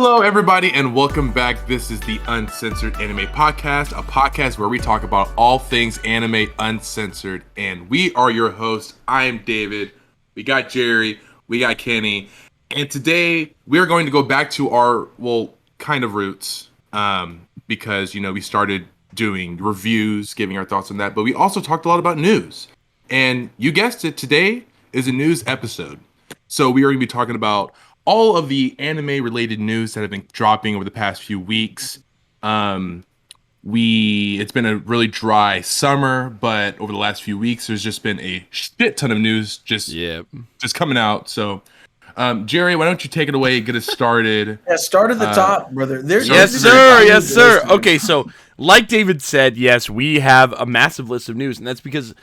Hello, everybody, and welcome back. This is the Uncensored Anime Podcast, a podcast where we talk about all things anime uncensored. And we are your hosts. I am David. We got Jerry. We got Kenny. And today we are going to go back to our, kind of roots, because, we started doing reviews, giving our thoughts on that. But we also talked a lot about news. And you guessed it, today is a news episode. So we are going to be talking about all of the anime-related news that have been dropping over the past few weeks. It's been a really dry summer, but over the last few weeks, there's just been a shit ton of news just coming out. So, Jerry, why don't you take it away and get us started? Yeah, start at the top, brother. Yes, sir. Okay, so like David said, yes, we have a massive list of news, and that's because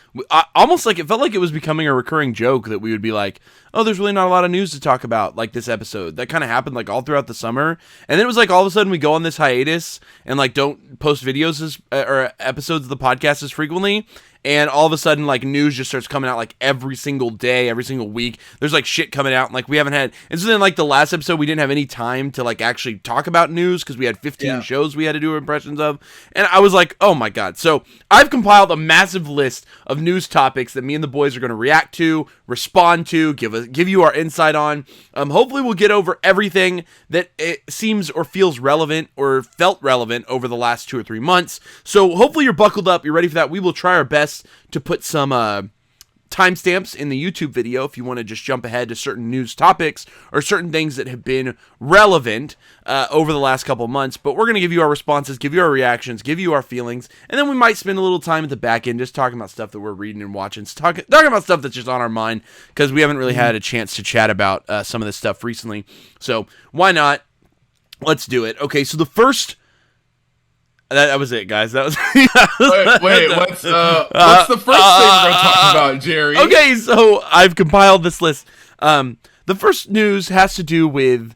almost like it felt like it was becoming a recurring joke that we would be like, oh, there's really not a lot of news to talk about, like this episode. That kind of happened like all throughout the summer, and then it was like all of a sudden we go on this hiatus and like don't post videos or episodes of the podcast as frequently. And all of a sudden, like, news just starts coming out, like, every single day, every single week. There's, like, shit coming out, and, like, we haven't had... And so then, like, the last episode, we didn't have any time to, like, actually talk about news, because we had 15 shows we had to do impressions of. And I was like, oh, my God. So, I've compiled a massive list of news topics that me and the boys are going to react to, respond to, give you our insight on. Hopefully, we'll get over everything that it seems or feels relevant or felt relevant over the last 2 or 3 months. So, hopefully, you're buckled up. You're ready for that. We will try our best to put some timestamps in the YouTube video if you want to just jump ahead to certain news topics or certain things that have been relevant over the last couple months. But we're going to give you our responses, give you our reactions, give you our feelings, and then we might spend a little time at the back end just talking about stuff that we're reading and watching, talking about stuff that's just on our mind because we haven't really had a chance to chat about some of this stuff recently. So why not? Let's do it. Okay, so the first... That was it, guys. That was. Wait. What's the first thing we're going to talk about, Jerry? Okay, so I've compiled this list. The first news has to do with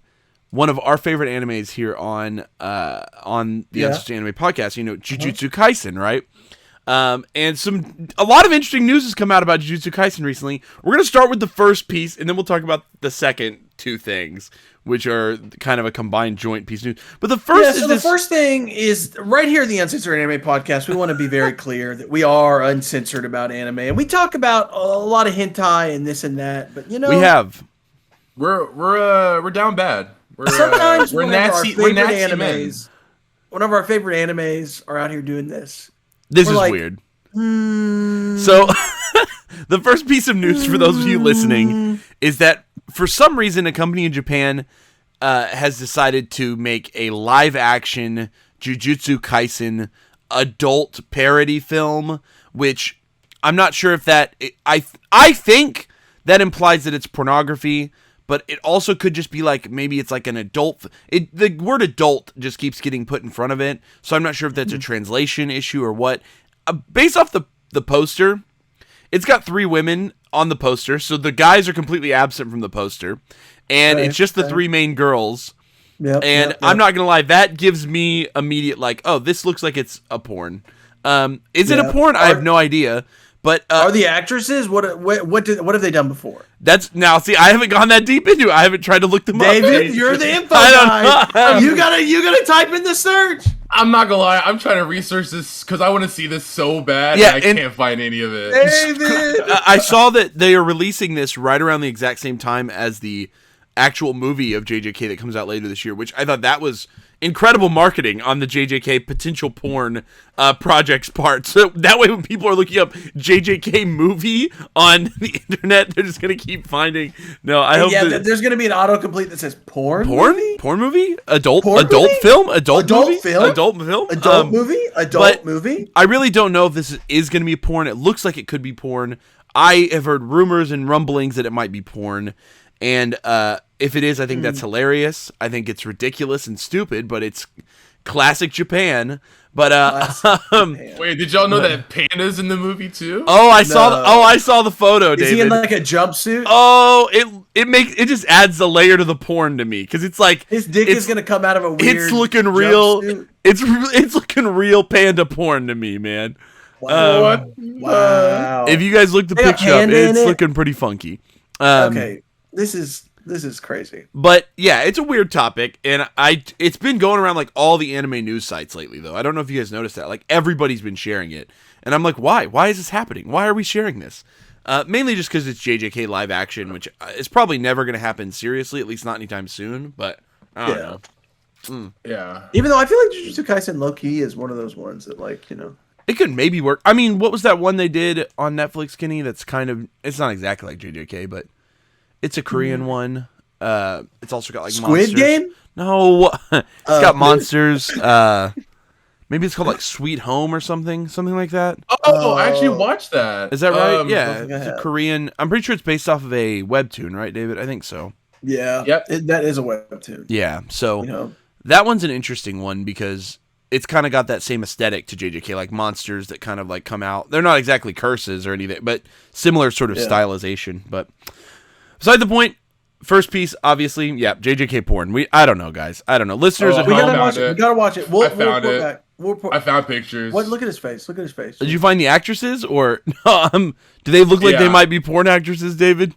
one of our favorite animes here on the Uncensored Anime Podcast. Jujutsu Kaisen, right? And a lot of interesting news has come out about Jujutsu Kaisen recently. We're going to start with the first piece, and then we'll talk about the second two things, which are kind of a combined joint piece of news. But the first the first thing is right here at the Uncensored Anime Podcast, we want to be very clear that we are uncensored about anime. And we talk about a lot of hentai and this and that, but we have. We're down bad. Sometimes we're nasty animes. One of our favorite animes are out here doing this. This is weird. So, the first piece of news for those of you listening is that for some reason, a company in Japan has decided to make a live-action Jujutsu Kaisen adult parody film, which I'm not sure if that... I think that implies that it's pornography, but it also could just be like, maybe it's like an adult... the word adult just keeps getting put in front of it, so I'm not sure if that's a translation issue or what. Based off the poster, it's got 3 women on the poster, so the guys are completely absent from the poster, and it's just the 3 main girls. Yep. I'm not gonna lie, that gives me immediate like, oh, this looks like it's a porn. Is it a porn? I have no idea. But are the actresses? What have they done before? I haven't gone that deep into it. I haven't tried to look them up. David, you're the info guy. You gotta type in the search. I'm not gonna lie, I'm trying to research this because I want to see this so bad. Yeah, and I can't find any of it. David, I saw that they are releasing this right around the exact same time as the actual movie of JJK that comes out later this year, which I thought that was incredible marketing on the JJK potential porn project's part. So that way when people are looking up JJK movie on the internet, they're just going to keep finding. No, I hope there's going to be an autocomplete that says porn movie? Porn movie? Adult film? Movie? I really don't know if this is going to be porn. It looks like it could be porn. I have heard rumors and rumblings that it might be porn. And if it is, I think that's hilarious. I think it's ridiculous and stupid, but it's classic Japan. But wait, did y'all know that Panda's in the movie too? Oh, I saw the photo, David. Is he in like a jumpsuit? Oh, it just adds a layer to the porn to me because it's like his dick is gonna come out of a weird. It's looking real. Jumpsuit. It's looking real panda porn to me, man. Wow. Wow. If you guys look the picture up, it's looking pretty funky. Okay. This is This is crazy. But yeah, it's a weird topic, and it's been going around like all the anime news sites lately, though. I don't know if you guys noticed that. Like everybody's been sharing it, and I'm like, why? Why is this happening? Why are we sharing this? Mainly just because it's JJK live action, which is probably never going to happen seriously, at least not anytime soon. But I don't know. Yeah. Even though I feel like Jujutsu Kaisen low key is one of those ones that, like, you know, It could maybe work. I mean, what was that one they did on Netflix, Kenny? That's kind of, it's not exactly like JJK, but it's a Korean one. It's also got like Squid monsters. Game? No, it's got monsters. Maybe it's called like Sweet Home or something like that. Oh, I actually watched that. Is that right? Yeah, think I it's a have. Korean. I'm pretty sure it's based off of a webtoon, right, David? I think so. yeah, Yep. that is a webtoon. Yeah, so You know, that one's an interesting one because it's kind of got that same aesthetic to JJK, like monsters that kind of like come out. They're not exactly curses or anything, but similar sort of stylization. But beside the point, first piece, obviously, yeah, JJK porn. I don't know, guys. I don't know. Listeners at we home, gotta watch it. We gotta watch it. I found report it. back. We'll report. I found pictures. What? Look at his face. Look at his face. did you find the actresses or do they look like they Yeah. might be porn actresses, David?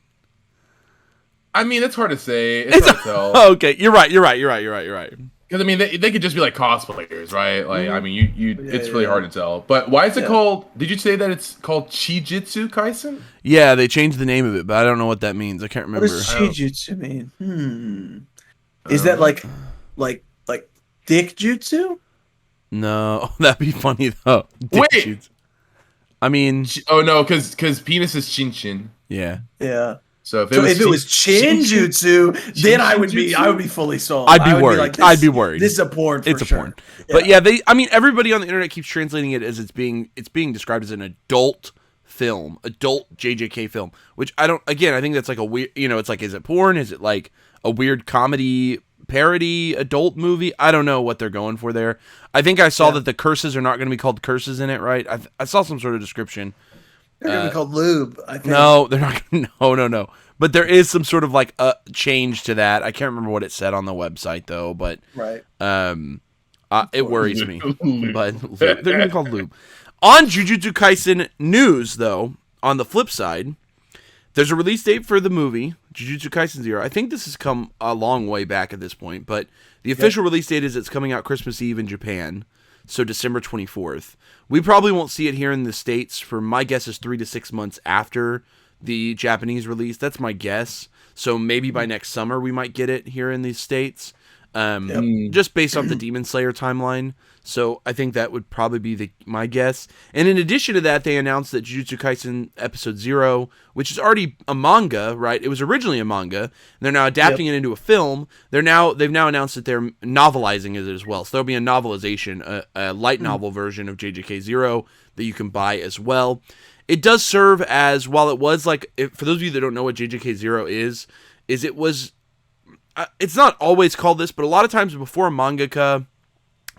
I mean, it's hard to say. It's hard to tell. Oh, okay, you're right. Because I mean, they could just be like cosplayers, right? Like, I mean, it's really hard to tell. But why is it called? Did you say that it's called Jujutsu Kaisen? Yeah, they changed the name of it, but I don't know what that means. I can't What remember. does Shijutsu mean? Is that like dick jutsu? No, that'd be funny though. Dick Wait! shoots. I mean, Oh no, because penis is Chinchin. yeah. Yeah. So if If it was chin jutsu, then I would be Shinjutsu? fully sold. I'd be I would worried. like, I'd be worried. This is a porn. For It's a sure. porn. But yeah, I mean, everybody on the internet keeps translating it as it's being described as an adult film, adult JJK film, which I don't. Again, I think that's like a weird. It's like, is it porn? Is it like a weird comedy parody adult movie? I don't know what they're going for there. I think I saw that the curses are not going to be called curses in it, right? I saw some sort of description. They're gonna be called lube. I think. No, they're not. No. But there is some sort of like a change to that. I can't remember what it said on the website though. But Right. it worries me. But they're gonna be called lube. On Jujutsu Kaisen news, though, on the flip side, there's a release date for the movie Jujutsu Kaisen 0. I think this has come a long way back at this point, but the official release date is it's coming out Christmas Eve in Japan, so December 24th. We probably won't see it here in the States for, my guess is 3 to 6 months after the Japanese release. That's my guess. So maybe by next summer we might get it here in the States, just based off the Demon Slayer timeline. So I think that would probably be my guess. And in addition to that, they announced that Jujutsu Kaisen Episode 0, which is already a manga, right? It was originally a manga. And they're now adapting it into a film. They've now announced that they're novelizing it as well. So there'll be a novelization, a light novel version of JJK 0 that you can buy as well. It does serve as, while it was like, for those of you that don't know what JJK 0 is it was, it's not always called this, but a lot of times before a mangaka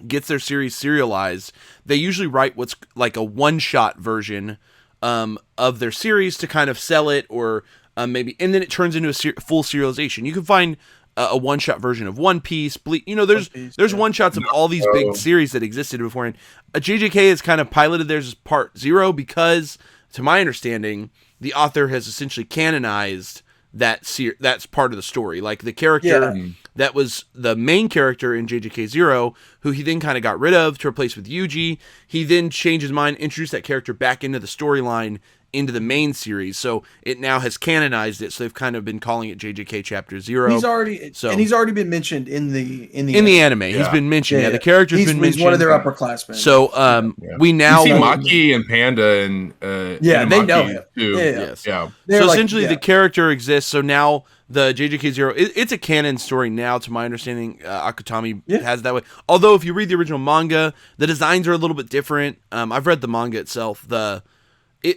gets their series serialized, they usually write what's like a one-shot version of their series to kind of sell it, or maybe, and then it turns into a full serialization. You can find a one-shot version of One Piece. There's one-shots of all these big series that existed beforehand. JJK has kind of piloted theirs as part 0 because, to my understanding, the author has essentially canonized that's part of the story. Like the character that was the main character in JJK 0, who he then kind of got rid of to replace with Yuji. He then changed his mind, introduced that character back into the storyline, into the main series. So it now has canonized it. So they've kind of been calling it JJK Chapter 0. He's already been mentioned in the anime. He's been mentioned. Yeah, the character's been mentioned. He's one of their upperclassmen. So we now see Maki and Panda and they know him too. Yes. Yeah. So essentially, the character exists. So now the JJK 0, it's a canon story now, to my understanding. Akutami has that way. Although if you read the original manga, the designs are a little bit different. I've read the manga itself. The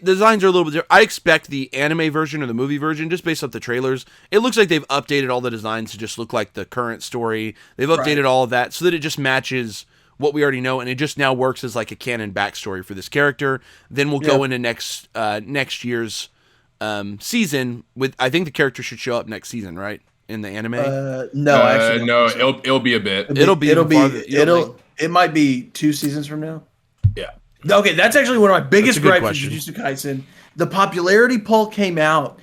designs are a little bit different. I expect the anime version or the movie version, just based off the trailers, it looks like they've updated all the designs to just look like the current story. They've updated all of that so that it just matches what we already know, and it just now works as like a canon backstory for this character. Then we'll go into next year's season with, I think the character should show up next season, right? In the anime? No, actually, no, it'll be a bit. It might be 2 seasons from now. Yeah. Okay, that's actually one of my biggest That's a good gripes question. with Jujutsu Kaisen. The popularity poll came out,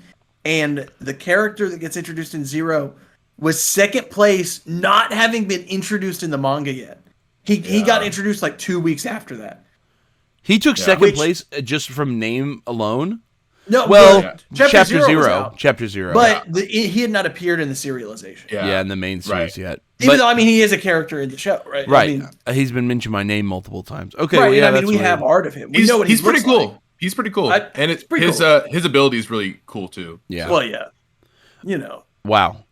and the character that gets introduced in Zero was second place, not having been introduced in the manga yet. He got introduced like 2 weeks after that. He took second place just from name alone. No, well, Chapter Zero. Chapter Zero. But he had not appeared in the serialization. Yeah, in the main series yet. Even though, I mean, he is a character in the show, right? Right. I mean, he's been mentioned by name multiple times. Okay, right, well, I mean, we have art of him. We know what he's pretty cool. Like. He's pretty cool. And it's pretty his cool. His ability is really cool too. Yeah. Well, yeah. You know. Wow.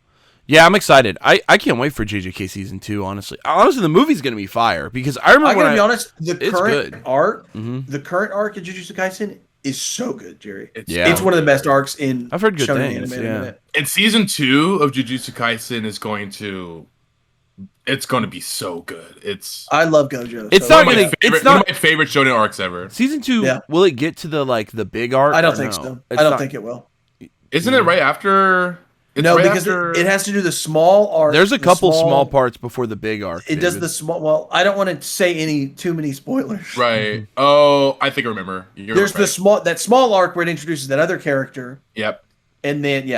Yeah, I'm excited. I can't wait for JJK season 2. Honestly, the movie's gonna be fire because I remember. I gotta be honest. The current arc in Jujutsu Kaisen is so good, Jerry. It's one of the best arcs in. I've heard good Shonen things. Anime. And season 2 of Jujutsu Kaisen is going to be so good. I love Gojo. It's one of my favorite shonen arcs ever. Season 2, will it get to the big arc? I don't think so. I don't think it will. Isn't it right after? Because it has to do the small arc. There's a couple small parts before the big arc. It does the small. Well, I don't want to say too many spoilers. Right. Oh, I think I remember. There's that small arc where it introduces that other character. Yep. And then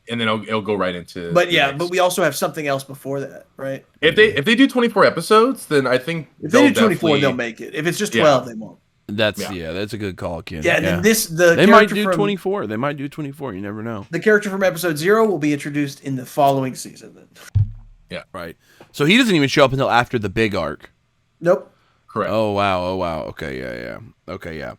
and then it'll go right into. But but we also have something else before that, right? If they do 24 episodes, then I think if they do 24, they'll make it. If it's just 12, they won't. That's a good call, Ken. Yeah, and then they might do 24. They might do 24. You never know. The character from episode 0 will be introduced in the following season. Then. Yeah, right. So he doesn't even show up until after the big arc. Nope. Correct. Oh wow. Okay, yeah. Okay, yeah.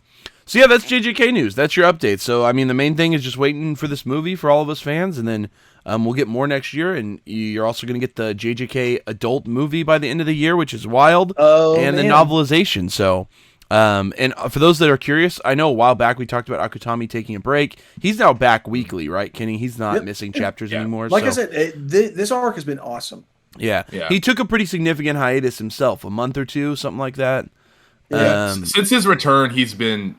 So yeah, that's JJK news. That's your update. So I mean, the main thing is just waiting for this movie for all of us fans, and then we'll get more next year. And you're also going to get the JJK adult movie by the end of the year, which is wild. And the novelization. So. And for those that are curious, I know a while back we talked about Akutami taking a break. He's now back weekly, right, Kenny? He's not missing chapters anymore. Like I said, this arc has been awesome. Yeah. He took a pretty significant hiatus himself, a month or two, something like that. Yeah. Since his return, he's been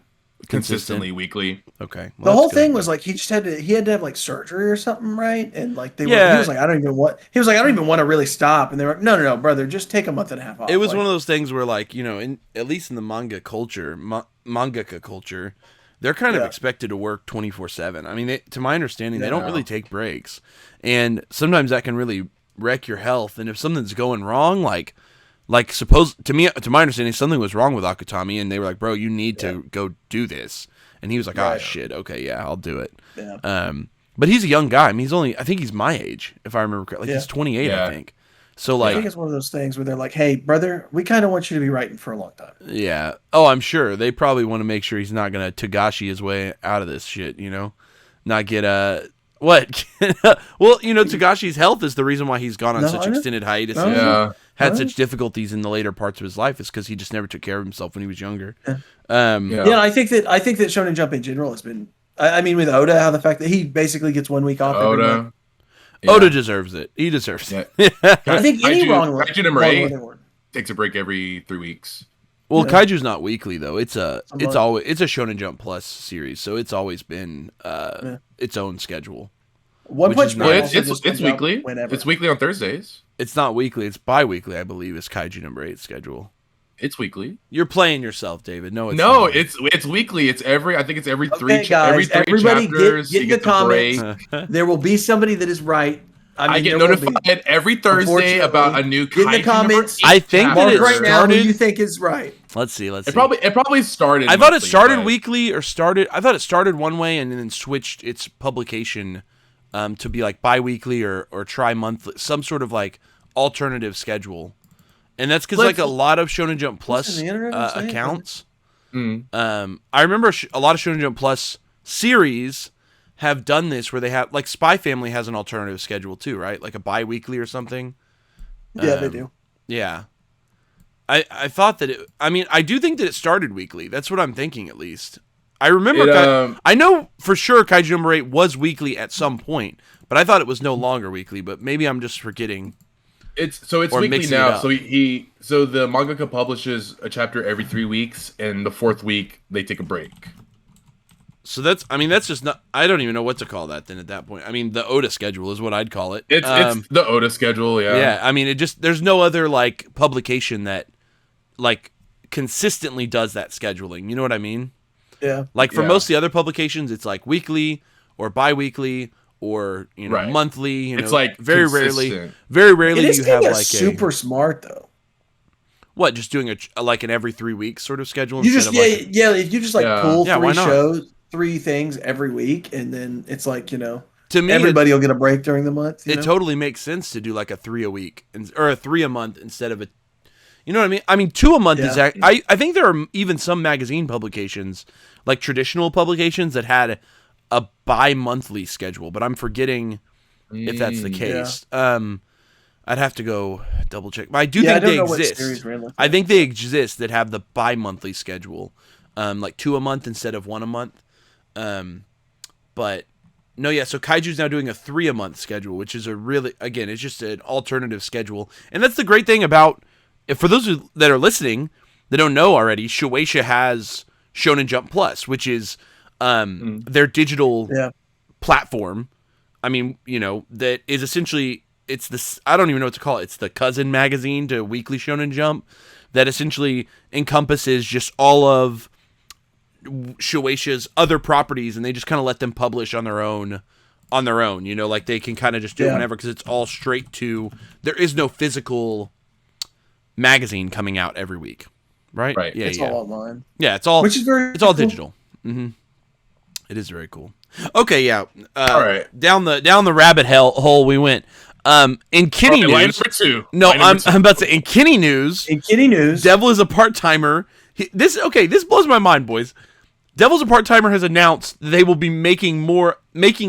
consistently weekly. Okay. Well, the whole thing was like he had to have like surgery or something, right? And like he was like, I don't even want to really stop. And they were like, no, brother, just take a month and a half off. It was one of those things where, like, at least in the manga culture, mangaka culture, they're kind of expected to work 24/7. I mean, to my understanding, they don't really take breaks, and sometimes that can really wreck your health. And if something's going wrong, like to my understanding, something was wrong with Akutami, and they were like, bro, you need to go do this. And he was like, shit, okay, yeah, I'll do it. Yeah. But he's a young guy. I mean, I think he's my age, if I remember correctly. Like, he's 28, I think. So, like, I think it's one of those things where they're like, hey, brother, we kind of want you to be writing for a long time. Yeah. Oh, I'm sure. They probably want to make sure he's not going to Togashi his way out of this shit, Not get what? Well, Togashi's health is the reason why he's gone on such extended hiatus. Had such difficulties in the later parts of his life is because he just never took care of himself when he was younger. I think that Shonen Jump in general has been. I mean, with Oda, how the fact that he basically gets 1 week off. Oda deserves it. He deserves it. I think any Kaiju number 8 takes a break every 3 weeks. Well, Kaiju's not weekly though. It's a Shonen Jump Plus series, so it's always been its own schedule. It's weekly. It's weekly on Thursdays. It's not weekly. It's bi-weekly, I believe. Is Kaiju number 8 schedule? It's weekly. You're playing yourself, David. No, it's weekly. It's every. I think it's every three. Guys, everybody chapters. Get in the comments. There will be somebody that is right. I get notified every Thursday about a new. Get in the comments. I think that it right now started. Who you think is right? Let's see. It probably started. I thought it started weekly or started. I thought it started one way and then switched its publication to be like bi-weekly or tri-monthly, some sort of like alternative schedule. And that's because like a lot of Shonen Jump Plus accounts. I remember a lot of Shonen Jump Plus series have done this where they have like Spy Family has an alternative schedule too, right? Like a bi-weekly or something. Yeah, they do. Yeah. I thought that I do think that it started weekly. That's what I'm thinking at least. I remember I know for sure Kaiju number 8 was weekly at some point, but I thought it was no longer weekly, but maybe I'm just forgetting. It's weekly now. So so the mangaka publishes a chapter every 3 weeks, and the 4th week they take a break. So that's just not. I don't even know what to call that then. At that point, I mean, the Oda schedule is what I'd call it. It's the Oda schedule, yeah. Yeah, I mean, there's no other like publication that like consistently does that scheduling. You know what I mean? Yeah. Like for most of the other publications, it's like weekly or bi-weekly or Right. monthly. It's like very consistent. rarely It is you have kinda like super smart though. what, just doing like an every 3 weeks sort of schedule. You just instead of if you just pull Yeah, why 3 not? shows, 3 things every week, and then it's like to me, everybody will get a break during the month. it totally makes sense to do like a 3 a week or a 3 a month instead of a. You know what I mean? I mean, 2 a month is. I think there are even some magazine publications, like traditional publications, that had a bi-monthly schedule, but I'm forgetting if that's the case. I'd have to go double check. But I do think they exist. I think they exist that have the bi-monthly schedule, like 2 a month instead of 1 a month. But no, yeah. So Kaiju's now doing a 3 a month schedule, which is it's just an alternative schedule, and that's the great thing about. For those that are listening that don't know already, Shueisha has Shonen Jump Plus, which is their digital platform. I mean, that is essentially, it's this, I don't even know what to call it. It's the cousin magazine to Weekly Shonen Jump that essentially encompasses just all of Shueisha's other properties, and they just kind of let them publish on their own. Like they can kind of just do it whenever, because it's all straight to, there is no physical magazine coming out every week, right? Yeah, it's all online. Yeah, it's all, which is it's all digital. Mm-hmm. It is very cool. Okay, yeah. All right. Down the rabbit hole we went. In Kenny news. Line number 2. No, I'm about to say in Kenny news. Devil is a part-timer. This blows my mind, boys. Devil's a part-timer has announced they will be making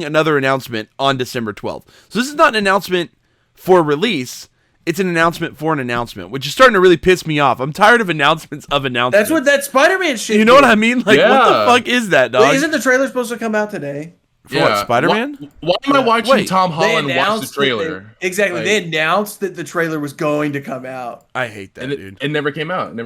another announcement on December 12th. So this is not an announcement for release. It's an announcement for an announcement, which is starting to really piss me off. I'm tired of announctements of announcements. That's what that Spider-Man shit. You know what I mean? Like, what the fuck is that, dog? Wait, isn't the trailer supposed to come out today? For what, Spider-Man? Why am I watching Tom Holland watch the trailer? Exactly. They announced that the trailer was going to come out. I hate that, dude. It never came out.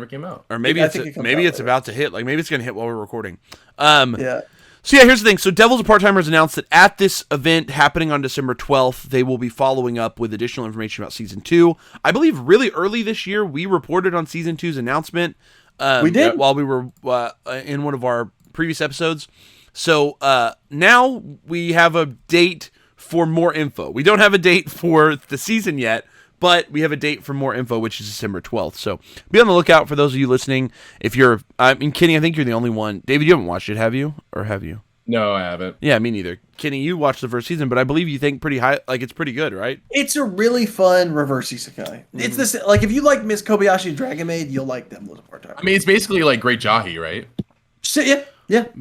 Or maybe it's about to hit. Like, maybe it's going to hit while we're recording. Yeah. So yeah, here's the thing. So Devil's a Part-Timer has announced that at this event happening on December 12th, they will be following up with additional information about Season 2. I believe really early this year, we reported on Season 2's announcement. We did? While we were in one of our previous episodes. So now we have a date for more info. We don't have a date for the season yet, but we have a date for more info, which is December 12th. So be on the lookout for those of you listening. If you're, Kenny, I think you're the only one. David, you haven't watched it, have you? Or have you? No, I haven't. Yeah, me neither. Kenny, you watched the first season, but I believe you think pretty high, like it's pretty good, right? It's a really fun reverse isekai. Mm-hmm. It's this, like if you like Miss Kobayashi's Dragon Maid, you'll like Devil's a Part-Timer. I mean, it's basically like Great Jahi, right? So, yeah.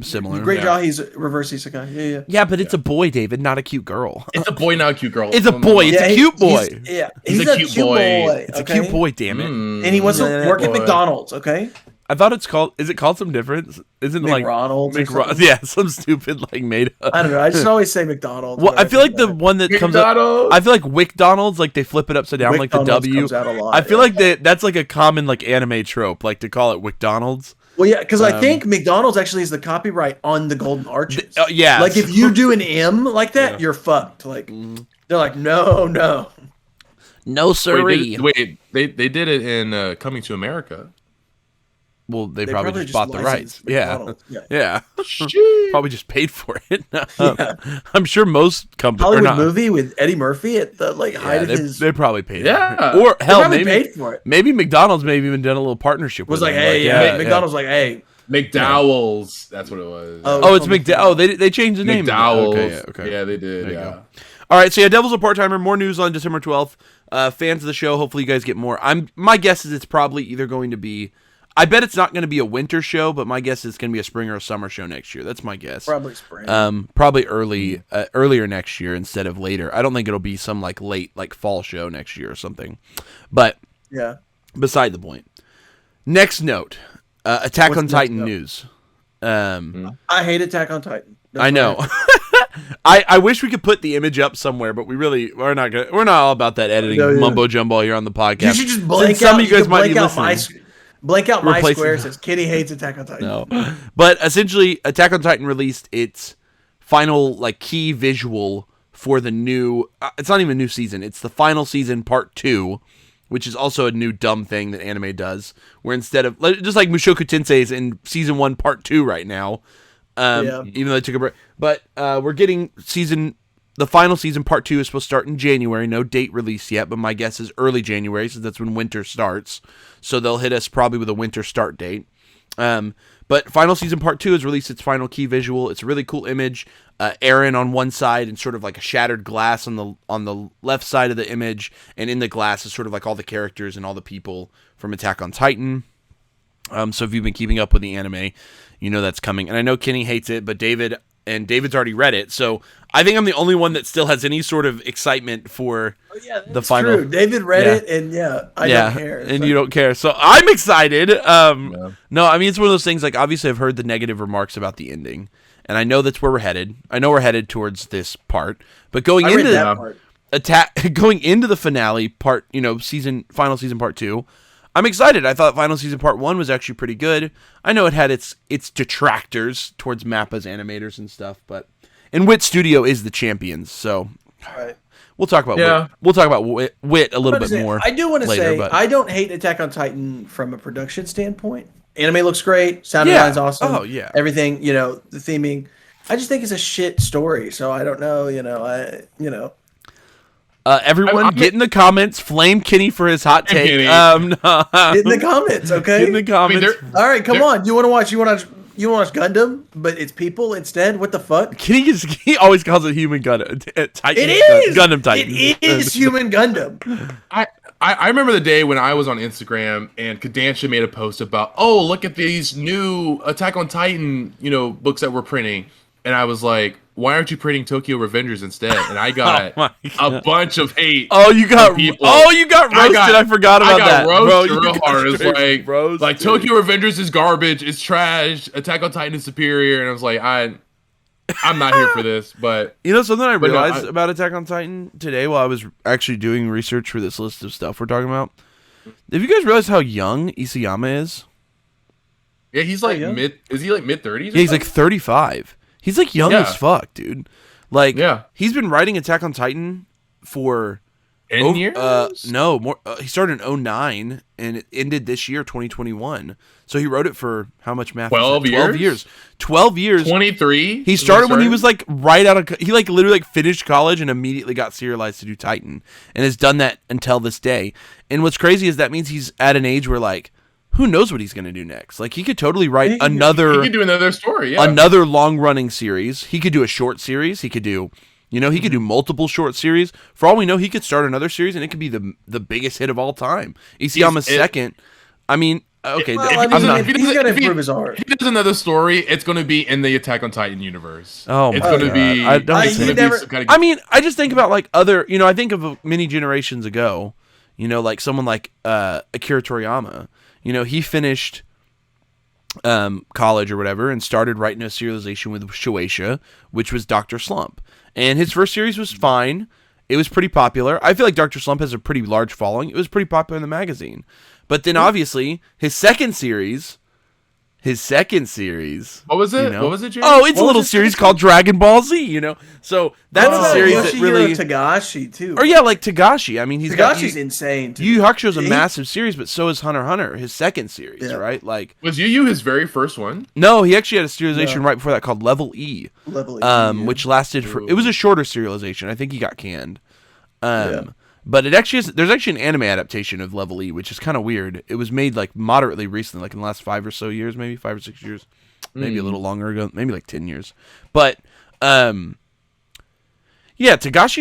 Similar. Great Jahi's reverse isekai. Yeah. Yeah, but it's a boy, David, not a cute girl. It's a boy, not a cute girl. It's a boy. It's a cute boy. He's a cute boy. It's a cute boy, damn it. And he wants to work at McDonald's, okay? I thought is it called some different? Isn't it like McDonald's? Yeah, some stupid like made up. I don't know. I just always say McDonald's. Well, I feel like the one that comes up. I feel like WickDonald's, like they flip it upside down like the W. I feel like that's like a common like anime trope, like to call it WickDonald's. Well, yeah, because I think McDonald's actually has the copyright on the golden arches. Yeah. Like if you do an M like that, you're fucked. Like they're like, no, sirree. Wait, they did it in Coming to America. Well, they probably just bought the rights. Yeah. Probably just paid for it. I'm sure most companies. Hollywood movie with Eddie Murphy at the height of his. They probably paid. Yeah. Or hell, maybe paid for it. Maybe McDonald's maybe even done a little partnership. Was with like, them. hey, McDonald's like, hey, McDowell's. That's what it was. Oh, it's McDowell. Oh, they changed the name. McDowell's. Okay. Yeah, they did. Yeah. All right, so yeah, Devil's a Part-Timer. More news on December 12th. Fans of the show, hopefully you guys get more. My guess is it's probably either going to be. I bet it's not going to be a winter show, but my guess is it's going to be a spring or a summer show next year. That's my guess. Probably spring. Probably earlier next year instead of later. I don't think it'll be some like late like fall show next year or something. But yeah, beside the point. Next note, Attack on Titan news. I hate Attack on Titan. I know. I wish we could put the image up somewhere, but we're not all about that editing mumbo jumbo here on the podcast. You should just blank Since some out. of you guys might be listening. Blank out my square. Says Kitty hates Attack on Titan. No, but essentially, Attack on Titan released its final like key visual for the new. It's not even a new season. It's the final season part 2, which is also a new dumb thing that anime does. Where instead of just like Mushoku Tensei is in season 1 part 2 right now, Even though they took a break. But we're getting the final season part 2 is supposed to start in January. No date release yet, but my guess is early January, since that's when winter starts. So they'll hit us probably with a winter start date. But final season part 2 has released its final key visual. It's a really cool image. Eren on one side and sort of like a shattered glass on the left side of the image, and in the glass is sort of like all the characters and all the people from Attack on Titan. So if you've been keeping up with the anime, you know that's coming. And I know Kenny hates it, but David's already read it, so I think I'm the only one that still has any sort of excitement for the final. True. David read it, and I don't care. And you don't care, so I'm excited. No, I mean, it's one of those things, like, obviously I've heard the negative remarks about the ending, and I know that's where we're headed. I know we're headed towards this part, but going into the finale part, final season part 2, I'm excited. I thought final season part 1 was actually pretty good. I know it had its detractors towards Mappa's animators and stuff, and Wit Studio is the champions, so we'll talk about Wit. We'll talk about Wit a little bit more. I do want to say I don't hate Attack on Titan from a production standpoint. Anime looks great, sound design's awesome. Oh yeah, everything, the theming. I just think it's a shit story, so I don't know. Everyone, get in the comments. Flame Kenny for his hot take. Get in the comments, okay? Get in the comments. All right, come on. You want to watch Gundam, but it's people instead? What the fuck? He always calls it Human Gundam. It is Gundam Titan. It is Human Gundam. I remember the day when I was on Instagram and Kadansha made a post about, oh, look at these new Attack on Titan, books that we're printing. And I was like, why aren't you printing Tokyo Revengers instead? And I got a bunch of hate. Oh, you got roasted. I forgot about that. I got roasted real hard. It's like Tokyo Revengers is garbage. It's trash. Attack on Titan is superior. And I was like, I'm not here for this. But something I realized about Attack on Titan today while I was actually doing research for this list of stuff we're talking about. Have you guys realized how young Isayama is? Yeah, he's like Is he like mid-30s? Yeah, he's like 35. He's like young as fuck, dude. Like, he's been writing Attack on Titan for 10 years? No, more. He started in 2009 and it ended this year, 2021. So he wrote it for how much math? 12 years. 12 years. 23. He started when he was like right out of. He like literally like finished college and immediately got serialized to do Titan, and has done that until this day. And what's crazy is that means he's at an age where like, who knows what he's going to do next? Like, he could totally write another... He could do another story, another long-running series. He could do a short series. He could do... he could do multiple short series. For all we know, he could start another series, and it could be the biggest hit of all time. Isayama's second... I mean, okay... he's got to improve his art. If he does another story, it's going to be in the Attack on Titan universe. Oh, it's going to be... I mean, I just think about, like, other... I think of many generations ago, like someone like Akira Toriyama... he finished college or whatever and started writing a serialization with Shueisha, which was Dr. Slump. And his first series was fine. It was pretty popular. I feel like Dr. Slump has a pretty large following. It was pretty popular in the magazine. But then obviously his second series... What was it? What was it, Jerry? Oh, it's a little series called Dragon Ball Z, So that's a series that really... Tagashi, too. Or yeah, like Tagashi. I mean, Tagashi's insane, too. Yu Yu Hakusho's a massive series, but so is Hunter x Hunter, his second series, right? Like, was Yu Yu his very first one? No, he actually had a serialization right before that called Level E. Which lasted for... It was a shorter serialization. I think he got canned. But it actually is, there's actually an anime adaptation of Level E, which is kind of weird. It was made like moderately recently, like in the last 5 or so years, maybe 5 or 6 years, maybe a little longer ago, maybe like 10 years. But Tagashi's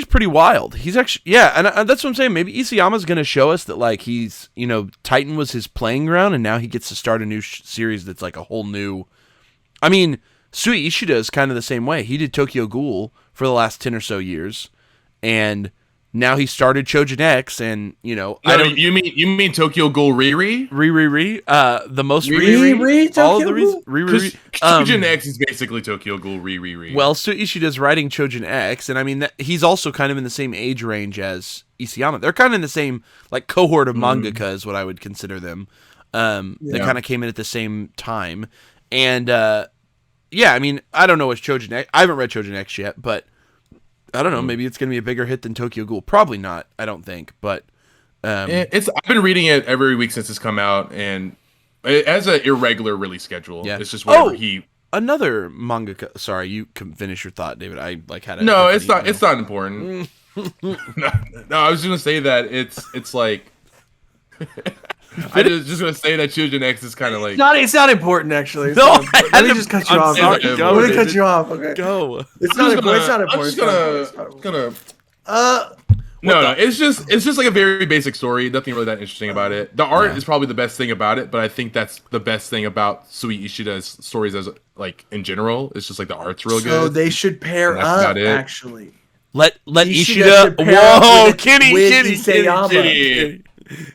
pretty wild. He's actually and that's what I'm saying. Maybe Isayama's gonna show us that like he's Titan was his playing ground, and now he gets to start a new series that's like a whole new. I mean, Sui Ishida is kind of the same way. He did Tokyo Ghoul for the last 10 or so years, and now he started Chojin X, and you mean Tokyo Ghoul Riri? The most Riri? All of the Riri. Chojin X is basically Tokyo Ghoul Riri. Well, so Ishida's writing Chojin X, and I mean he's also kind of in the same age range as Isayama. They're kind of in the same like cohort of mangaka is what I would consider them. They kind of came in at the same time, and I mean I don't know what's Chojin X. I haven't read Chojin X yet, but I don't know. Maybe it's going to be a bigger hit than Tokyo Ghoul. Probably not. I don't think. But I've been reading it every week since it's come out, and it has an irregular release schedule. Yeah. It's just whatever he another manga. Sorry, you can finish your thought, David. I had a No, it's not. It's not important. no, I was gonna say that it's like. I was just gonna say that Children X is kind of like. It's not important actually. No, let me just cut you off. Let me cut you off. Okay. Go. It's not important. I'm just gonna. No, it's just like a very basic story. Nothing really that interesting about it. The art is probably the best thing about it, but I think that's the best thing about Sui Ishida's stories as like in general. It's just like the art's real good. So they should pair up actually. Let Ishida. Whoa, Kenny.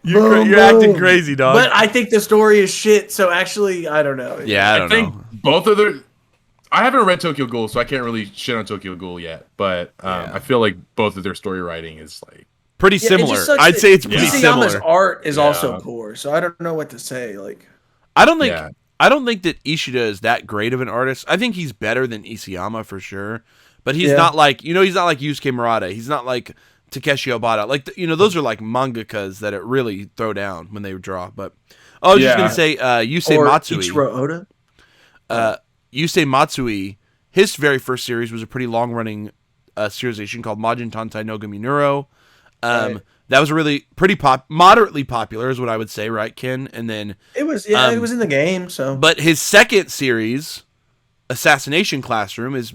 You're acting crazy, dog. But I think the story is shit. So actually, I don't know. Yeah, I think both of their. I haven't read Tokyo Ghoul, so I can't really shit on Tokyo Ghoul yet. But I feel like both of their story writing is like pretty similar. I'd say it's pretty similar. Isayama's art is also poor, so I don't know what to say. Like, I don't think that Ishida is that great of an artist. I think he's better than Isayama for sure, but he's not like he's not like Yusuke Murata. He's not like Takeshi Obata. Like those are like mangakas that it really throw down when they draw. But I was just gonna say Yusei Matsui. Ichiro Oda. Yusei Matsui, his very first series was a pretty long-running serialization called Majin Tantai no Gumi Neuro. That was a really pretty moderately popular, is what I would say, right, Ken? And then it was it was in the game. So, but his second series, Assassination Classroom, is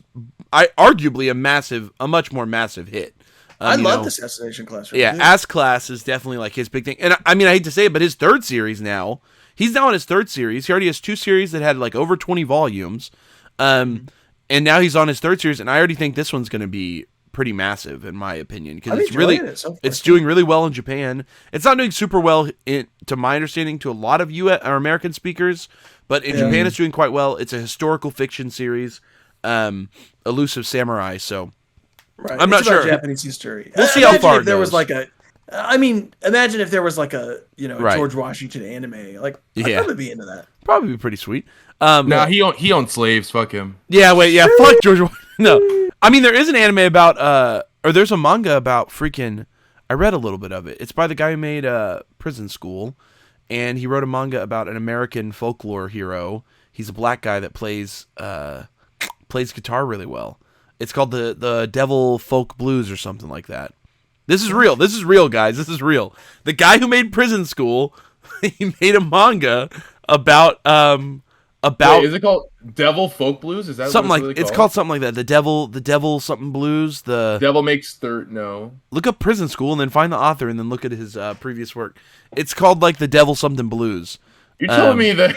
arguably a much more massive hit. I love the Assassination Classroom. Yeah, Ass Class is definitely like his big thing. And I mean, I hate to say it, but his third series now. He's now on his third series. He already has 2 series that had like over 20 volumes. And now he's on his third series, and I already think this one's going to be pretty massive in my opinion because it's doing really well in Japan. It's not doing super well to my understanding to a lot of US or American speakers, but in Japan it's doing quite well. It's a historical fiction series, Elusive Samurai, so I'm not sure. Japanese history. We'll see how far it goes. There was like imagine if there was like a George Washington anime. Like, I'd probably be into that. Probably be pretty sweet. He owned slaves. Fuck him. Yeah, wait, yeah, fuck George Washington. No. I mean, there is an anime about, or there's a manga about freaking, I read a little bit of it. It's by the guy who made Prison School, and he wrote a manga about an American folklore hero. He's a black guy that plays guitar really well. It's called the Devil Folk Blues or something like that. This is real. This is real, guys. This is real. The guy who made Prison School, he made a manga about Wait, is it called Devil Folk Blues? Is that something what like really it's called something like that? The Devil something blues. The Devil Makes Third. No. Look up Prison School and then find the author and then look at his previous work. It's called like the Devil something blues. You're telling me that?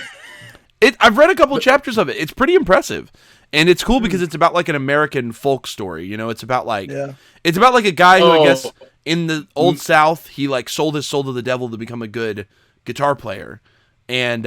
I've read a couple of chapters of it. It's pretty impressive. And it's cool because it's about like an American folk story, it's about like it's about like a guy who I guess in the old South he like sold his soul to the devil to become a good guitar player, and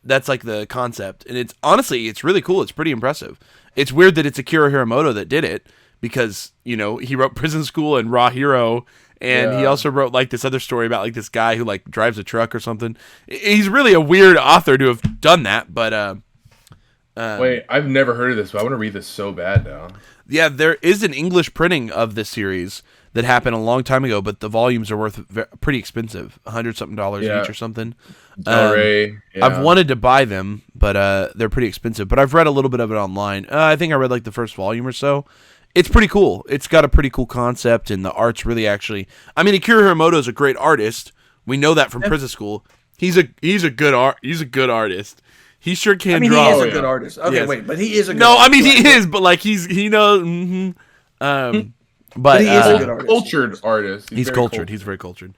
that's like the concept. And it's honestly it's really cool. It's pretty impressive. It's weird that it's Akira Hiramoto that did it because he wrote Prison School and Raw Hero, and he also wrote like this other story about like this guy who like drives a truck or something. He's really a weird author to have done that, but. Wait, I've never heard of this, but I want to read this so bad now. Yeah, there is an English printing of this series that happened a long time ago, but the volumes are worth pretty expensive, $100-something each or something. I've wanted to buy them, but they're pretty expensive. But I've read a little bit of it online. I think I read like the first volume or so. It's pretty cool. It's got a pretty cool concept, and the art's really actually. I mean, Akira Hiramoto is a great artist. We know that from Prison School. He's a good artist. He sure can draw. He is a good artist. Okay, wait, but he is a good artist. No, I mean, he is, but like he knows. Mm-hmm. But he is a good artist. Cultured artist. He's cultured. He's very cultured.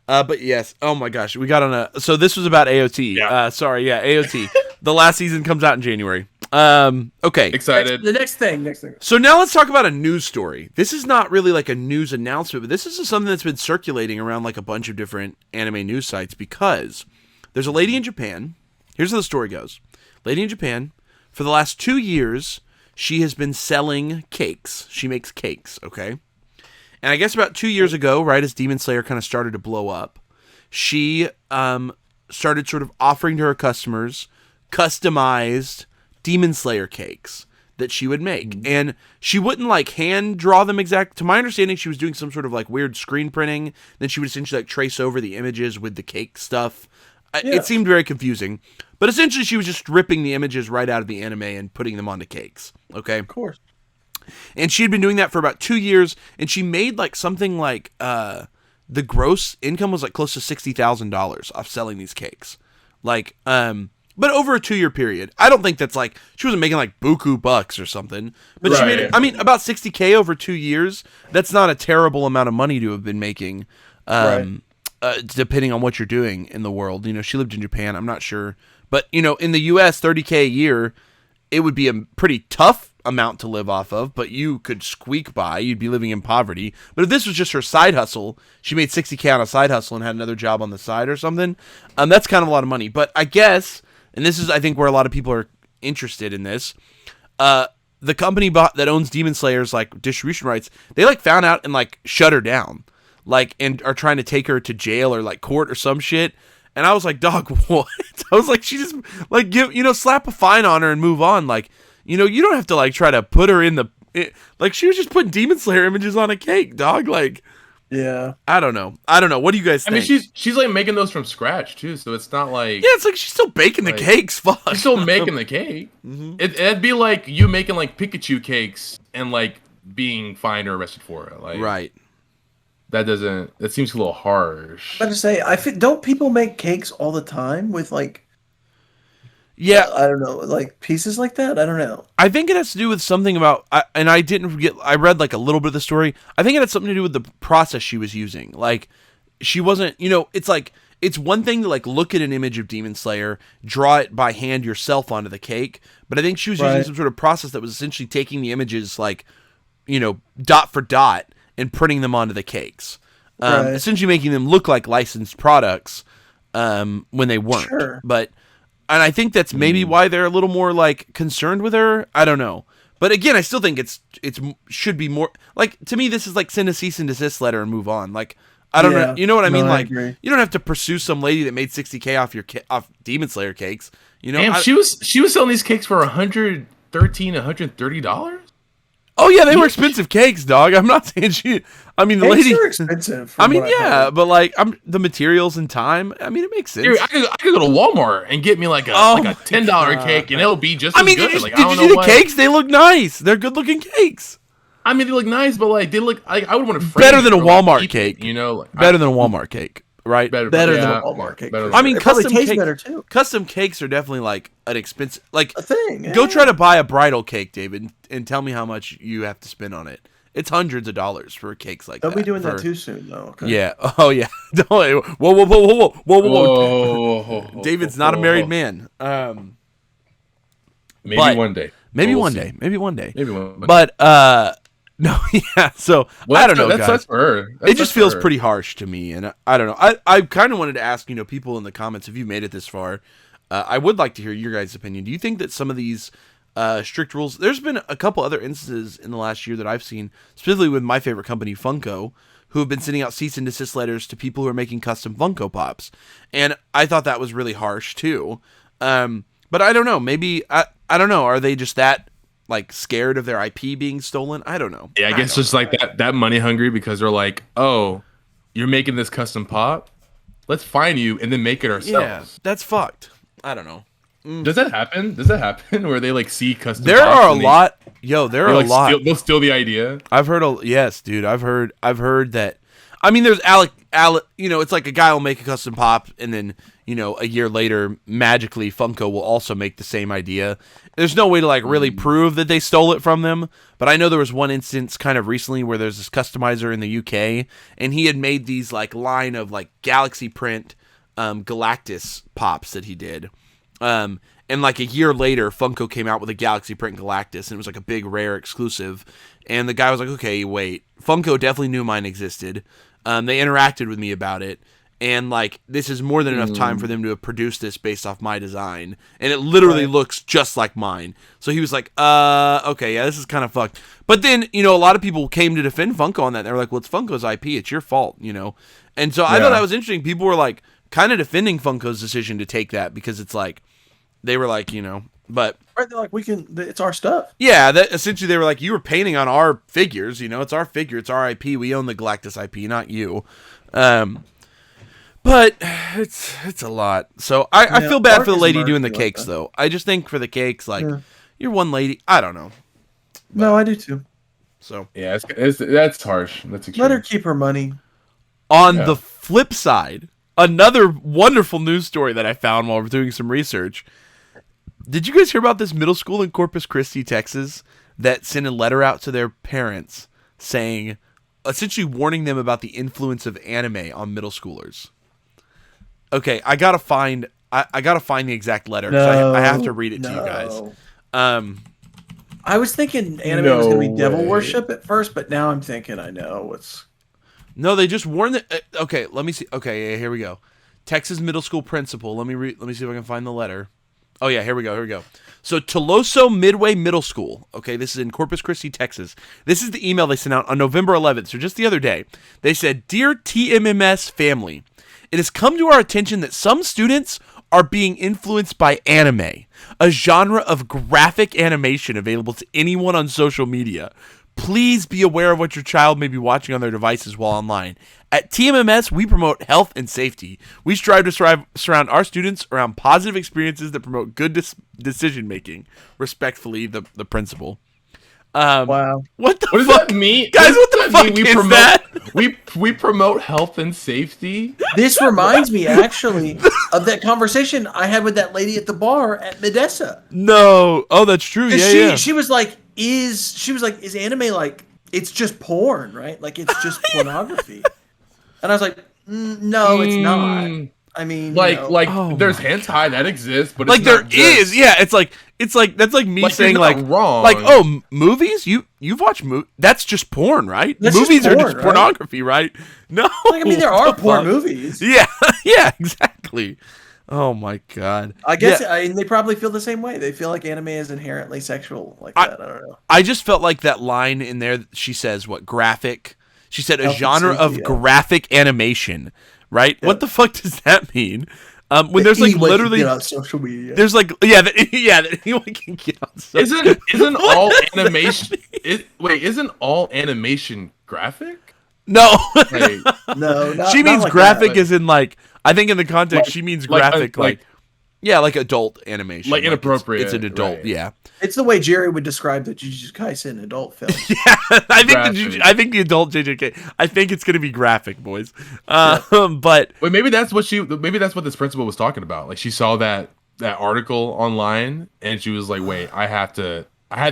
But yes. Oh my gosh, we got on a. So this was about AOT. Yeah. AOT. The last season comes out in January. Okay. Excited. The next thing. So now let's talk about a news story. This is not really like a news announcement, but this is something that's been circulating around like a bunch of different anime news sites because there's a lady in Japan. Here's how the story goes. Lady in Japan, for the last 2 years, she has been selling cakes. She makes cakes, okay? And I guess about 2 years ago, right, as Demon Slayer kind of started to blow up, she started sort of offering to her customers customized Demon Slayer cakes that she would make. Mm-hmm. And she wouldn't like hand draw them exact. To my understanding, she was doing some sort of like weird screen printing. Then she would essentially like trace over the images with the cake stuff. It seemed very confusing. But essentially, she was just ripping the images right out of the anime and putting them onto cakes. Okay? Of course. And she had been doing that for about 2 years, and she made like something like the gross income was like close to $60,000 off selling these cakes. Like, but over a 2-year period. I don't think that's like, she wasn't making like buku bucks or something. But she made, I mean, about $60K over 2 years. That's not a terrible amount of money to have been making, depending on what you're doing in the world. You know, she lived in Japan. I'm not sure. But, you know, in the US, $30K a year, it would be a pretty tough amount to live off of, but you could squeak by. You'd be living in poverty. But if this was just her side hustle, she made $60K on a side hustle and had another job on the side or something, that's kind of a lot of money. But I guess, and this is, I think, where a lot of people are interested in this, the company that owns Demon Slayer's like distribution rights, they like found out and like shut her down, like, and are trying to take her to jail or like court or some shit. And I was like, dog, what? I was like, she just like slap a fine on her and move on. Like, you know, you don't have to like try to put her in like she was just putting Demon Slayer images on a cake, dog. Like, yeah, I don't know. What do you guys think? I mean, she's like making those from scratch too, so it's not like it's like she's still baking the cakes. Fuck, she's still making the cake. Mm-hmm. It'd be like you making like Pikachu cakes and like being fined or arrested for it. Like, right. That seems a little harsh. I'm about to say, don't people make cakes all the time with like, I don't know, like pieces like that? I don't know. I think it has to do with something about, I read like a little bit of the story. I think it had something to do with the process she was using. Like, she wasn't, it's like, it's one thing to like look at an image of Demon Slayer, draw it by hand yourself onto the cake, but I think she was using some sort of process that was essentially taking the images like, dot for dot, and printing them onto the cakes, essentially making them look like licensed products when they weren't. Sure. And I think that's maybe why they're a little more like concerned with her. I don't know, but again, I still think it should be more like, to me, this is like send a cease and desist letter and move on. Like, I don't know, you know what I mean? Like, you don't have to pursue some lady that made $60K off Demon Slayer cakes. You know, damn, she was selling these cakes for $130. Oh yeah, they were expensive cakes, dog. I'm not saying the cakes lady are expensive. But like, the materials and time. I mean, it makes sense. Dude, I could go to Walmart and get me like a $10 cake, and it'll be just as good. Did you see the cakes? They look nice. They're good looking cakes. I mean, they look nice, but like they look like I would want to better than a Walmart cake. You know, better than a Walmart cake. Right, better than a Walmart cake. I mean, custom tastes better too. Custom cakes are definitely like an expensive, like a thing. Yeah. Go try to buy a bridal cake, David, and tell me how much you have to spend on it. It's hundreds of dollars for cakes like that. Don't be doing that too soon, though. Okay? Yeah. Oh yeah. Whoa. David's not a married man. Maybe one day. Maybe one day. But no, yeah. So I don't know, that guys. sucks for her. It just feels pretty harsh to me, and I don't know. I kind of wanted to ask, people in the comments, if you made it this far, I would like to hear your guys' opinion. Do you think that some of these strict rules? There's been a couple other instances in the last year that I've seen, specifically with my favorite company, Funko, who have been sending out cease and desist letters to people who are making custom Funko Pops, and I thought that was really harsh too. But I don't know. Maybe I don't know. Are they just that like scared of their IP being stolen? I don't know. Yeah, I guess just like that money hungry, because they're like, oh, you're making this custom pop, let's find you and then make it ourselves. Yeah, that's fucked. I don't know. Does that happen where they like see custom? There are a lot. There are a lot. They'll steal the idea. I've heard. Yes, dude. I've heard that. I mean, there's Alec. It's like a guy will make a custom pop, and then a year later, magically Funko will also make the same idea. There's no way to like really prove that they stole it from them, but I know there was one instance kind of recently where there's this customizer in the UK, and he had made these like line of like Galaxy print Galactus pops that he did. And like a year later, Funko came out with a Galaxy print Galactus, and it was like a big rare exclusive. And the guy was like, okay, wait, Funko definitely knew mine existed. They interacted with me about it, and like this is more than enough time for them to have produced this based off my design, and it literally looks just like mine. So he was like, okay, yeah, this is kind of fucked. But then a lot of people came to defend Funko on that. They were like, well, it's Funko's IP, it's your fault, And so I thought that was interesting. People were like kind of defending Funko's decision to take that, because it's like they were like, but right, they're like, it's our stuff. Yeah, that essentially they were like, you were painting on our figures, it's our figure, it's our IP. We own the Galactus IP, not you. But it's a lot. So I feel bad for the lady doing the cakes, though. I just think for the cakes, like, you're one lady. I don't know. But, no, I do too. So yeah, that's harsh. That's extreme. Let her keep her money. On the flip side, another wonderful news story that I found while we're doing some research. Did you guys hear about this middle school in Corpus Christi, Texas, that sent a letter out to their parents saying, essentially warning them about the influence of anime on middle schoolers? Okay, I gotta find the exact letter because I have to read it to you guys. I was thinking anime was gonna be devil worship at first, but now I'm thinking I know what's. No, they just warned that. Okay, let me see. Okay, yeah, here we go. Texas middle school principal. Let me see if I can find the letter. Oh yeah, here we go. So Toloso Midway Middle School. Okay, this is in Corpus Christi, Texas. This is the email they sent out on November 11th, so just the other day. They said, "Dear TMMS family, it has come to our attention that some students are being influenced by anime, a genre of graphic animation available to anyone on social media. Please be aware of what your child may be watching on their devices while online. At TMMS, we promote health and safety. We strive to surround our students around positive experiences that promote good decision-making. Respectfully, the principal." Wow. What does that mean? Guys, what the fuck is that? We promote health and safety? This reminds me, actually, of that conversation I had with that lady at the bar at Medessa. No. Oh, that's true. Yeah. She was like, is anime like, it's just porn, right? Like, it's just pornography. And I was like, no, it's not. I mean, there's hentai that exists, but like it's there not just... is, yeah. It's like that's like me saying wrong. Like, oh, movies? You've watched that's just porn, right? That's movies just porn, are just pornography, right? No, like, I mean, there are porn movies. Yeah, yeah, exactly. Oh my god. I guess they probably feel the same way. They feel like anime is inherently sexual, like that. I don't know. I just felt like that line in there. She says what graphic? She said a genre of graphic animation. Right? Yeah. What the fuck does that mean? When there's like literally get on social media. There's like that anyone can get on social Isn't all animation isn't all animation graphic? No. No, she means like graphic that, as in like I think in the context she means graphic like adult animation. Like inappropriate. It's an adult, right. yeah. It's the way Jerry would describe the Jujutsu Kaisen adult film. Yeah, I think the adult JJK. I think it's gonna be graphic, boys. But wait, maybe that's what this principal was talking about. Like she saw that article online and she was like, "Wait, I had to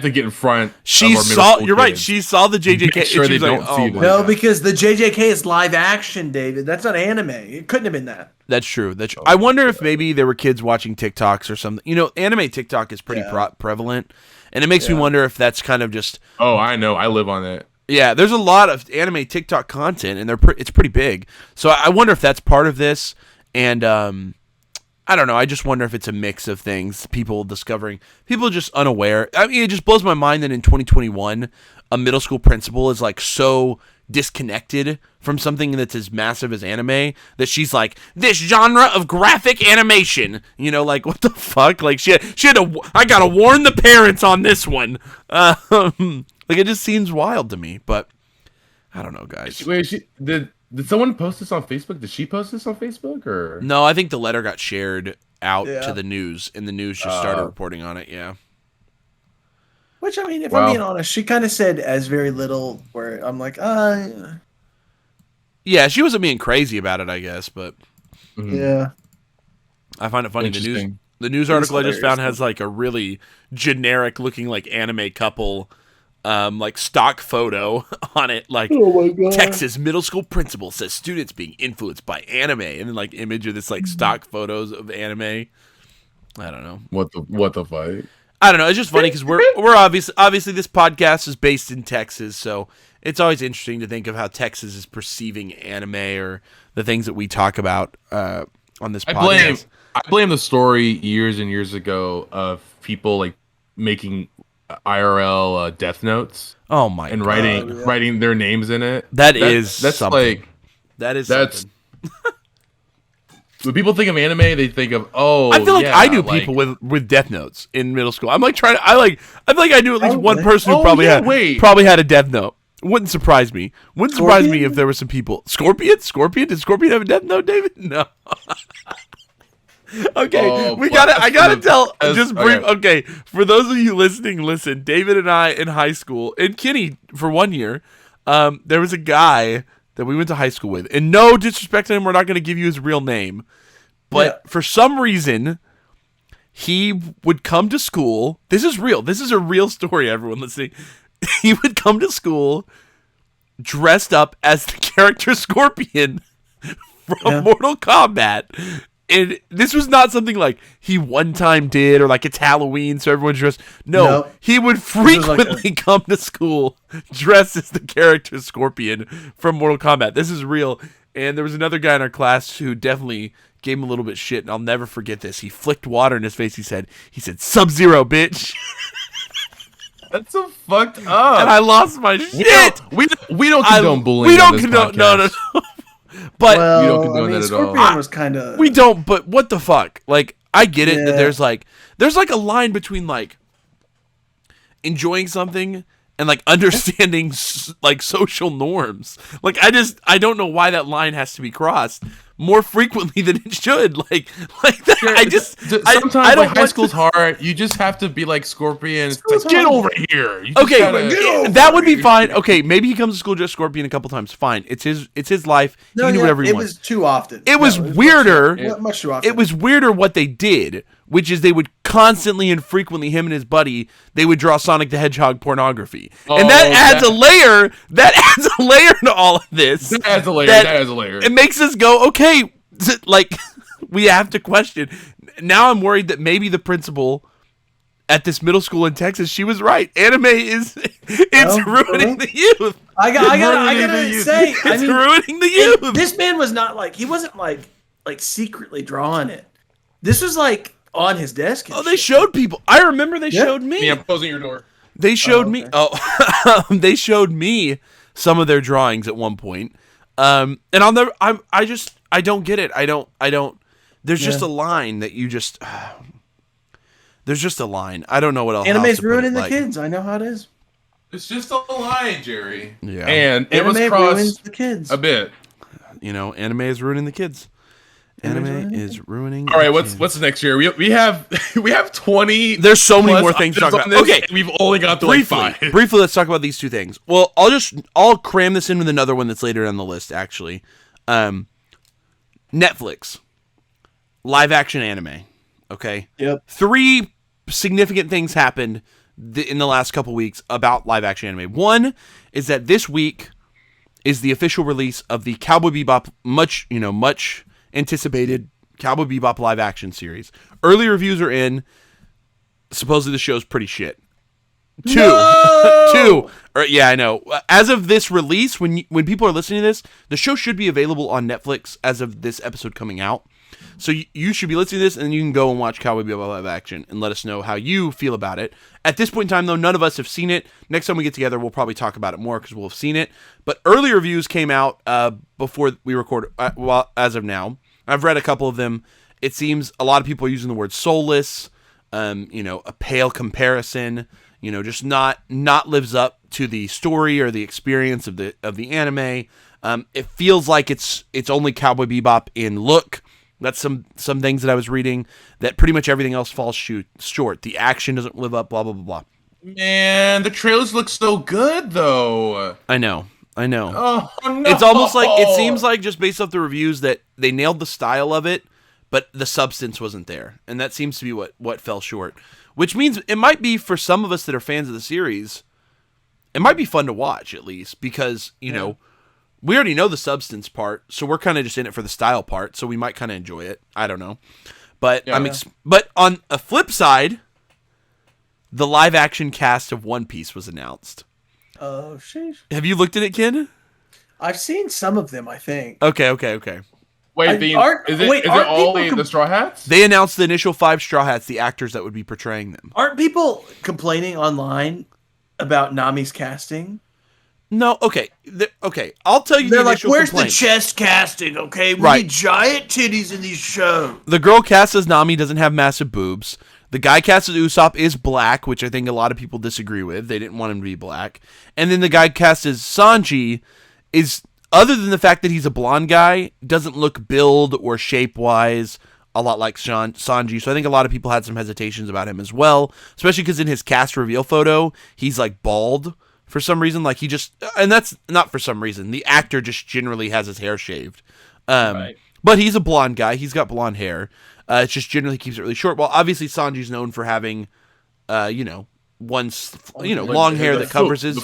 get in front." She saw. You're right. She saw the JJK. Make sure they don't see that. No, because the JJK is live action, David. That's not anime. It couldn't have been that. That's true. I wonder if maybe there were kids watching TikToks or something. You know, anime TikTok is pretty prevalent, and it makes me wonder if that's kind of just. Oh, I know. I live on it. Yeah, there's a lot of anime TikTok content, and it's pretty big. So I wonder if that's part of this, and I don't know. I just wonder if it's a mix of things. People just unaware. I mean, it just blows my mind that in 2021, a middle school principal is like so disconnected from something that's as massive as anime that she's like, this genre of graphic animation. You know, like what the fuck? Like she had to. I gotta warn the parents on this one. Like it just seems wild to me, but I don't know, guys. Wait, did someone post this on Facebook? Did she post this on Facebook or no? I think the letter got shared out to the news, and the news just started reporting on it. Yeah. Which, I mean, if I'm being honest, she kind of said as very little. Where I'm like, yeah, she wasn't being crazy about it, I guess, but yeah, I find it funny. The news article I just found has like a really generic looking like anime couple. Like stock photo on it, like Texas middle school principal says students being influenced by anime, and then like image of this like stock photos of anime. I don't know what the fuck. I don't know. It's just funny because we're obviously this podcast is based in Texas, so it's always interesting to think of how Texas is perceiving anime or the things that we talk about on this podcast. I blame the story years and years ago of people like making IRL death notes. Oh my! And writing their names in it. That's something. Something. When people think of anime, they think of I feel like I knew people with death notes in middle school. I'm like I feel like I knew at least one person who probably had a death note. Wouldn't surprise me. Wouldn't surprise me if there were some people. Scorpion? Did Scorpion have a death note, David? No. Okay, I gotta tell. Just brief. Okay, for those of you listening, listen. David and I in high school, and Kenny for 1 year, there was a guy that we went to high school with, and no disrespect to him, we're not going to give you his real name, but for some reason, he would come to school. This is real. This is a real story. Everyone listening, he would come to school dressed up as the character Scorpion from Mortal Kombat. And this was not something like he one time did or like it's Halloween, so everyone's dressed. No, he would frequently come to school dressed as the character Scorpion from Mortal Kombat. This is real. And there was another guy in our class who definitely gave him a little bit shit, and I'll never forget this. He flicked water in his face. He said, Sub-Zero, bitch. That's so fucked up. And I lost my shit. We don't condone bullying. We don't condone. No. But we don't condone that at all. Scorpion was kind of. We don't. But what the fuck? Like, I get it that there's like a line between like enjoying something and like understanding like social norms. Like, I don't know why that line has to be crossed more frequently than it should. Like that. Sometimes like high school's hard. You just have to be like Scorpion. Like, get over here. That would be fine. Okay, maybe he comes to school just Scorpion a couple times. Fine. It's his life. He can do whatever he wants. It was too often. It was weirder. Much too often. It was weirder what they did, which is they would constantly and frequently, him and his buddy, they would draw Sonic the Hedgehog pornography. And that adds a layer. That adds a layer to all of this. That adds a layer. It makes us go, okay, like, we have to question. Now I'm worried that maybe the principal at this middle school in Texas, she was right. Anime is ruining the youth. I gotta say, it's ruining the youth. This man was not like, he wasn't like secretly drawing it. This was like on his desk. They showed people. I remember they showed me. Yeah, I'm closing your door. They showed me. They showed me some of their drawings at one point. And I'll never. I don't get it. I don't. There's just a line that you just. There's just a line. I don't know what else. Anime's ruining the kids. I know how it is. It's just a line, Jerry. Yeah. And it was crossed the kids a bit. You know, anime is ruining the kids. Anime is ruining. All right, what's next year? We have 20. There's so many more things to talk about. Okay, we've only got to briefly, like 5. Briefly, let's talk about these two things. Well, I'll cram this in with another one that's later on the list. Actually, Netflix live action anime. Okay. Yep. 3 significant things happened in the last couple weeks about live action anime. One is that this week is the official release of the Cowboy Bebop much anticipated Cowboy Bebop live action series. Early reviews are in. Supposedly the show's pretty shit. 2. Yeah, I know. As of this release, when people are listening to this, the show should be available on Netflix as of this episode coming out. So you should be listening to this, and then you can go and watch Cowboy Bebop live action and let us know how you feel about it. At this point in time, though, none of us have seen it. Next time we get together, we'll probably talk about it more because we'll have seen it. But early reviews came out before we recorded, as of now. I've read a couple of them. It seems a lot of people are using the word soulless, a pale comparison, just not lives up to the story or the experience of the anime. It feels like it's only Cowboy Bebop in look. That's some things that I was reading, that pretty much everything else falls short. The action doesn't live up, blah, blah, blah, blah. Man, the trailers look so good, though. I know. Oh, no. It's almost like, it seems like just based off the reviews that they nailed the style of it, but the substance wasn't there. And that seems to be what fell short. Which means it might be, for some of us that are fans of the series, it might be fun to watch, at least, because, we already know the substance part, so we're kind of just in it for the style part, so we might kind of enjoy it. I don't know. But but on a flip side, the live action cast of One Piece was announced. Oh, sheesh. Have you looked at it, Ken? I've seen some of them, I think. Okay. Wait, is it all the Straw Hats? They announced the initial 5 Straw Hats, the actors that would be portraying them. Aren't people complaining online about Nami's casting? No, okay. I'll tell you. They're like, "Where's the chest casting?" Okay, we need giant titties in these shows. The girl cast as Nami doesn't have massive boobs. The guy cast as Usopp is black, which I think a lot of people disagree with. They didn't want him to be black. And then the guy cast as Sanji is, other than the fact that he's a blonde guy, doesn't look build or shape-wise a lot like Sanji. So I think a lot of people had some hesitations about him as well, especially because in his cast reveal photo, he's like bald for some reason. Like he just, and that's not for some reason. The actor just generally has his hair shaved. Right. But he's a blonde guy. He's got blonde hair. It just generally keeps it really short. Well, obviously Sanji's known for having, long hair that covers his.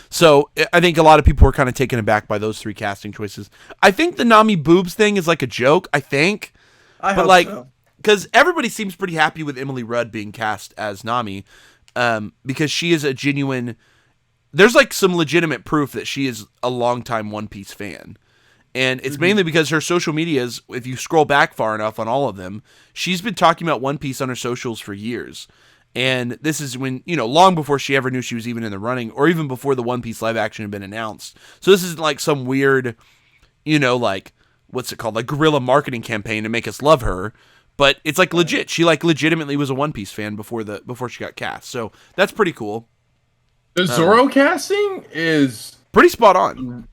So I think a lot of people were kind of taken aback by those three casting choices. I think the Nami boobs thing is like a joke. I hope so. Because everybody seems pretty happy with Emily Rudd being cast as Nami, because she is a genuine. There's like some legitimate proof that she is a longtime One Piece fan. And it's mainly because her social medias, if you scroll back far enough on all of them, she's been talking about One Piece on her socials for years. And this is when, long before she ever knew she was even in the running, or even before the One Piece live action had been announced. So this isn't like some weird, what's it called? Like guerrilla marketing campaign to make us love her. But it's like legit. She like legitimately was a One Piece fan before she got cast. So that's pretty cool. The Zoro casting is pretty spot on.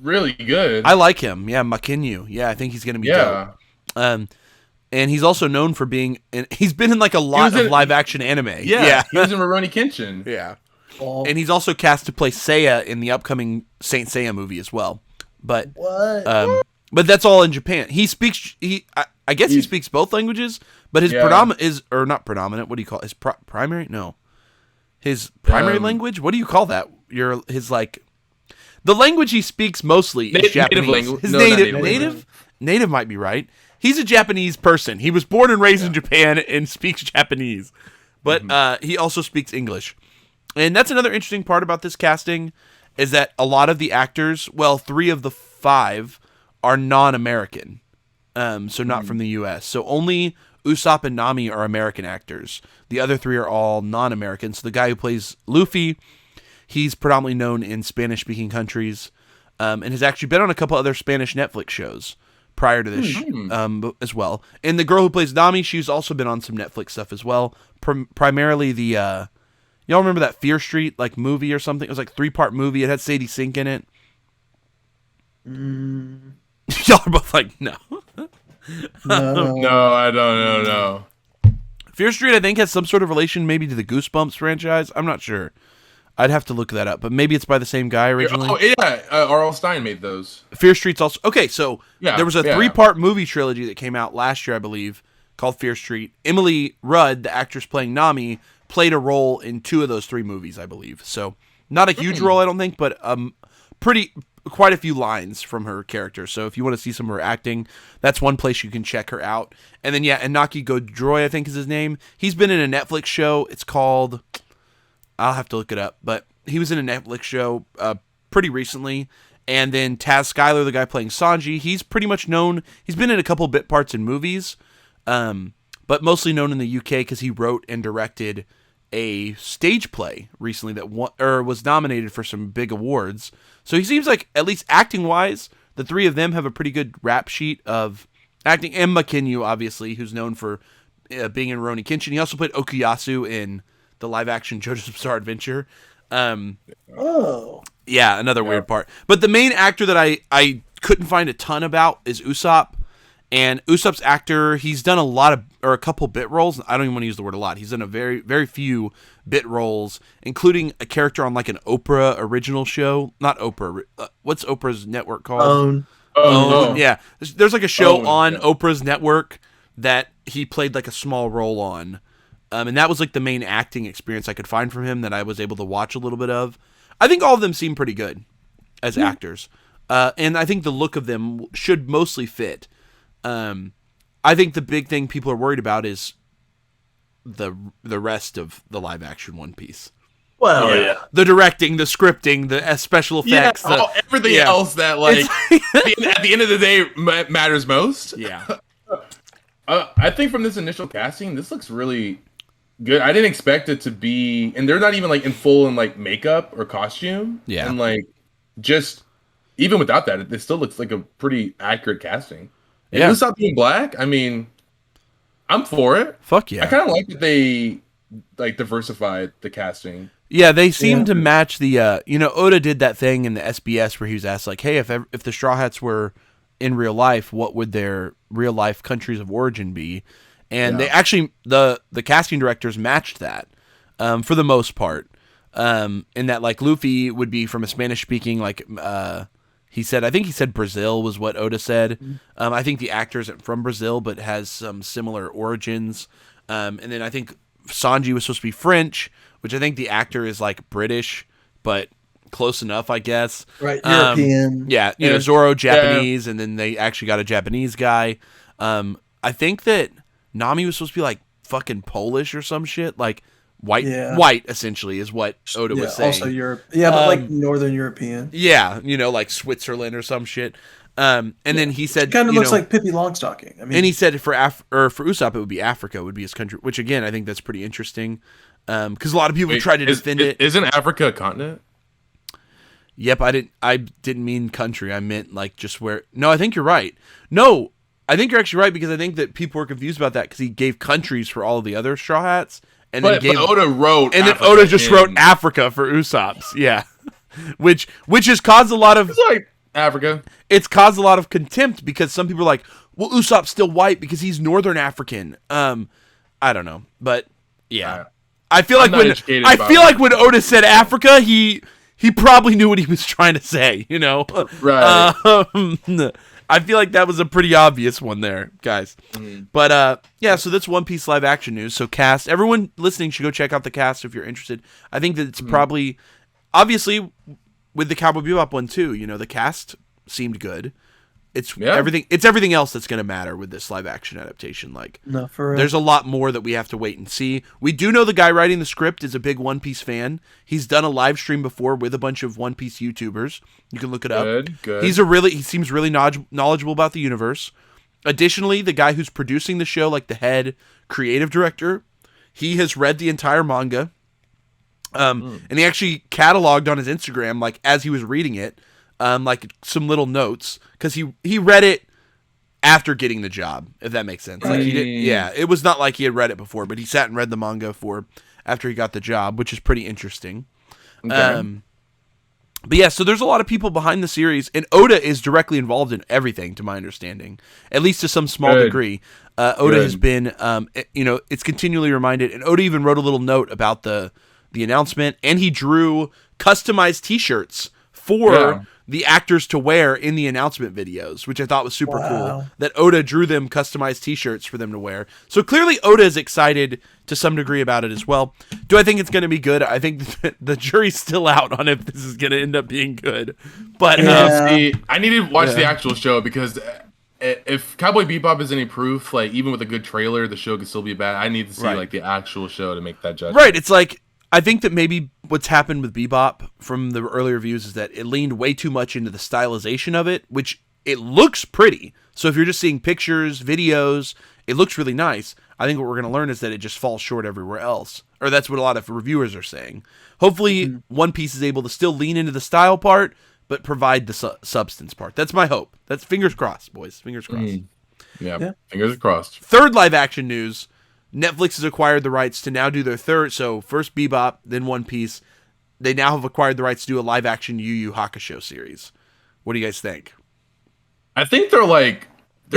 Really good. I like him. Yeah, Makinyu. Yeah, I think he's going to be dope. And he's also known for being he's been in like a lot of live action anime. Yeah. He was in Rurouni Kenshin. Yeah. Oh. And he's also cast to play Seiya in the upcoming Saint Seiya movie as well. But but that's all in Japan. He speaks I guess he speaks both languages, but his predominant is, or not predominant, what do you call it? His primary? No. His primary language? What do you call that? The language he speaks mostly is Japanese. Language. His native might be right. He's a Japanese person. He was born and raised in Japan and speaks Japanese, but he also speaks English. And that's another interesting part about this casting is that a lot of the actors, 3 of the 5 are non-American, so not from the U.S. So only Usopp and Nami are American actors. The other 3 are all non-American. So the guy who plays Luffy, he's predominantly known in Spanish-speaking countries, and has actually been on a couple other Spanish Netflix shows prior to this as well. And the girl who plays Nami, she's also been on some Netflix stuff as well. Primarily the, y'all remember that Fear Street movie or something? It was like a 3-part movie. It had Sadie Sink in it. Y'all are both like, no. No, I don't know. Fear Street, I think, has some sort of relation maybe to the Goosebumps franchise. I'm not sure. I'd have to look that up, but maybe it's by the same guy originally. Oh, yeah. R.L. Stein made those. Fear Street's also... Okay, so there was a 3-part movie trilogy that came out last year, I believe, called Fear Street. Emily Rudd, the actress playing Nami, played a role in 2 of those 3 movies, I believe. So, not a huge role, I don't think, but quite a few lines from her character. So, if you want to see some of her acting, that's one place you can check her out. And then, Inaki Godroy, I think is his name. He's been in a Netflix show. It's called... I'll have to look it up, but he was in a Netflix show pretty recently. And then Taz Skylar, the guy playing Sanji, he's pretty much known. He's been in a couple bit parts in movies, but mostly known in the UK because he wrote and directed a stage play recently that was nominated for some big awards. So he seems like, at least acting-wise, the 3 of them have a pretty good rap sheet of acting. And Makinyu, obviously, who's known for being in Rurouni Kenshin. He also played Okuyasu in the live-action JoJo's Bizarre Adventure. Yeah, another weird part. But the main actor that I couldn't find a ton about is Usopp. And Usopp's actor, he's done a couple bit roles. I don't even want to use the word a lot. He's done a very, very few bit roles, including a character on like an Oprah original show. Not Oprah. What's Oprah's network called? OWN. Yeah. There's like a show on Oprah's network that he played like a small role on. And that was like the main acting experience I could find from him that I was able to watch a little bit of. I think all of them seem pretty good as actors. And I think the look of them should mostly fit. I think the big thing people are worried about is the rest of the live action One Piece. Well, the directing, the scripting, the special effects, everything else that at the end of the day matters most. Yeah. I think from this initial casting, this looks really good. I didn't expect it to be, and they're not even like in full in like makeup or costume. Yeah. And like just even without that, it still looks like a pretty accurate casting. And Usopp being black, I mean, I'm for it. Fuck yeah. I kind of like that they like diversified the casting. Yeah, they seem to match the Oda did that thing in the SBS where he was asked like, hey, if the Straw Hats were in real life, what would their real life countries of origin be? And they actually the casting directors matched that for the most part. In that like Luffy would be from a Spanish speaking like I think he said Brazil was what Oda said. I think the actor isn't from Brazil but has some similar origins. And then I think Sanji was supposed to be French, which I think the actor is like British, but close enough, I guess. Right, European. Yeah, Zoro Japanese, and then they actually got a Japanese guy. I think that Nami was supposed to be like fucking Polish or some shit, like white essentially is what Oda was saying. Also Europe. Yeah, but like Northern European. Yeah, like Switzerland or some shit. And then he said, kind of looks like Pippi Longstocking. I mean, and he said for Usopp it would be Africa would be his country, which again I think that's pretty interesting. Because a lot of people tried to defend it. Isn't Africa a continent? Yep, I didn't mean country. I meant like just where. No, I think you're right. No, I think you're actually right because I think that people were confused about that because he gave countries for all of the other Straw Hats, and then Oda wrote, and then Oda just wrote Africa for Usopp's. Yeah, which has caused a lot of like Africa. It's caused a lot of contempt because some people are like, well, Usopp's still white because he's Northern African. I don't know, but yeah. I feel like when Oda said Africa, he probably knew what he was trying to say, Right. I feel like that was a pretty obvious one there, guys. But yeah, so that's One Piece live action news. So cast, everyone listening should go check out the cast if you're interested. I think that it's probably obviously with the Cowboy Bebop one too, the cast seemed good. It's everything else that's going to matter with this live action adaptation. Like, no, for real. There's a lot more that we have to wait and see. We do know the guy writing the script is a big One Piece fan. He's done a live stream before with a bunch of One Piece YouTubers. You can look it up. Good. He seems really knowledgeable about the universe. Additionally, the guy who's producing the show, like the head creative director, he has read the entire manga. And he actually cataloged on his Instagram, like as he was reading it, like some little notes because he read it after getting the job, if that makes sense. Like it was not like he had read it before, but he sat and read the manga after he got the job, which is pretty interesting. Okay. But yeah, so there's a lot of people behind the series, and Oda is directly involved in everything, to my understanding, at least to some small degree. Oda has been, it's continually reminded, and Oda even wrote a little note about the announcement, and he drew customized T-shirts for the actors to wear in the announcement videos, which I thought was super cool. That Oda drew them customized T-shirts for them to wear. So clearly Oda is excited to some degree about it as well. Do I think it's going to be good? I think the jury's still out on if this is going to end up being good. But I need to watch the actual show because if Cowboy Bebop is any proof, like even with a good trailer, the show could still be bad. I need to see like the actual show to make that judgment. Right. It's like, I think that maybe what's happened with Bebop from the earlier reviews is that it leaned way too much into the stylization of it, which it looks pretty. So if you're just seeing pictures, videos, it looks really nice. I think what we're going to learn is that it just falls short everywhere else. Or that's what a lot of reviewers are saying. Hopefully One Piece is able to still lean into the style part, but provide the substance part. That's my hope. That's fingers crossed, boys. Fingers crossed. Yeah, fingers crossed. Third live action news. Netflix has acquired the rights to now do their third. So first Bebop, then One Piece. They now have acquired the rights to do a live action Yu Yu Hakusho series. What do you guys think? I think they're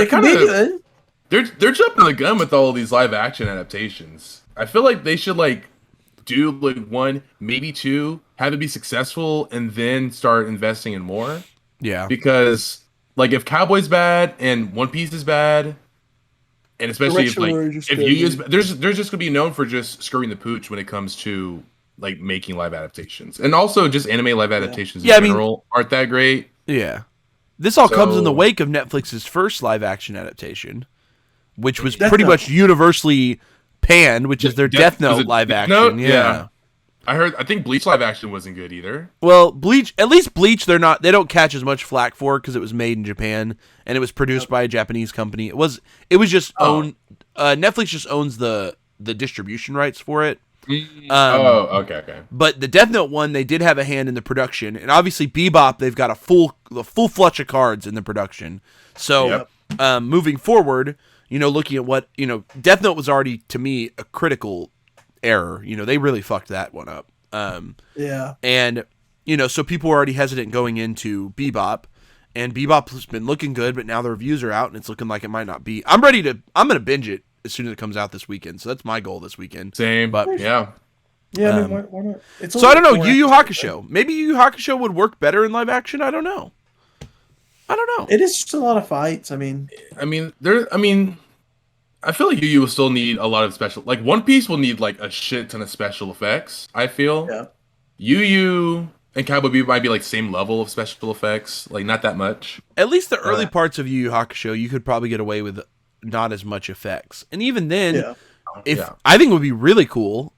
kind of good. They're jumping the gun with all these live action adaptations. I feel like they should do one, maybe two, have it be successful, and then start investing in more. Yeah. Because if Cowboy's bad and One Piece is bad. And especially if Yu Yu's, they're just gonna be known for just screwing the pooch when it comes to making live adaptations, and also just anime live adaptations in general aren't that great. Yeah, this all comes in the wake of Netflix's first live action adaptation, which was pretty much universally panned, which is their Death Note live action. Yeah. I think Bleach live action wasn't good either. Well, Bleach they don't catch as much flack for because it was made in Japan and it was produced by a Japanese company. It was just owned. Netflix just owns the distribution rights for it. Okay. But the Death Note one, they did have a hand in the production, and obviously Bebop, they've got a full flush of cards in the production. So moving forward, looking at what, Death Note was already, to me, a critical error. They really fucked that one up. Yeah. And, so people were already hesitant going into Bebop. And Bebop's been looking good, but now the reviews are out, and it's looking like it might not be. I'm going to binge it as soon as it comes out this weekend. So that's my goal this weekend. Same. But yeah. Yeah, I mean, why not? So I don't know. Yu Yu Hakusho. Maybe Yu Yu Hakusho would work better in live action. I don't know. It is just a lot of fights. I mean, I feel like Yu Yu will still need a lot of special. Like One Piece will need like a shit ton of special effects. I feel. Yeah. Yu Yu and Cowboy Bebop might be like same level of special effects, like not that much. At least the early parts of Yu Yu Hakusho, you could probably get away with not as much effects. And even then, I think it would be really cool.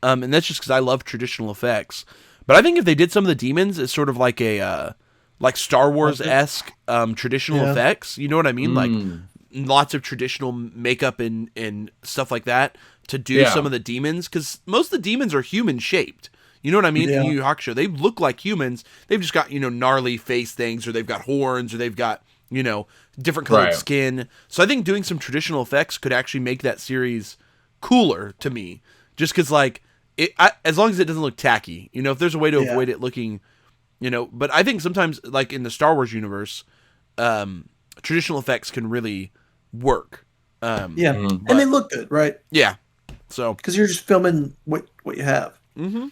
And that's just because I love traditional effects. But I think if they did some of the demons as sort of like a like Star Wars-esque traditional effects, you know what I mean? Like lots of traditional makeup and stuff like that to do some of the demons. Because most of the demons are human-shaped. You know what I mean? In Yu Yu Hakusho, they look like humans. They've just got, gnarly face things, or they've got horns, or they've got, different colored skin. So I think doing some traditional effects could actually make that series cooler to me. Just because, like, as long as it doesn't look tacky, if there's a way to avoid it looking, but I think sometimes, like in the Star Wars universe, traditional effects can really work. and they look good, right? Yeah. So because you're just filming what you have. Mm-hmm.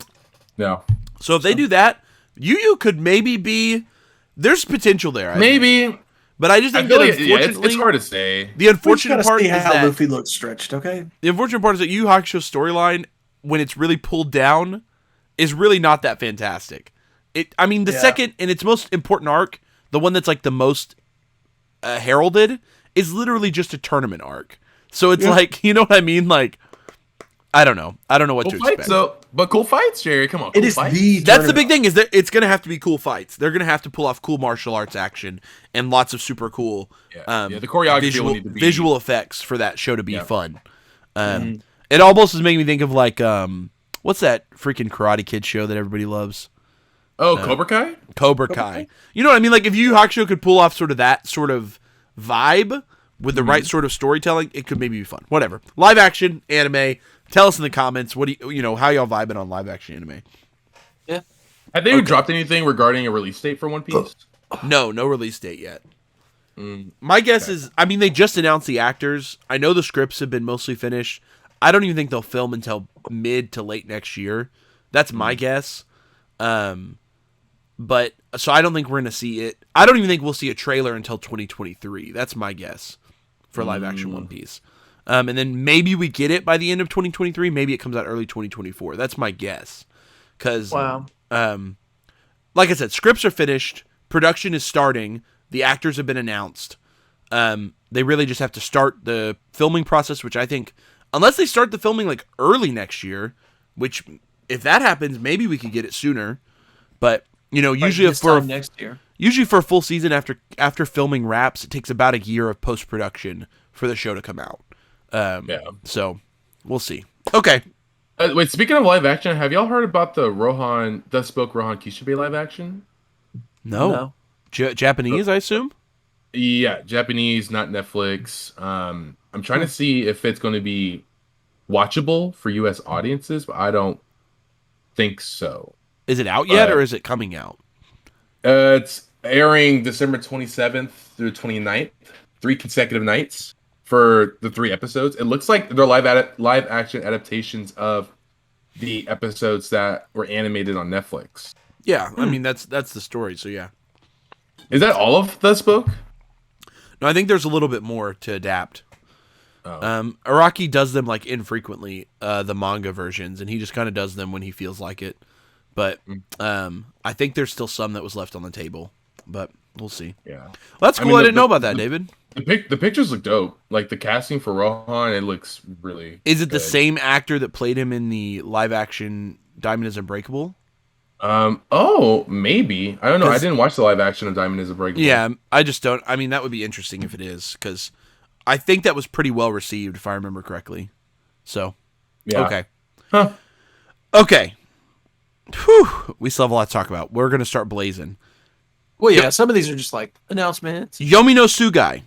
Yeah. So if they do that, Yu Yu could maybe be. There's potential there. I think. But I just think that unfortunately, it's hard to say. The unfortunate part is how that Luffy looks stretched. Okay. The unfortunate part is that Yu Yu Hakusho's storyline, when it's really pulled down, is really not that fantastic. The second and its most important arc, the one that's like the most heralded, is literally just a tournament arc. So it's like, you know what I mean? Like, I don't know what to expect. But cool fights, Jerry. Come on, it is fights. That's the big thing, is that it's gonna have to be cool fights. They're gonna have to pull off cool martial arts action and lots of super cool the choreography will need to be visual effects for that show to be fun. It almost is making me think of like what's that freaking Karate Kid show that everybody loves? Oh, Cobra Kai? Cobra Kai. You know what I mean? Like if Yu Yu Hakusho could pull off sort of that sort of vibe with the right sort of storytelling, it could maybe be fun. Whatever. Live action anime. Tell us in the comments what do you how y'all vibing on live action anime? Yeah. Have they dropped anything regarding a release date for One Piece? No release date yet. My guess is, they just announced the actors. I know the scripts have been mostly finished. I don't even think they'll film until mid to late next year. That's my guess. But so I don't think we're gonna see it. I don't even think we'll see a trailer until 2023. That's my guess for live action One Piece. And then maybe we get it by the end of 2023. Maybe it comes out early 2024. That's my guess. Because, like I said, scripts are finished. Production is starting. The actors have been announced. They really just have to start the filming process, which I think, unless they start the filming like early next year, which if that happens, maybe we could get it sooner. But, usually for next year. Usually for a full season after filming wraps, it takes about a year of post-production for the show to come out. So we'll see. Okay. Wait, speaking of live action, have y'all heard about the Spoke Rohan Kishibe live action? No. Japanese, I assume? Yeah, Japanese, not Netflix. I'm trying to see if it's going to be watchable for U.S. audiences, but I don't think so. Is it out yet, or is it coming out? It's airing December 27th through 29th, 3 consecutive nights for the 3 episodes. It looks like they're live action adaptations of the episodes that were animated on Netflix. Yeah, that's the story. So yeah, is that all of the Spoke? No, I think there's a little bit more to adapt. Araki does them like infrequently, the manga versions, and he just kind of does them when he feels like it. But I think there's still some that was left on the table, but we'll see. Yeah, well, that's cool. I didn't know about that, David. The pictures look dope. Like the casting for Rohan, it looks really. Is it the same actor that played him in the live action Diamond is Unbreakable? Oh, maybe. I don't know. I didn't watch the live action of Diamond is Unbreakable. Yeah, I just don't. That would be interesting if it is, because I think that was pretty well received, if I remember correctly. So, yeah. Okay. Huh. Okay. Whew. We still have a lot to talk about. We're going to start blazing. Well, yeah, some of these are just like announcements. Yomi no Tsugai.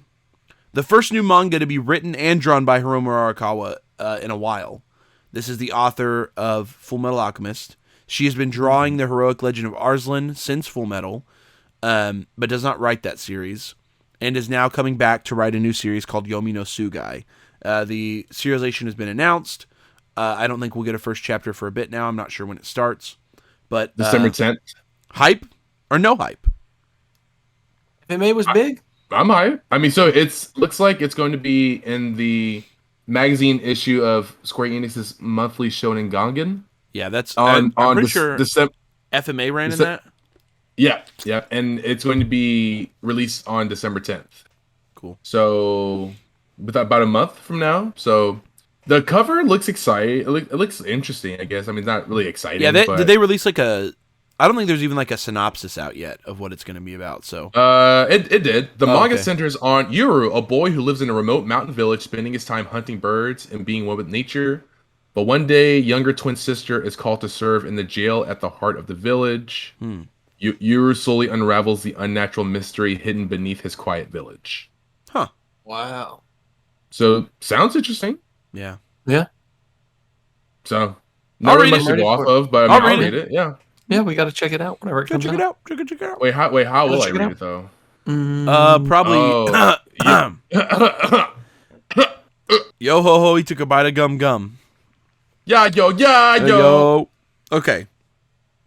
the first new manga to be written and drawn by Hiromu Arakawa in a while. This is the author of Full Metal Alchemist. She has been drawing the heroic legend of Arslan since Full Metal, but does not write that series, and is now coming back to write a new series called Yomi no Tsugai. The serialization has been announced. I don't think we'll get a first chapter for a bit now. I'm not sure when it starts, but December 10th. Hype or no hype? MMA was big. I'm hyped. I mean, so looks like it's going to be in the magazine issue of Square Enix's monthly Shonen Gangan. Yeah, that's I'm pretty sure FMA ran in that. Yeah, and it's going to be released on December 10th. Cool. So, with about a month from now. So, the cover looks exciting. It looks interesting, I guess. I mean, it's not really exciting. Yeah, did they release like a? I don't think there's even like a synopsis out yet of what it's going to be about. So, it did. The manga okay. centers on Yuru, a boy who lives in a remote mountain village, spending his time hunting birds and being one with nature. But one day, younger twin sister is called to serve in the jail at the heart of the village. Yuru slowly unravels the unnatural mystery hidden beneath his quiet village. Huh. Wow. So, sounds interesting. Yeah. So, not really much to go off of, but I'll read it. Yeah. Yeah, we got to check it out whenever it comes out. Check it out. Wait, how will I read it, though? Probably. Yo ho ho, he took a bite of gum. Yeah, yo. Okay.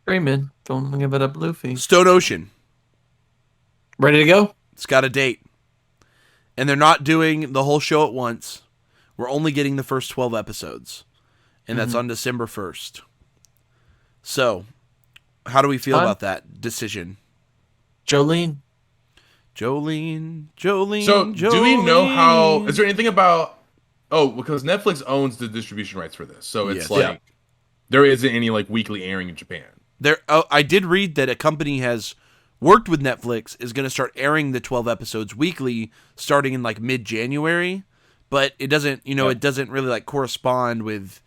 Freeman, don't give it a Luffy. Stone Ocean. Ready to go? It's got a date. And they're not doing the whole show at once. We're only getting the first 12 episodes. And that's on December 1st. So, how do we feel about that decision? Jolene. So, do we know how... Is there anything about... Oh, because Netflix owns the distribution rights for this. So, it's there isn't any like weekly airing in Japan. I did read that a company has worked with Netflix, is going to start airing the 12 episodes weekly starting in like mid-January. But it doesn't, it doesn't really like correspond with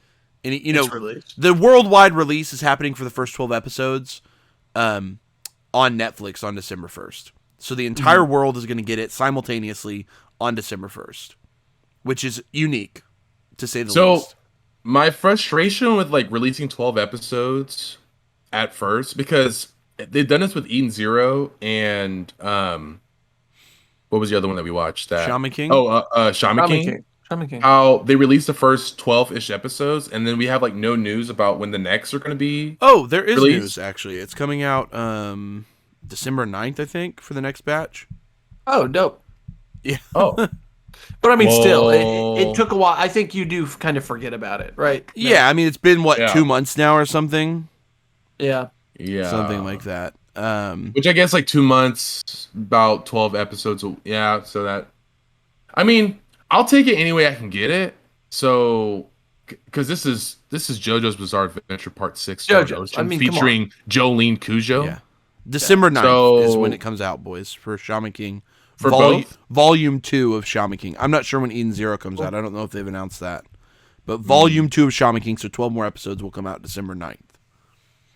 any, the worldwide release is happening for the first 12 episodes on Netflix on December 1st. So the entire world is going to get it simultaneously on December 1st, which is unique to say the least. So my frustration with like releasing 12 episodes at first, because they've done this with Eden Zero and what was the other one that we watched? Shaman King? Shaman King. How they released the first 12-ish episodes, and then we have like no news about when the next are going to be. Oh, there is released. News actually. It's coming out December 9th, I think, for the next batch. Oh, dope. Yeah. Oh. But I mean, still, it took a while. I think you do kind of forget about it, right? Yeah, I mean, it's been 2 months now or something. Yeah. Something like that. Which I guess like 2 months, about 12 episodes. Yeah, so that. I mean, I'll take it any way I can get it. So, because this is JoJo's Bizarre Adventure Part 6, featuring Jolene Cujo. Yeah. December 9th is when it comes out, boys, for Shaman King. For both? Volume 2 of Shaman King. I'm not sure when Eden Zero comes out. I don't know if they've announced that. But Volume 2 of Shaman King, so 12 more episodes will come out December 9th.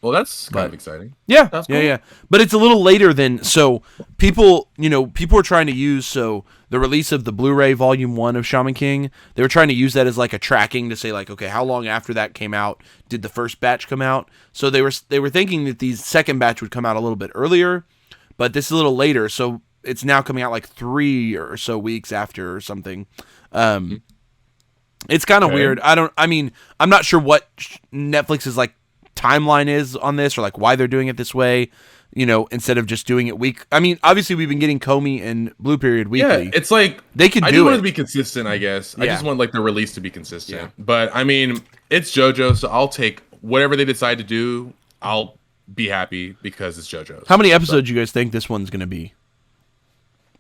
Well, that's kind of exciting. Yeah, that's cool. Yeah. But it's a little later than, so people are trying to use, so the release of the Blu-ray Volume 1 of Shaman King, they were trying to use that as like a tracking to say like, okay, how long after that came out did the first batch come out? So they were thinking that the second batch would come out a little bit earlier, but this is a little later, so it's now coming out like 3 or so weeks after or something. It's kind of weird. I'm not sure what Netflix's like timeline is on this, or like why they're doing it this way, instead of just doing it week. I mean, obviously we've been getting Komi and Blue Period weekly. Yeah, it's like they can I do just it. want it to be consistent, I guess. I just want like the release to be consistent. Yeah. But I mean, it's JoJo, so I'll take whatever they decide to do. I'll be happy because it's JoJo. How many episodes do you guys think this one's going to be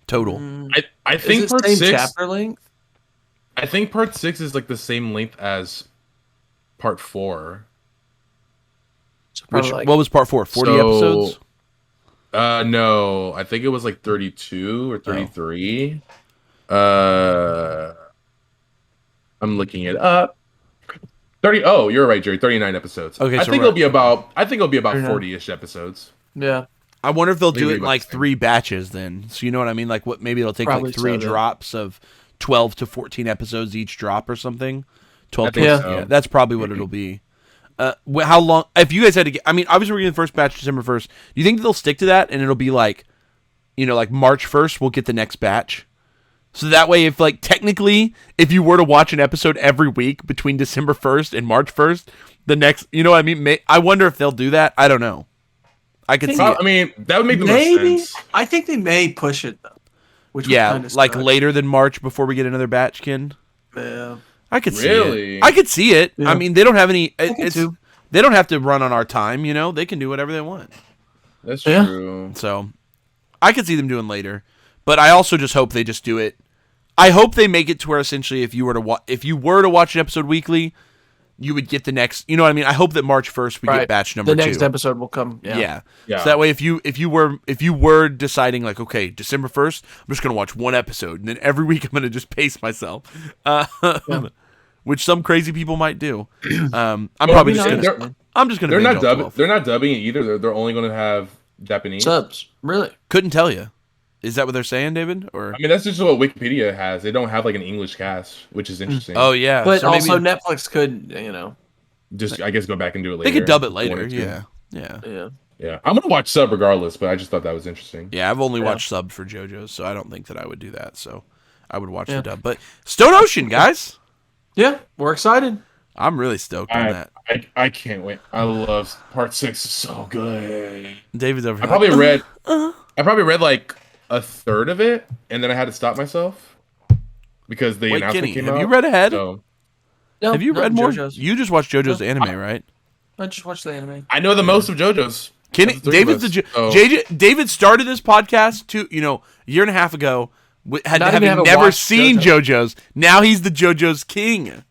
total? I think part 6 chapter length. I think part 6 is like the same length as part 4. What was part 4? 40 episodes? No, I think it was like 32 or 33. I'm looking it up. 30. Oh, you're right, Jerry. 39 episodes. Okay, I think it'll be about 40-ish episodes. Yeah. I wonder if they'll do Maybe it in like 3 batches then. So you know what I mean? Like what? Maybe it'll take Probably like 3 so, drops of 12 to 14 episodes each drop or something. 12 to think yeah. so. Yeah, that's probably what it'll be. How long? If you guys had to get, I mean, obviously we're getting the first batch December 1st. Do you think they'll stick to that and it'll be like, you know, like March 1st we'll get the next batch? So that way, if like technically, if you were to watch an episode every week between December 1st and March 1st, the next, you know what I mean? I wonder if they'll do that. I don't know. I could see it. I mean, that would make the Maybe. most sense. I think they may push it though. Which would Yeah, kinda like suck. later than March before we get another batch, Ken. Yeah. I could see Really? it. I could see it. Yeah. I mean, they don't have any. can too. They don't have to run on our time. You know, they can do whatever they want. That's Yeah. true. So, I could see them doing later. But I also just hope they just do it. I hope they make it to where essentially, if you were to watch an episode weekly, you would get the next. You know what I mean? I hope that March 1st we get batch number 2. The next episode will come. Yeah. Yeah. So that way, if you were deciding like, okay, December 1st, I'm just gonna watch 1 episode, and then every week I'm gonna just pace myself, which some crazy people might do. I'm probably just gonna. I'm just gonna. They're binge not all dubbing. 12. They're not dubbing it either. They're only going to have Japanese. Subs. Really? Couldn't tell you. Is that what they're saying, David? Or I mean, that's just what Wikipedia has. They don't have like an English cast, which is interesting. oh yeah, But so also maybe Netflix could, you know. just I guess go back and do it later. they could dub it if they later. wanted to. Yeah. Yeah. I'm gonna watch sub regardless, but I just thought that was interesting. Yeah, I've only Yeah. watched subbed for JoJo's, so I don't think that I would do that. So I would watch the dub. But Stone Ocean, guys, Yeah, we're excited. I'm really stoked on that. I can't wait. I love part 6. Is so good. David's over I here. probably read like a third of it, and then I had to stop myself because the Wait, announcement Kenny, came have out. you read ahead? So No, Have you not read more? JoJo's. You just watched JoJo's anime, right? I just watched the anime. I know the most of JoJo's. Kenny, Of the three of David's us, the so- JJ. David started this podcast a year and a half ago, Not even having having never watched seen JoJo. JoJo's. Now he's the JoJo's king.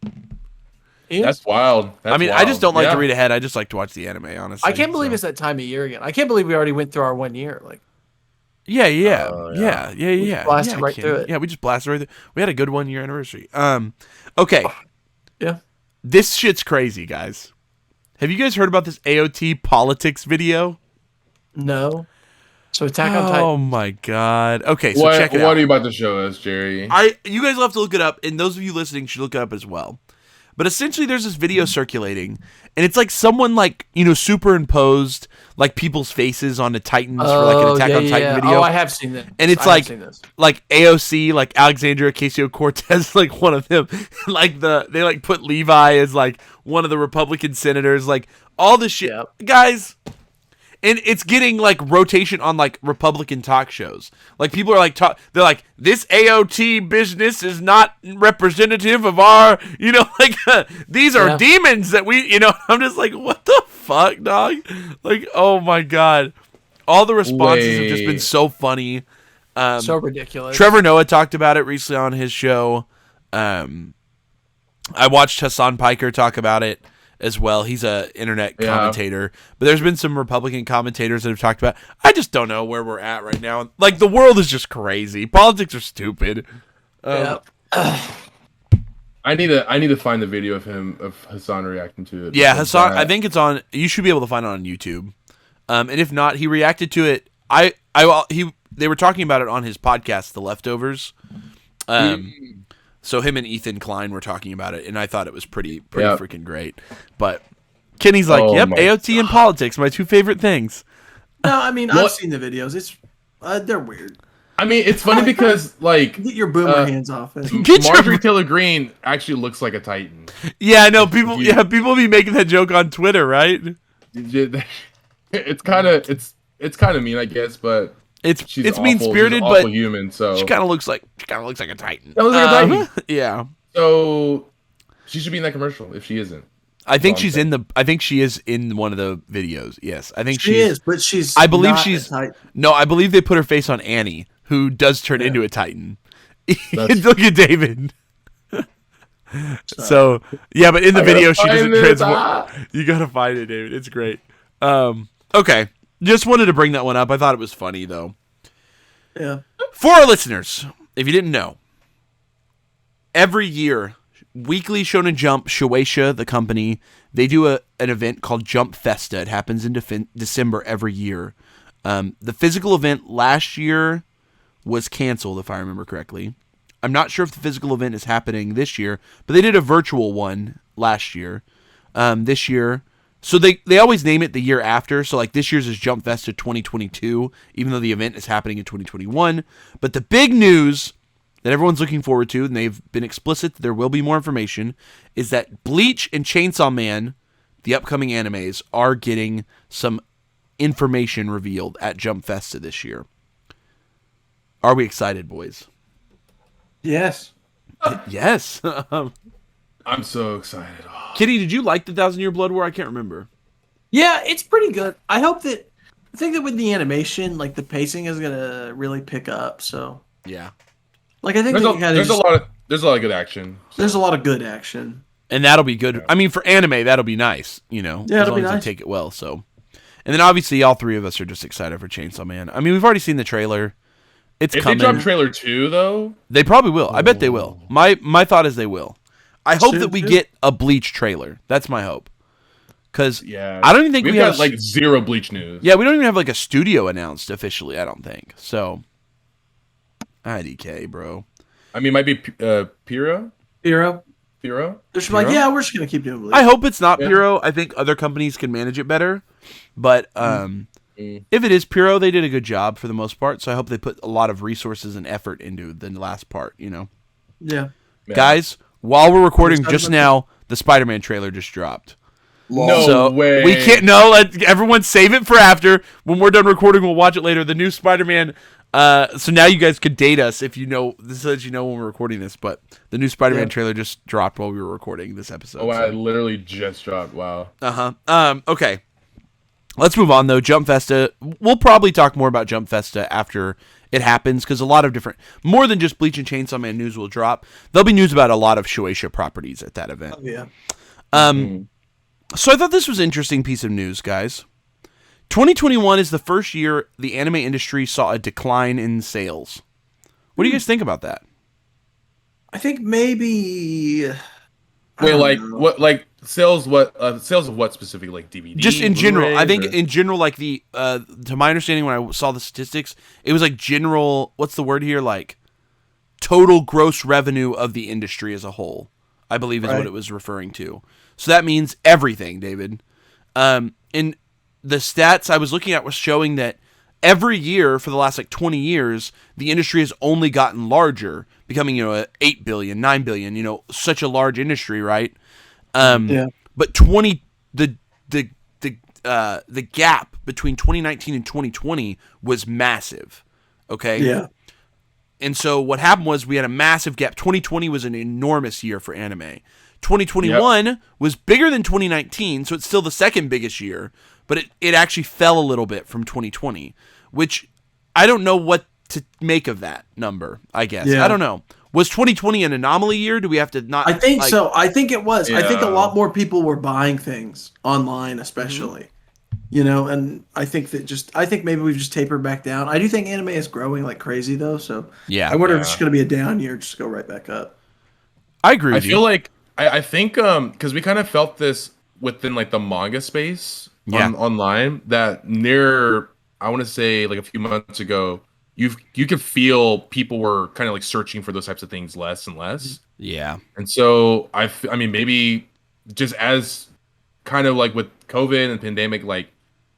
Yeah. That's wild. That's I mean, I wild. just don't like Yeah. to read ahead. I just like to watch the anime, honestly. I can't believe so. it's that time of year again. I can't believe we already went through our 1 year. Like, Yeah. just blasted right Kenny. through it. Yeah, we just blasted right through. We had a good 1 year anniversary. Okay, yeah. this shit's crazy, guys. Have you guys heard about this AOT Politics video? No. So Attack on Titan. Oh my god. Okay, so What, check it what out. are you about to show us, Jerry? You guys will have to look it up, and those of you listening should look it up as well. But essentially, there's this video circulating, and it's like someone superimposed like people's faces onto Titans for like an Attack on Titan video. Oh, I have seen that. And it's I have like seen this. like AOC, like Alexandria Ocasio-Cortez, like one of them. Like they like put Levi as like one of the Republican senators, like all this shit, Yep. guys. And it's getting like rotation on like Republican talk shows. Like people are like they're like, this AOT business is not representative of our, like these are demons that we, I'm just like, what the fuck, dog? Like, oh my god. All the responses have just been Wait. so funny. So ridiculous. Trevor Noah talked about it recently on his show. I watched Hassan Piker talk about it as well. He's a internet commentator, but there's been some Republican commentators that have talked about. I just don't know where we're at right now. Like the world is just crazy. Politics are stupid. Yep. I need to find the video of Hassan reacting to it. Yeah, because Hassan. that- I think it's on. You should be able to find it on YouTube. And if not, he reacted to it. They were talking about it on his podcast, The Leftovers. So him and Ethan Klein were talking about it, and I thought it was pretty freaking great. But Kenny's like, Oh "Yep, my AOT and politics, my 2 favorite things." No, I mean, I've What? seen the videos. It's they're weird. I mean, it's funny because like Get your boomer hands off it. Get your- Marjorie Taylor Greene actually looks like a Titan. Yeah, I know people. You- Yeah, people be making that joke on Twitter, right? It's kind of mean, I guess, but It's she's it's awful. mean spirited, She's an awful but human. So she kind of looks like a Titan. That looks like a Titan. Yeah, So she should be in that commercial if she isn't. I think That's she's all I'm in the. I think she is in one of the videos. Yes, I think She she's, is, but she's. I believe not she's. a Titan. No, I believe they put her face on Annie, who does turn into a Titan. That's- Look at David. So yeah, but in the I gotta video she doesn't find this. transform. Ah. You gotta find it, David. It's great. Okay, just wanted to bring that one up. I thought it was funny though. Yeah. For our listeners, if you didn't know, every year, Weekly Shonen Jump, Shueisha, the company, they do an event called Jump Festa. It happens in December every year. The physical event last year was canceled, if I remember correctly. I'm not sure if the physical event is happening this year, but they did a virtual one last year. This year, so they always name it the year after. So like this year's is Jump Festa 2022, even though the event is happening in 2021. But the big news that everyone's looking forward to, and they've been explicit that there will be more information, is that Bleach and Chainsaw Man, the upcoming animes, are getting some information revealed at Jump Festa this year. Are we excited, boys? Yes. Yes. I'm so excited. Kitty, did you like the 1,000-Year Blood War? I can't remember. Yeah, it's pretty good. I think that with the animation, like the pacing is gonna really pick up. So Yeah. like I think There's a lot of good action. there's a lot of good action. And that'll be good. I mean, for anime, that'll be nice, you know. Yeah, it'll be as long as nice. they take it well. So, and then obviously, all three of us are just excited for Chainsaw Man. I mean, we've already seen the trailer. It's If coming. they drop trailer 2, though, They probably will. I bet they will. My thought is they will. I hope Soon, that we too. get a Bleach trailer. That's my hope. Because yeah, I don't even think we've we got have like zero Bleach news. Yeah, we don't even have like a studio announced officially. I don't think so. IDK, bro. I mean, it might be Piro. Hero. Piro. They're just like, Hero? yeah, we're just gonna keep doing Bleach. I hope it's not Yeah. Puro. I think other companies can manage it better. But if it is Puro, they did a good job for the most part. So I hope they put a lot of resources and effort into the last part, you know. Yeah. Yeah. Guys, while we're recording Excited just about now, the Spider-Man trailer just dropped. No So way. we can't. No, let everyone save it for after. When we're done recording, we'll watch it later. The new Spider-Man. So now you guys could date us if you know. This lets you know when we're recording this. But the new Spider-Man trailer just dropped while we were recording this episode. Oh, I literally just dropped. Wow. Okay. Let's move on though. Jump Festa. We'll probably talk more about Jump Festa after it happens because a lot of different, more than just Bleach and Chainsaw Man news will drop. There'll be news about a lot of Shueisha properties at that event. Oh, yeah. So I thought this was an interesting piece of news, guys. 2021 is the first year the anime industry saw a decline in sales. What do you guys think about that? I think maybe. Wait, don't like know. what? Like sales? What? Sales of what specifically? Like DVD? Just in general. I think Blu-rays, or- in general, like the, to my understanding when I saw the statistics, it was like general, what's the word here? Like total gross revenue of the industry as a whole, I believe is what Right. it was referring to. So that means everything, David. In the stats I was looking at was showing that every year for the last like 20 years, the industry has only gotten larger, becoming, you know, a 8 billion, 9 billion, you know, such a large industry, right? Yeah. But the gap between 2019 and 2020 was massive. Okay? Yeah. And so what happened was we had a massive gap. 2020 was an enormous year for anime. 2021 was bigger than 2019, so it's still the second biggest year, but it actually fell a little bit from 2020, which I don't know what to make of that number, I guess. Yeah. I don't know. Was 2020 an anomaly year? Do we have to not... I think like- so. I think it was. I think a Yeah. lot more people were buying things online, especially. You know, and I think maybe we've just tapered back down. I do think anime is growing like crazy though, so Yeah. I wonder if Yeah. it's just gonna be a down year, just go right back up. I agree I with feel you. like I think because we kind of felt this within like the manga space online that near I want to say like a few months ago you could feel people were kind of like searching for those types of things less and less. Yeah. And so I mean maybe just as kind of like with COVID and pandemic like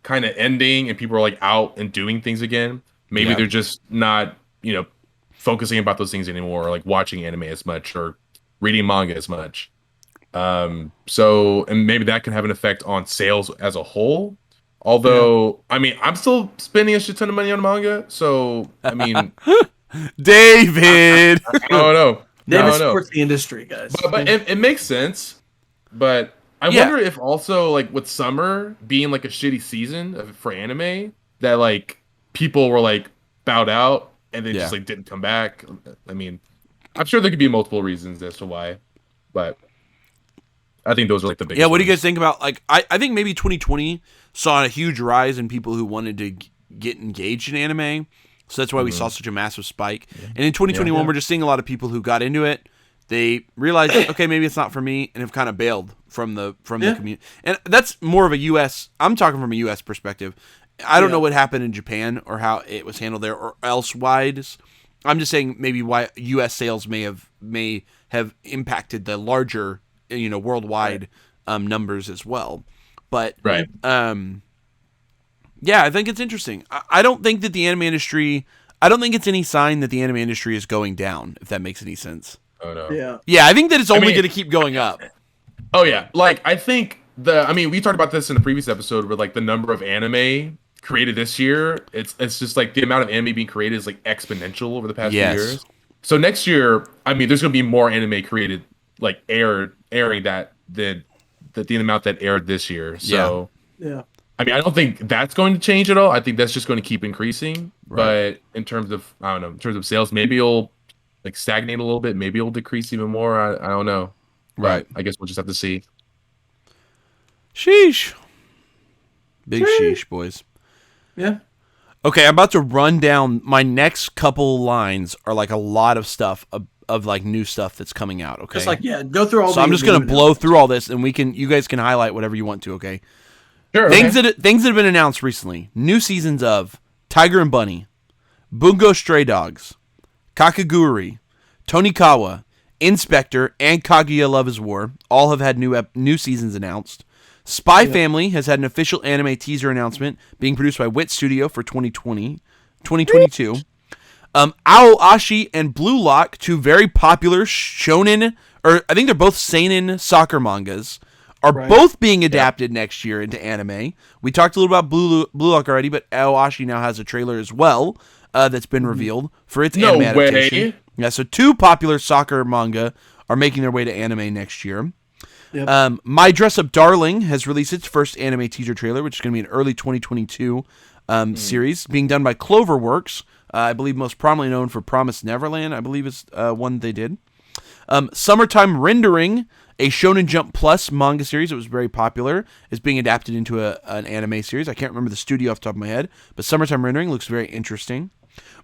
kind of ending and people are like out and doing things again, maybe Yeah. they're just not, you know, focusing about those things anymore or like watching anime as much or reading manga as much. So and maybe that can have an effect on sales as a whole. Although I mean I'm still spending a shit ton of money on manga, so I mean David! I don't know. David I don't know. supports the industry, guys. But it makes sense. But I Yeah. wonder if also like with summer being like a shitty season for anime that like people were like bowed out and then just like didn't come back. I mean, I'm sure there could be multiple reasons as to why, but I think those are like the biggest. Yeah, what do you ones. guys think about, like, I think maybe 2020 saw a huge rise in people who wanted to get engaged in anime. So that's why we saw such a massive spike. And in 2021, we're just seeing a lot of people who got into it. They realized, okay, maybe it's not for me, and have kind of bailed from the community. And that's more of a U.S. I'm talking from a U.S. perspective. I don't know what happened in Japan or how it was handled there or elsewise. I'm just saying maybe why U.S. sales may have impacted the larger, worldwide numbers as well. But right. Yeah, I think it's interesting. I don't think that the anime industry. I don't think it's any sign that the anime industry is going down. If that makes any sense. Oh no. Yeah. Yeah, I think that it's only going to keep going up. Oh yeah, like I think we talked about this in the previous episode where like the number of anime created this year, it's just like the amount of anime being created is like exponential over the past few years. So next year, I mean, there's gonna be more anime created, like airing that than the amount that aired this year. So yeah. I mean, I don't think that's going to change at all. I think that's just going to keep increasing. Right. But in terms of in terms of sales, maybe it'll like stagnate a little bit. Maybe it'll decrease even more. I don't know. Right. I guess we'll just have to see. Sheesh. Big sheesh, boys. Yeah. Okay, I'm about to run down my next couple lines are like a lot of stuff of like new stuff that's coming out, okay? Just go through all. So I'm just going to blow through all this and you guys can highlight whatever you want to, okay? Sure. Things that have been announced recently. New seasons of Tiger and Bunny, Bungo Stray Dogs, Kakaguri, Tonikawa, Inspector, and Kaguya Love is War all have had new seasons announced. Spy Family has had an official anime teaser announcement being produced by Wit Studio for 2022. Aoashi and Blue Lock, two very popular shonen, or I think they're both seinen soccer mangas, are both being adapted next year into anime. We talked a little about Blue Lock already, but Aoashi now has a trailer as well that's been revealed for its anime adaptation. Yeah, so two popular soccer manga are making their way to anime next year. Yep. My Dress Up Darling has released its first anime teaser trailer, which is going to be an early 2022 series, being done by Cloverworks. I believe most prominently known for Promised Neverland, I believe is one they did. Summertime Rendering, a Shonen Jump Plus manga series that was very popular, is being adapted into an anime series. I can't remember the studio off the top of my head, but Summertime Rendering looks very interesting.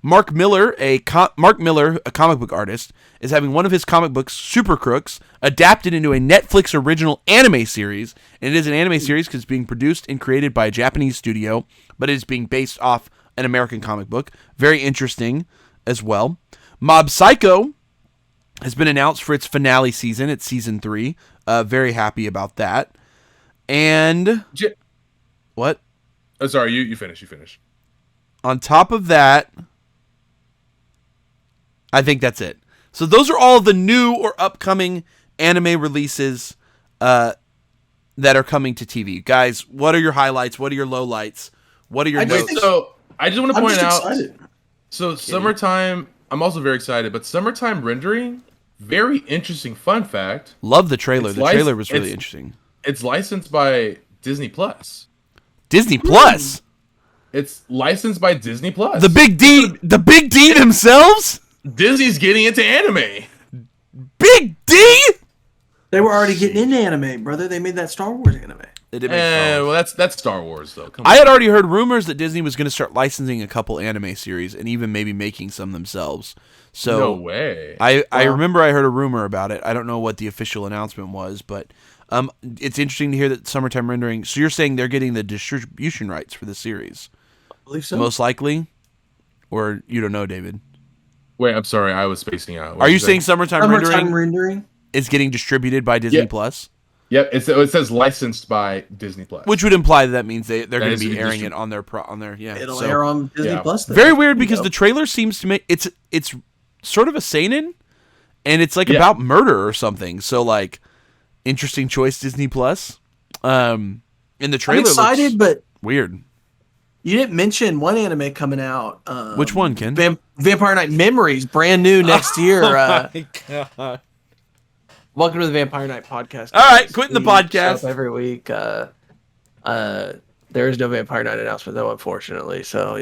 Mark Miller, a comic book artist, is having one of his comic books, Super Crooks, adapted into a Netflix original anime series. And it is an anime series because it's being produced and created by a Japanese studio, but it is being based off an American comic book. Very interesting as well. Mob Psycho has been announced for its finale season. It's season 3. Very happy about that. And what? Oh, sorry, you finish. You finish. On top of that, I think that's it. So those are all the new or upcoming anime releases that are coming to TV. Guys, what are your highlights? What are your lowlights? What are your notes? So I just want to point out. Excited. So Summertime, I'm also very excited, but Summertime Rendering, very interesting fun fact. Love the trailer. The trailer was really interesting. It's licensed by Disney Plus. Disney Plus? It's licensed by Disney Plus. The Big D themselves? Disney's getting into anime. Big D? They were already getting into anime, brother. They made that Star Wars anime. They did make Star Wars. Well, that's Star Wars, though. Come on. I had already heard rumors that Disney was going to start licensing a couple anime series and even maybe making some themselves. So no way. I remember I heard a rumor about it. I don't know what the official announcement was, but it's interesting to hear that Summertime Rendering. So you're saying they're getting the distribution rights for the series? I believe so. Most likely? Or you don't know, David? Wait, I'm sorry. I was spacing out. Are you saying Summertime Rendering is getting distributed by Disney Plus? Yep, it says licensed by Disney Plus, which would imply that means they're going to be airing it on their It'll air on Disney Plus. Very weird because the trailer seems to make it's sort of a seinen, and it's like about murder or something. So like, interesting choice, Disney Plus. In the trailer, I'm excited, but weird. You didn't mention one anime coming out. Which one, Ken? Vampire Knight Memories, brand new next year. Oh my god. Welcome to the Vampire Knight Podcast. All right, quitting the podcast. Every week. There is no Vampire Knight announcement, though, unfortunately. So,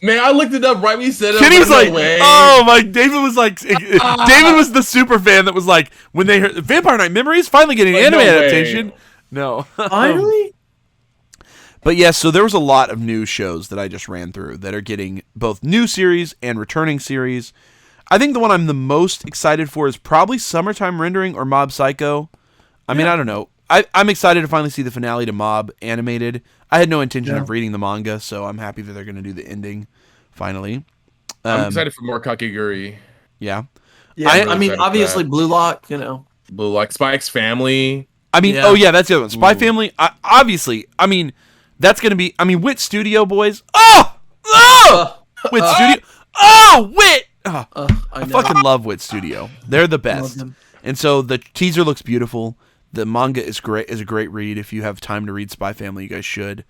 Man, I looked it up right when you said it. Kenny's like, oh, my. David was like, David was the super fan that was like, when they heard Vampire Knight Memories finally getting an anime adaptation. No. Finally? But yes, so there was a lot of new shows that I just ran through that are getting both new series and returning series. I think the one I'm the most excited for is probably Summertime Rendering or Mob Psycho. I mean, I don't know. I'm excited to finally see the finale to Mob animated. I had no intention of reading the manga, so I'm happy that they're going to do the ending finally. I'm excited for more Kakegurui. Yeah. Yeah, I mean, obviously Blue Lock, Blue Lock, Spike's family. I mean, that's the other one. Spy Family, obviously. I mean, that's going to be, Wit Studio, boys. Wit Studio. Wit! I fucking love Wit Studio. They're the best. And so the teaser looks beautiful. The manga is great. Is a great read. If you have time to read Spy Family, you guys should.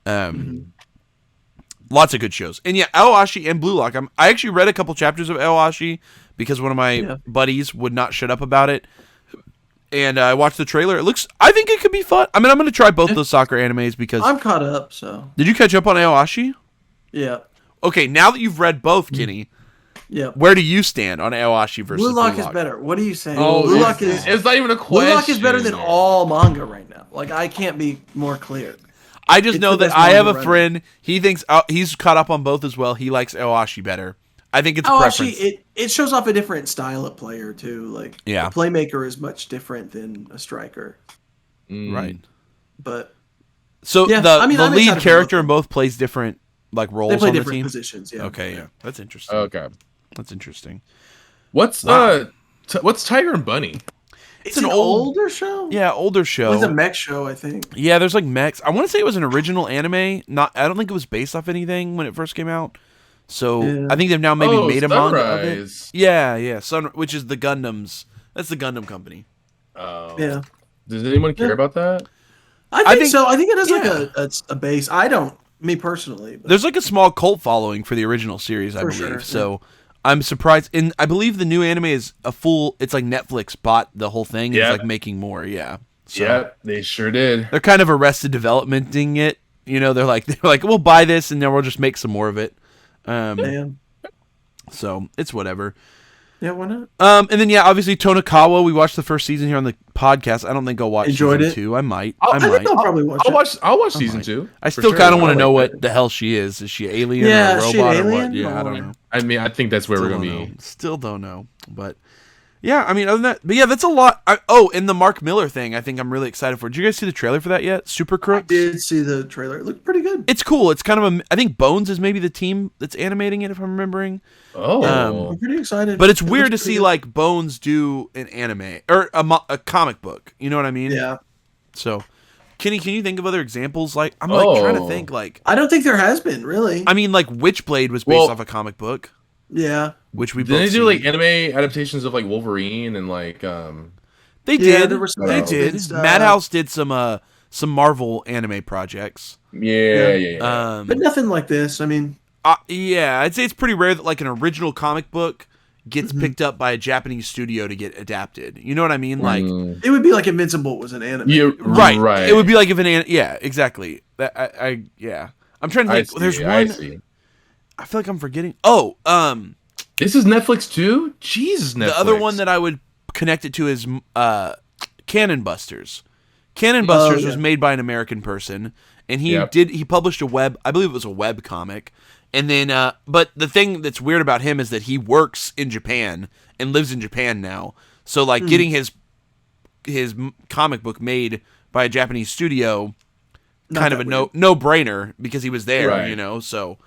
Lots of good shows. And yeah, Aoashi and Blue Lock. I actually read a couple chapters of Aoashi because one of my buddies would not shut up about it. And I watched the trailer. I think it could be fun. I mean, I'm going to try both those soccer animes because I'm caught up, so. Did you catch up on Aoashi? Yeah. Okay, now that you've read both, Kenny, where do you stand on Aoashi versus Blue Lock? Is better. What are you saying? Oh, Blue Lock is. It's not even a question. Blue Lock is better than all manga right now. Like, I can't be more clear. I just know that I have a friend. He thinks he's caught up on both as well. He likes Aoashi better. I think it's preference. It shows off a different style of player too. Like, a playmaker is much different than a striker. Right. But so the lead character in both plays different roles. They play on the different team? positions. Yeah. Okay. Yeah. That's interesting. Okay. That's interesting. What's Tiger and Bunny? It's an older show. Yeah, older show. It's a mech show, I think. Yeah, there's mechs. I want to say it was an original anime. I don't think it was based off anything when it first came out. So I think they've now maybe made a manga of it. Yeah. Which is the Gundams. That's the Gundam company. Oh. Yeah. Does anyone care about that? I think so. I think it has a base. I don't. Me personally. But. There's a small cult following for the original series, I believe. Sure, so I'm surprised. And I believe the new anime is it's like Netflix bought the whole thing. Yeah. It's making more. Yeah. So they sure did. They're kind of Arrested Developmenting it. They're like, we'll buy this and then we'll just make some more of it. So it's whatever. Yeah, why not? And then obviously Tonakawa. We watched the first season here on the podcast. I don't think I'll watch season 2. I might. I think I'll probably watch it. I'll watch season 2. I still kind of want to know what the hell she is. Is she alien or a robot or what? Yeah, I don't know. I mean, I think that's where we're gonna be. Still don't know, but yeah. I mean, other than that, but yeah, that's a lot. And the Mark Miller thing. I think I'm really excited for. Did you guys see the trailer for that yet? Super Crooks. I did see the trailer. It looked pretty good. It's cool. It's kind of I think Bones is maybe the team that's animating it, if I'm remembering. Oh, I'm pretty excited. But it's weird to see Bones do an anime or a comic book. You know what I mean? Yeah. So, Kenny, can you think of other examples? I'm trying to think. I don't think there has been really. I mean, Witchblade was based off a comic book. Yeah. Which we did they do anime adaptations of Wolverine and They did. They did. Madhouse did some Marvel anime projects. Yeah. But nothing like this. I mean. Yeah, I'd say it's pretty rare that an original comic book gets picked up by a Japanese studio to get adapted. You know what I mean? It would be like Invincible was an anime. Yeah, right. It would be like if yeah, exactly. I'm trying to think. There's one. I feel like I'm forgetting. This is Netflix too? Jesus, Netflix. The other one that I would connect it to is Cannon Busters. Cannon Busters was made by an American person, and he published I believe it was a web comic. And then, but the thing that's weird about him is that he works in Japan and lives in Japan now. So, getting his comic book made by a Japanese studio, kind of a no-brainer because he was there, right. So,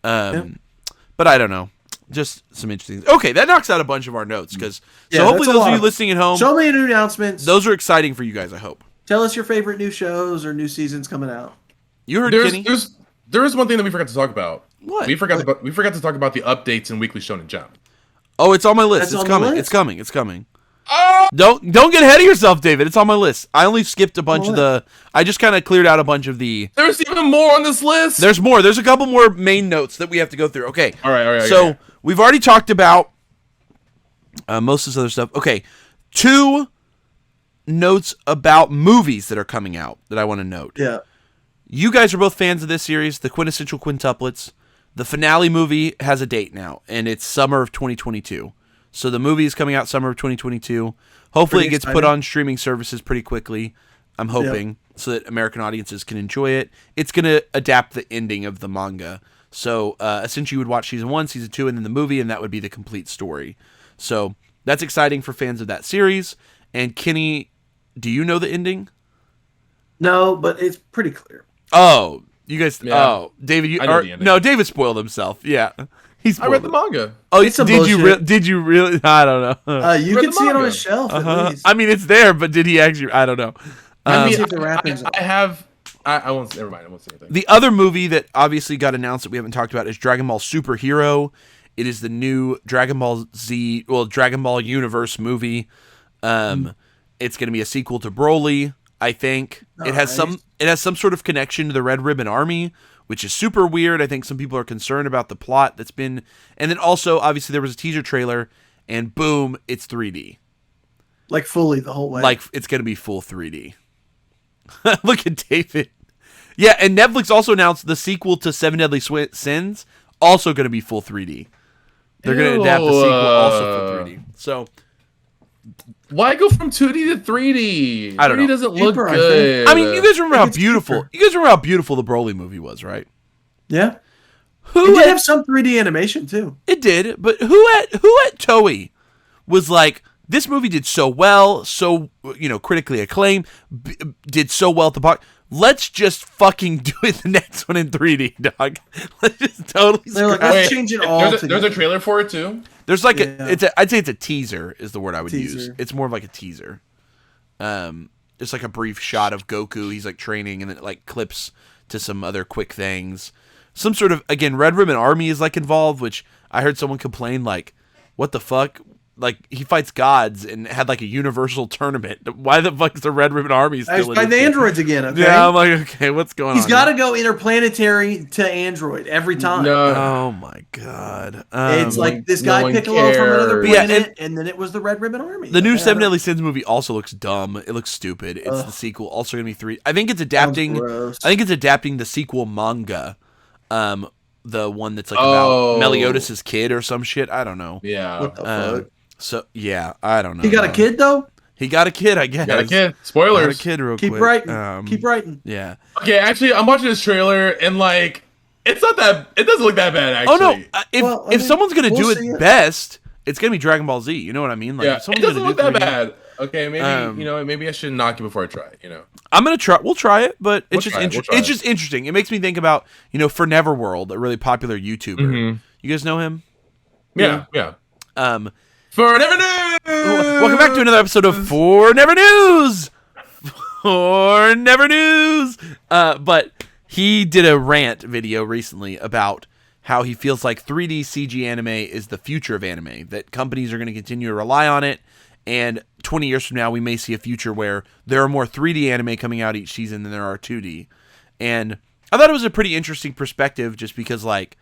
but I don't know. Just some interesting. Okay, that knocks out a bunch of our notes so hopefully those of you listening at home, so many new announcements. Those are exciting for you guys. I hope. Tell us your favorite new shows or new seasons coming out. You heard Kenny. There is one thing that we forgot to talk about. What? We forgot to talk about the updates in Weekly Shonen Jump. Oh, it's on my list. It's coming. It's coming. Oh! Don't get ahead of yourself, David. It's on my list. I only skipped a bunch of I just kind of cleared out a bunch of the. There's even more on this list. There's more. There's a couple more main notes that we have to go through. Okay. All right. So we've already talked about most of this other stuff. Okay. 2 notes about movies that are coming out that I want to note. Yeah. You guys are both fans of this series, the Quintessential Quintuplets. The finale movie has a date now, and it's summer of 2022. So the movie is coming out summer of 2022. Hopefully it gets put on streaming services pretty quickly. I'm hoping so that American audiences can enjoy it. It's going to adapt the ending of the manga. So essentially you would watch season 1, season 2, and then the movie, and that would be the complete story. So that's exciting for fans of that series. And Kenny, do you know the ending? No, but it's pretty clear. Oh, you guys. Yeah. Oh, David. I know the ending. No, David spoiled himself. Yeah, I read the manga. Oh, It's some did you? bullshit. Did you really? I don't know. You read can the see it on manga. a shelf at least. I mean, it's there, but did he actually? I don't know. I mean, see if the wrappings I have. I won't. Never mind. I won't say anything. The other movie that obviously got announced that we haven't talked about is Dragon Ball Superhero. It is the new Dragon Ball Z, Dragon Ball Universe movie. It's going to be a sequel to Broly, I think. It has some sort of connection to the Red Ribbon Army, which is super weird. I think some people are concerned about the plot that's been, and then also obviously there was a teaser trailer, and boom, it's 3D. Like fully the whole way. Like it's going to be full 3D. Look at David. Yeah, and Netflix also announced the sequel to Seven Deadly Sins, also going to be full 3D. They're going to adapt the sequel also for 3D. So, why go from 2D to 3D? I don't 3D know. doesn't look Cheaper, I good. I mean, you guys remember how it's beautiful cheaper. you guys remember how beautiful the Broly movie was, right? yeah. Who It did at, have some 3D animation too. it did, but who at Toei was like, this movie did so well, so critically acclaimed, did so well at the box. Let's just fucking do it the next one in 3D, dog. Let's just totally. They're like, scrap let's it. change it all. There's a trailer for it too. There's like Yeah. I'd say it's a teaser is the word I would use. Teaser. It's more of like a teaser. It's like a brief shot of Goku. He's like training, and then it like clips to some other quick things. Some sort of, again, Red Ribbon Army is like involved, which I heard someone complain like, what the fuck? Like, he fights gods and had like a universal tournament. Why the fuck is the Red Ribbon Army still in By this the shit? androids again, okay? Yeah, I'm like, okay, what's going on? He's got to go interplanetary to android every time. No, Oh my god. It's like this no guy one Piccolo from another cares. Yeah, planet, and then it was the Red Ribbon Army. The new Yeah. Seven Deadly Sins movie also looks dumb. It looks stupid. It's the sequel, also gonna be 3. I think it's adapting. gross. I think it's adapting the sequel manga, the one that's like about Meliodas' kid or some shit. I don't know. yeah. What the fuck? So yeah, I don't know. He got a kid though. He got a kid, I guess. Got a kid. Got a Spoilers. kid real Keep quick. writing. Keep writing. Yeah. Okay, actually, I'm watching this trailer and like, it's not that. It doesn't look that bad. Actually. Oh no! If Well, I if mean, someone's gonna we'll do see it it. best, it's gonna be Dragon Ball Z. You know what I mean? Like, Yeah, if it someone's doesn't gonna look do that 3D bad. Okay, maybe maybe I should knock it before I try it. I'm gonna try. We'll try it, but it's We'll just try it, we'll it's try it. just interesting. It makes me think about For Neverworld, a really popular YouTuber. Mhm. You guys know him? Yeah. For never news. Welcome back to another episode of For Never News. For Never News. But he did a rant video recently about how he feels like 3D CG anime is the future of anime. That companies are going to continue to rely on it, and 20 years from now, we may see a future where there are more 3D anime coming out each season than there are 2D. And I thought it was a pretty interesting perspective, just because like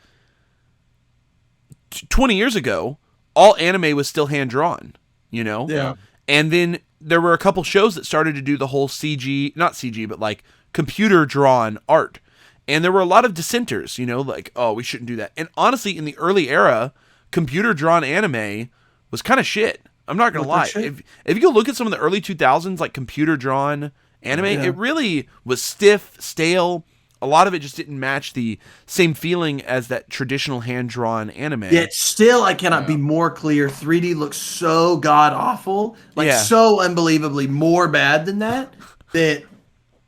20 years ago, all anime was still hand drawn, Yeah. And then there were a couple shows that started to do the whole CG, not CG, but like computer drawn art. And there were a lot of dissenters, like, oh, we shouldn't do that. And honestly, in the early era, computer drawn anime was kind of shit. I'm not going to lie. If you go look at some of the early 2000s, like computer drawn anime, it really was stiff, stale. A lot of it just didn't match the same feeling as that traditional hand-drawn anime. Yet still, I cannot be more clear. 3D looks so god awful, so unbelievably more bad than that. That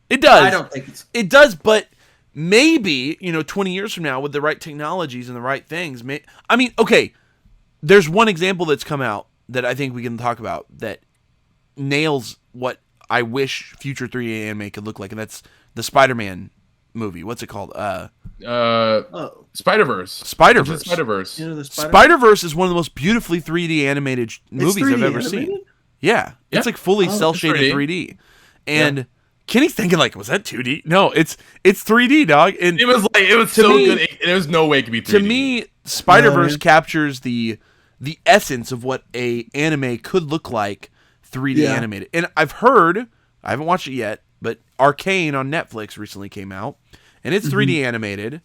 it does. I don't think it's. It does, but maybe 20 years from now, with the right technologies and the right things, okay. There's one example that's come out that I think we can talk about that nails what I wish future 3D anime could look like, and that's the Spider-Man movie. What's it called? Spider-Verse. Spider-Verse. Spider-Verse. The Spider-Verse is one of the most beautifully 3D animated movies 3D I've ever animated? seen. Yeah. It's like fully cel-shaded 3D. And Kenny's thinking like, was that 2D? No, it's 3D, dog. And It was to so me- good. There was no way it could be 3D. to me, Spider-Verse No. captures the essence of what a anime could look like 3D Yeah. animated. And I've heard, I haven't watched it yet, but Arcane on Netflix recently came out, and it's 3D animated,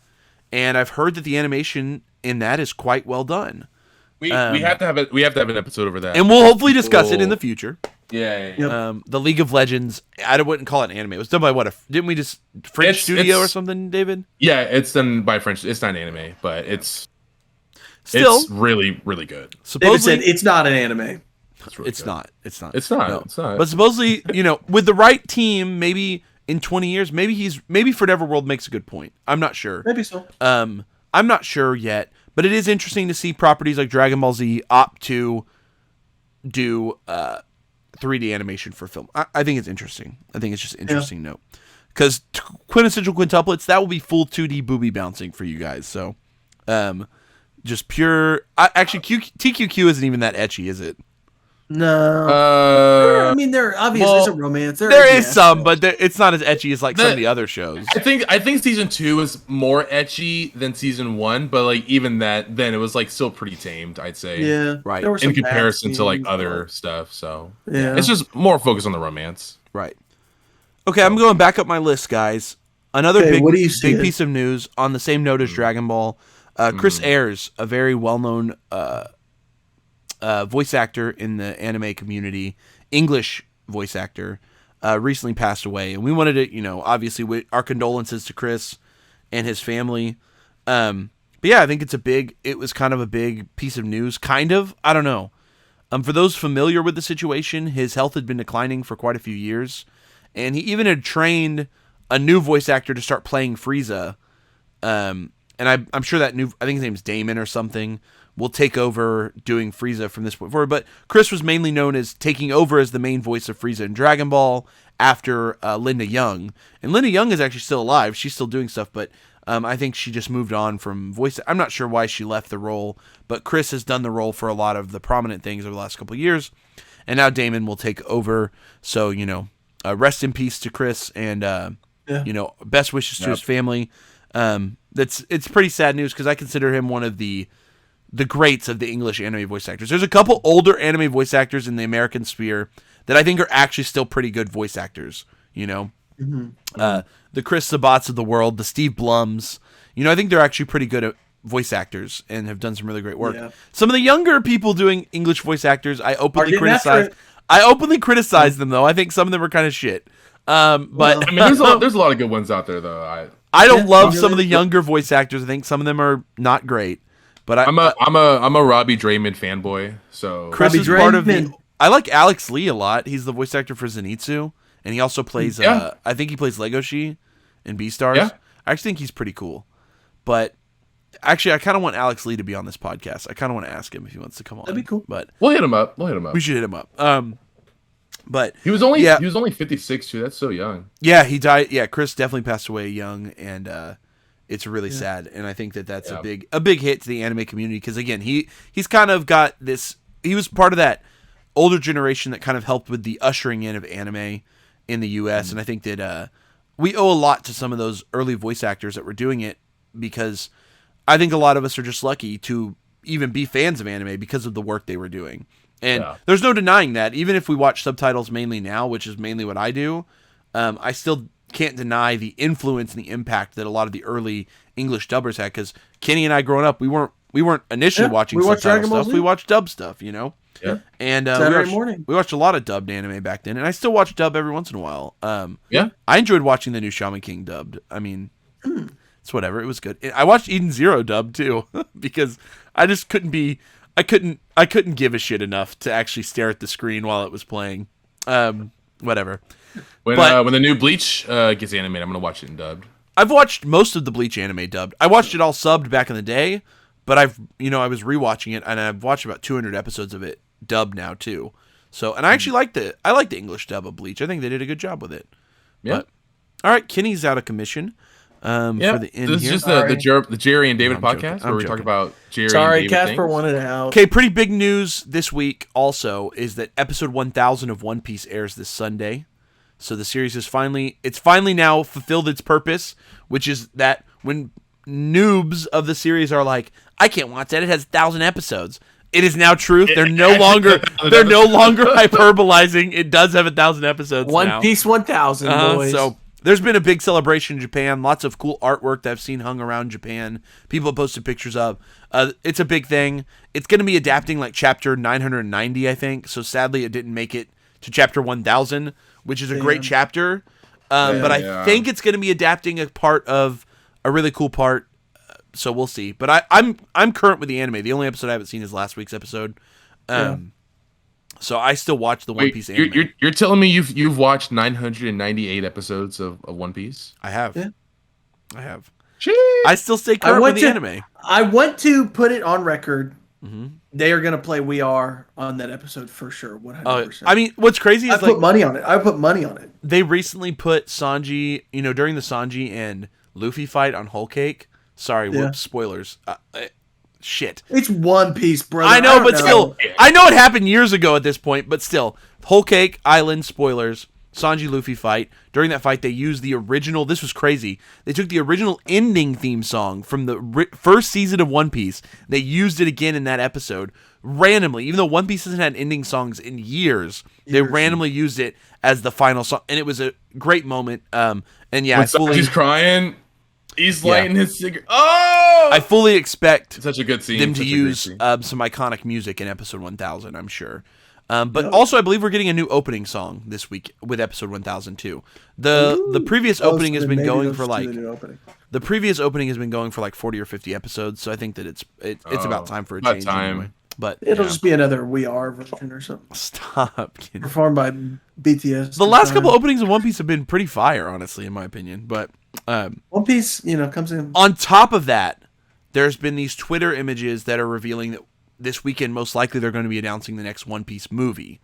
and I've heard that the animation in that is quite well done. we have to have it. We have to have an episode over that. And we'll hopefully discuss it in the future. yeah. Yep. The League of Legends, I wouldn't call it anime. It was done by didn't we just French studio or it's- something, David? Yeah, it's done by French. It's not anime, but it's really, really good. David Supposedly, said it's not an anime. It's really it's good. not. It's not. It's not. No. It's not. But supposedly, with the right team, maybe in 20 years. Maybe Forever World makes a good point. I'm not sure. Maybe so. I'm not sure yet, but it is interesting to see properties like Dragon Ball Z opt to do 3D animation for film. I think it's interesting. I think it's just interesting note. Because Quintessential Quintuplets, that will be full 2D booby bouncing for you guys. So, just pure... actually, TQQ isn't even that ecchi, is it? No. I mean, there obviously is a romance. There is some, but it's not as ecchi as like some of the other shows. I think season 2 was more ecchi than season 1, but like even then it was like still pretty tamed, I'd say. Yeah, right. In comparison to like other stuff, so yeah, it's just more focused on the romance. Right. Okay, I'm going back up my list, guys. Another big piece of news on the same note as Dragon Ball. Chris Ayres, a very well-known voice actor in the anime community, English voice actor, recently passed away. And we wanted to, obviously, our condolences to Chris and his family. But yeah, I think it was kind of a big piece of news, kind of. I don't know. For those familiar with the situation, his health had been declining for quite a few years. And he even had trained a new voice actor to start playing Frieza. And I'm sure that I think his name's Damon or something, will take over doing Frieza from this point forward. But Chris was mainly known as taking over as the main voice of Frieza in Dragon Ball after Linda Young. And Linda Young is actually still alive. She's still doing stuff, but I think she just moved on from voice. I'm not sure why she left the role, but Chris has done the role for a lot of the prominent things over the last couple of years. And now Damon will take over. So, rest in peace to Chris, and best wishes to his family. It's pretty sad news because I consider him one of the greats of the English anime voice actors. There's a couple older anime voice actors in the American sphere that I think are actually still pretty good voice actors. The Chris Sabats of the world, the Steve Blums. I think they're actually pretty good at voice actors and have done some really great work. Yeah. Some of the younger people doing English voice actors, I openly criticize them, though. I think some of them are kind of shit. But I mean, there's a lot of good ones out there, though. I don't love some of the younger voice actors. I think some of them are not great. But I'm a Robbie Draymond fanboy. So Chris is part of the. I like Alex Lee a lot. He's the voice actor for Zenitsu, and he also plays. I think he plays Legoshi in Beastars. Yeah. I actually think he's pretty cool. But actually, I kind of want Alex Lee to be on this podcast. I kind of want to ask him if he wants to come on. That'd be cool. But we'll hit him up. We should hit him up. But he was only 56 too. That's so young. Yeah, he died. Yeah, Chris definitely passed away young, and it's really sad. And I think that's a big hit to the anime community because again, he's kind of got this. He was part of that older generation that kind of helped with the ushering in of anime in the U.S. And I think that we owe a lot to some of those early voice actors that were doing it because I think a lot of us are just lucky to even be fans of anime because of the work they were doing. And there's no denying that. Even if we watch subtitles mainly now, which is mainly what I do, I still can't deny the influence and the impact that a lot of the early English dubbers had. Because Kenny and I, growing up, we weren't initially watching subtitle stuff. We watched dub stuff, Yeah. And we watched a lot of dubbed anime back then, and I still watch dub every once in a while. I enjoyed watching the new Shaman King dubbed. I mean, it's whatever. It was good. I watched Eden Zero dubbed too because I just couldn't be. I couldn't give a shit enough to actually stare at the screen while it was playing. Whatever. When the new Bleach gets animated, I'm gonna watch it in dubbed. I've watched most of the Bleach anime dubbed. I watched it all subbed back in the day, but I was rewatching it and I've watched about 200 episodes of it dubbed now too. So, and I actually like the English dub of Bleach. I think they did a good job with it. Yeah. But, all right, Kenny's out of commission. For the end this here. is just the Jerry and David podcast where we talk about Jerry and David Casper wanted out. Okay, pretty big news this week also is that episode 1000 of One Piece airs this Sunday. So the series is finally now fulfilled its purpose, which is that when noobs of the series are like, I can't watch that, it has 1,000 episodes. It is now truth. They're no longer hyperbolizing. It does have 1,000 episodes. One Piece 1000, boys. So there's been a big celebration in Japan. Lots of cool artwork that I've seen hung around Japan. People have posted pictures of. It's a big thing. It's going to be adapting like chapter 990, I think. So sadly, it didn't make it to chapter 1000, which is a great chapter. But I think it's going to be adapting a part of a really cool part. So we'll see. But I'm current with the anime. The only episode I haven't seen is last week's episode. So I still watch the One Piece anime. You're telling me you've watched 998 episodes of One Piece? I have. Yeah. I have. Jeez. I still stay current with the anime. I want to put it on record. Mm-hmm. They are going to play We Are on that episode for sure, 100%. I mean, what's crazy is I put money on it. I put money on it. They recently put Sanji, during the Sanji and Luffy fight on Whole Cake. Sorry, whoops, spoilers. Shit. It's One Piece, brother. I know, but still, I know it happened years ago at this point, but still, Whole Cake Island spoilers. Sanji Luffy fight. During that fight, they used the original. This was crazy. They took the original ending theme song from the first season of One Piece. They used it again in that episode randomly, even though One Piece hasn't had ending songs in years. They randomly used it as the final song, and it was a great moment. And yeah, when Sanji's crying, he's lighting his cigarette. Oh! I fully expect such a good scene. Them to use some iconic music in episode 1000. I'm sure. But also, I believe we're getting a new opening song this week with episode 1002. The previous opening has been going for like the previous opening has been going for like 40 or 50 episodes. So I think that it's about time for a change. Anyway. But it'll just be another We Are version or something. Stop. Performed by BTS. The last couple openings of One Piece have been pretty fire, honestly, in my opinion. But One Piece, comes in. On top of that, there's been these Twitter images that are revealing that this weekend, most likely, they're going to be announcing the next One Piece movie.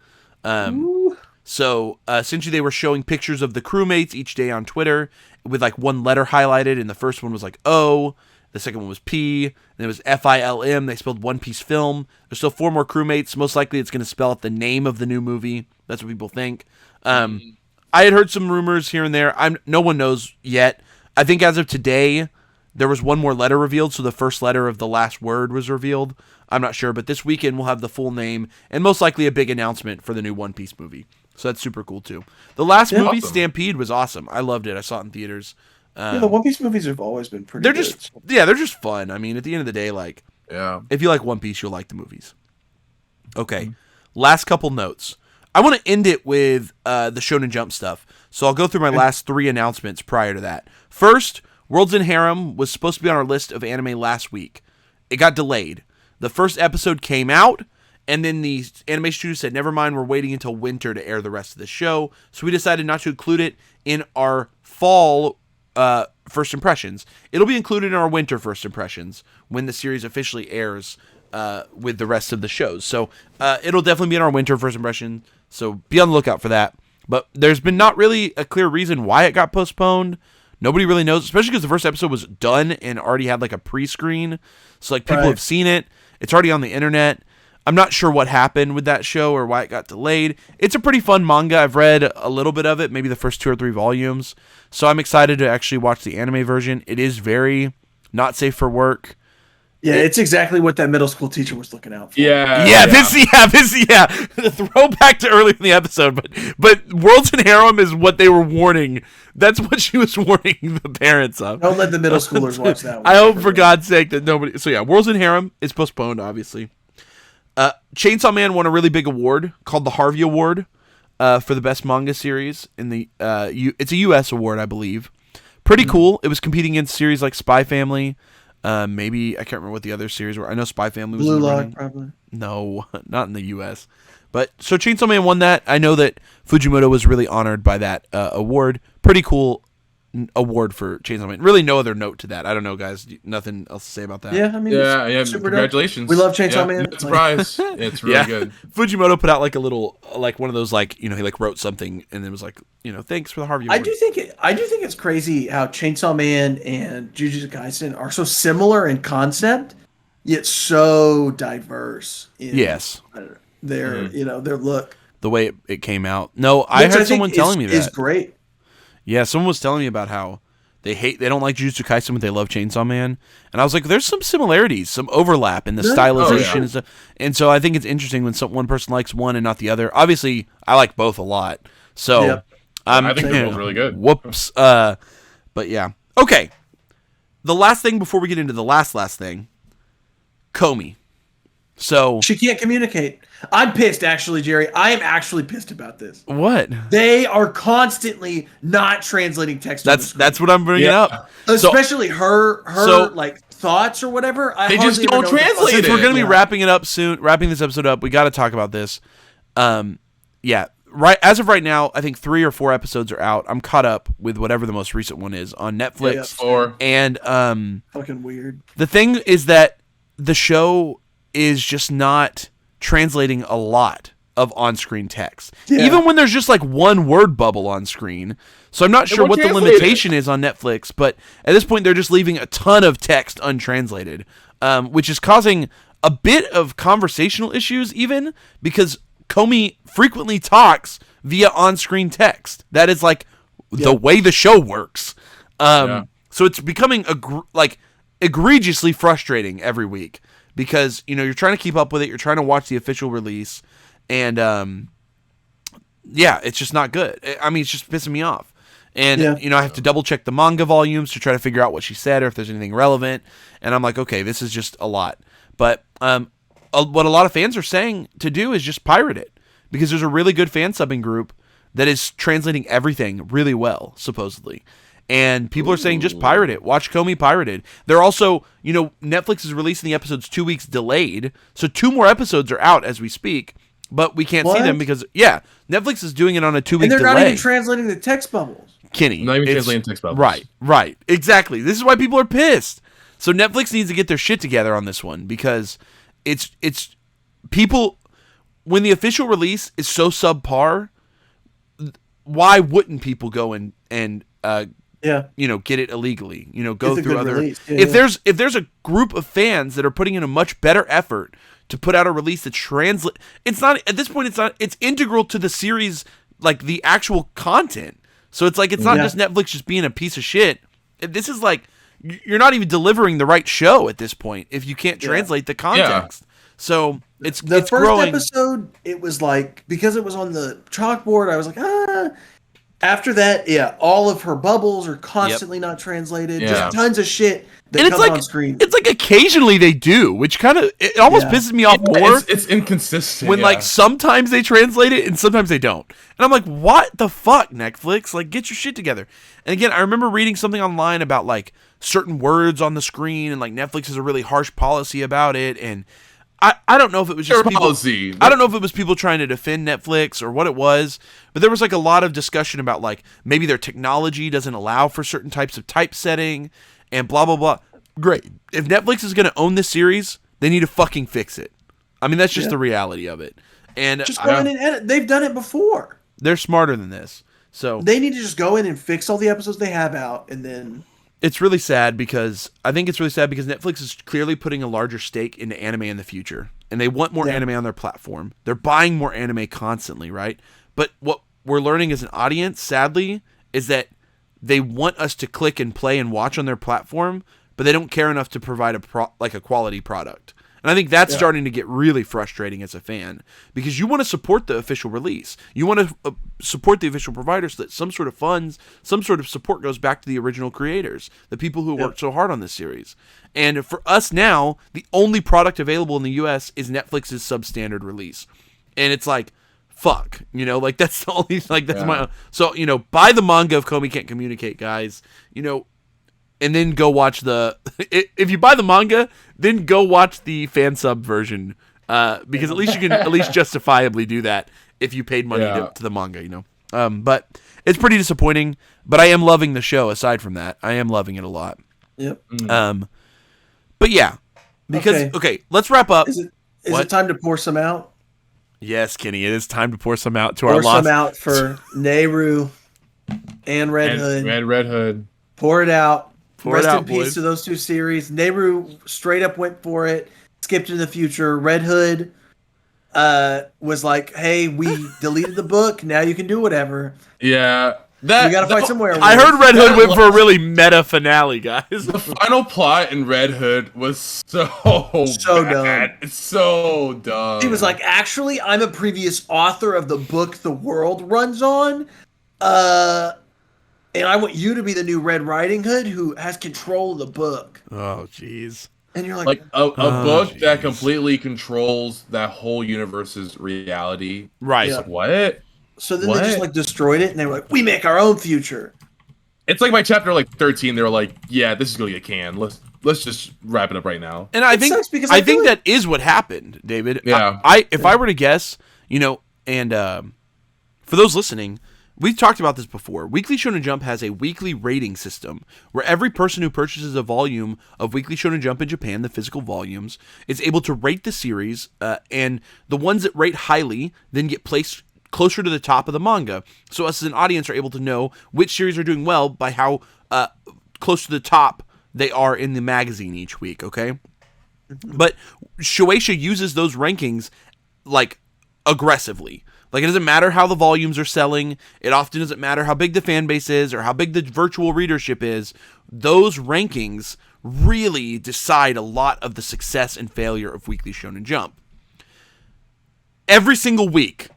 So, essentially, they were showing pictures of the crewmates each day on Twitter with, like, one letter highlighted, and the first one was, like, O, the second one was P, and it was FILM. They spelled One Piece Film. There's still 4 more crewmates. Most likely, it's going to spell out the name of the new movie. That's what people think. I had heard some rumors here and there. No one knows yet. I think as of today, there was one more letter revealed, so the first letter of the last word was revealed. I'm not sure, but this weekend we'll have the full name and most likely a big announcement for the new One Piece movie. So that's super cool too. The last movie, awesome. Stampede, was awesome. I loved it. I saw it in theaters. The One Piece movies have always been pretty good. They're just fun. I mean, at the end of the day, if you like One Piece, you'll like the movies. Okay, last couple notes. I want to end it with the Shonen Jump stuff. So I'll go through my last 3 announcements prior to that. First, Worlds in Harem was supposed to be on our list of anime last week. It got delayed. The first episode came out, and then the anime studio said, never mind, we're waiting until winter to air the rest of the show. So we decided not to include it in our fall first impressions. It'll be included in our winter first impressions when the series officially airs with the rest of the shows. So it'll definitely be in our winter first impression, so be on the lookout for that. But there's been not really a clear reason why it got postponed. Nobody really knows, especially because the first episode was done and already had like a pre-screen. So people have seen it. It's already on the internet. I'm not sure what happened with that show or why it got delayed. It's a pretty fun manga. I've read a little bit of it, maybe the first 2 or 3 volumes. So I'm excited to actually watch the anime version. It is very not safe for work. Yeah, it's exactly what that middle school teacher was looking out for. This the throwback to earlier in the episode, but Worlds in Harem is what they were warning. That's what she was warning the parents of. Don't let the middle schoolers watch that one. I hope for God's sake that nobody. So yeah, Worlds in Harem is postponed, obviously. Chainsaw Man won a really big award called the Harvey Award for the best manga series in the it's a U.S. award, I believe. Pretty cool. It was competing against series like Spy Family. Maybe I can't remember what the other series were. I know Spy Family was Blue in the Lock, running. probably. No, not in the U.S. But so Chainsaw Man won that. I know that Fujimoto was really honored by that award. Pretty cool award for Chainsaw Man. Really, no other note to that. I don't know, guys. Nothing else to say about that. Yeah, I mean, congratulations. We love Chainsaw Man. Good surprise. It's really good. Fujimoto put out like a little, like one of those, like, he like wrote something and it was like, thanks for the Harvey Award. I do think it's crazy how Chainsaw Man and Jujutsu Kaisen are so similar in concept, yet so diverse in their their look. The way it came out. No, I heard someone telling me that. It's great. Yeah, someone was telling me about how they don't like Jujutsu Kaisen, but they love Chainsaw Man. And I was like, there's some similarities, some overlap in the stylization and stuff. And so I think it's interesting when one person likes one and not the other. Obviously, I like both a lot. So I think they're both really good. Whoops. But yeah. Okay. The last thing before we get into the last thing, Komi. So she can't communicate. I'm pissed, actually, Jerry. I am actually pissed about this. What? They are constantly not translating text. That's what I'm bringing up. Especially her like thoughts or whatever. They just don't translate it. Since we're going to be wrapping this episode up, we got to talk about this. Yeah. Right as of right now, I think 3 or 4 episodes are out. I'm caught up with whatever the most recent one is on Netflix. Yeah, 4. And fucking weird. The thing is that the show is just not translating a lot of on-screen text. Yeah. Even when there's just like one word bubble on screen. So I'm not sure what the limitation is on Netflix, but at this point they're just leaving a ton of text untranslated, which is causing a bit of conversational issues even because Komi frequently talks via on-screen text. That is like the way the show works. So it's becoming egregiously frustrating every week because, you're trying to keep up with it. You're trying to watch the official release and, it's just not good. I mean, it's just pissing me off. And, I have to double check the manga volumes to try to figure out what she said or if there's anything relevant. And I'm like, okay, this is just a lot. But, what a lot of fans are saying to do is just pirate it because there's a really good fan subbing group that is translating everything really well, supposedly. And people are saying just pirate it. Watch Komi pirated. They're also, Netflix is releasing the episodes 2 weeks delayed. So 2 more episodes are out as we speak, but we can't see them because, Netflix is doing it on a 2-week delay. And they're not even translating the text bubbles. Kenny. Not even translating text bubbles. Right. Exactly. This is why people are pissed. So Netflix needs to get their shit together on this one because it's people, when the official release is so subpar, why wouldn't people go and get it illegally, go through other if there's a group of fans that are putting in a much better effort to put out a release that it's not at this point it's integral to the series, like the actual content. So it's like it's not just Netflix just being a piece of shit. This is like you're not even delivering the right show at this point if you can't translate the context. So it's first growing. Episode, it was like, because it was on the chalkboard, I was like, After that, all of her bubbles are constantly not translated. Just tons of shit that comes on screen. It's like occasionally they do, which kind of it almost pisses me off more. It's inconsistent when like sometimes they translate it and sometimes they don't. And I'm like, what the fuck, Netflix? Like, get your shit together. And again, I remember reading something online about like certain words on the screen, and like Netflix has a really harsh policy about it. And I don't know if it was just people, I don't know if it was people trying to defend Netflix or what it was, but there was like a lot of discussion about like maybe their technology doesn't allow for certain types of typesetting and blah blah blah. Great. If Netflix is going to own this series, they need to fucking fix it. I mean, that's just the reality of it. And just go in and edit. They've done it before. They're smarter than this. So they need to just go in and fix all the episodes they have out, and then it's really sad because Netflix is clearly putting a larger stake into anime in the future, and they want more anime on their platform. They're buying more anime constantly, right? But what we're learning as an audience, sadly, is that they want us to click and play and watch on their platform, but they don't care enough to provide a quality product. And I think that's starting to get really frustrating as a fan because you want to support the official release. You want to support the official provider so that some sort of funds, some sort of support goes back to the original creators, the people who worked so hard on this series. And for us now, the only product available in the US is Netflix's substandard release. And it's like, fuck, like that's the only, like that's my, so, buy the manga if Komi can't communicate, guys, and then go watch if you buy the manga, then go watch the fan sub version, because at least you can at least justifiably do that if you paid money to the manga, but it's pretty disappointing, but I am loving the show. Aside from that, I am loving it a lot. Yep. But yeah, because, okay, let's wrap up. Is it time to pour some out? Yes, Kenny, it is time to pour some out pour some out for Neru and Red Hood. Red Hood. Pour it out. Rest in boys. peace to those two series. Neru straight up went for it, skipped into the future. Red Hood was like, hey, we deleted the book. Now you can do whatever. Yeah. We gotta fight somewhere. I heard Red Hood went for a really meta finale, guys. The final plot in Red Hood was so dumb. It's so dumb. He was like, actually, I'm a previous author of the book the world runs on. And I want you to be the new Red Riding Hood who has control of the book. Oh, jeez. And you're like a book that completely controls that whole universe's reality. Right. Like, what? So then they just like destroyed it, and they were like, we make our own future. It's like by chapter like 13, they were like, yeah, this is going to get canned. Let's just wrap it up right now. And I think that is what happened, David. Yeah. If I were to guess, And for those listening, we've talked about this before. Weekly Shonen Jump has a weekly rating system where every person who purchases a volume of Weekly Shonen Jump in Japan, the physical volumes, is able to rate the series, and the ones that rate highly then get placed closer to the top of the manga. So us as an audience are able to know which series are doing well by how close to the top they are in the magazine each week, okay? But Shueisha uses those rankings, like, aggressively. Like, it doesn't matter how the volumes are selling. It often doesn't matter how big the fan base is or how big the virtual readership is. Those rankings really decide a lot of the success and failure of Weekly Shonen Jump. Every single week,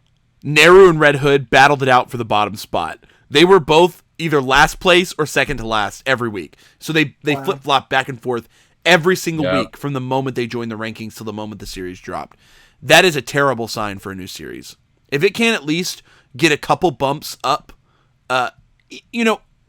Neru and Red Hood battled it out for the bottom spot. They were both either last place or second to last every week. So they flip-flop back and forth every single week from the moment they joined the rankings till the moment the series dropped. That is a terrible sign for a new series. If it can at least get a couple bumps up,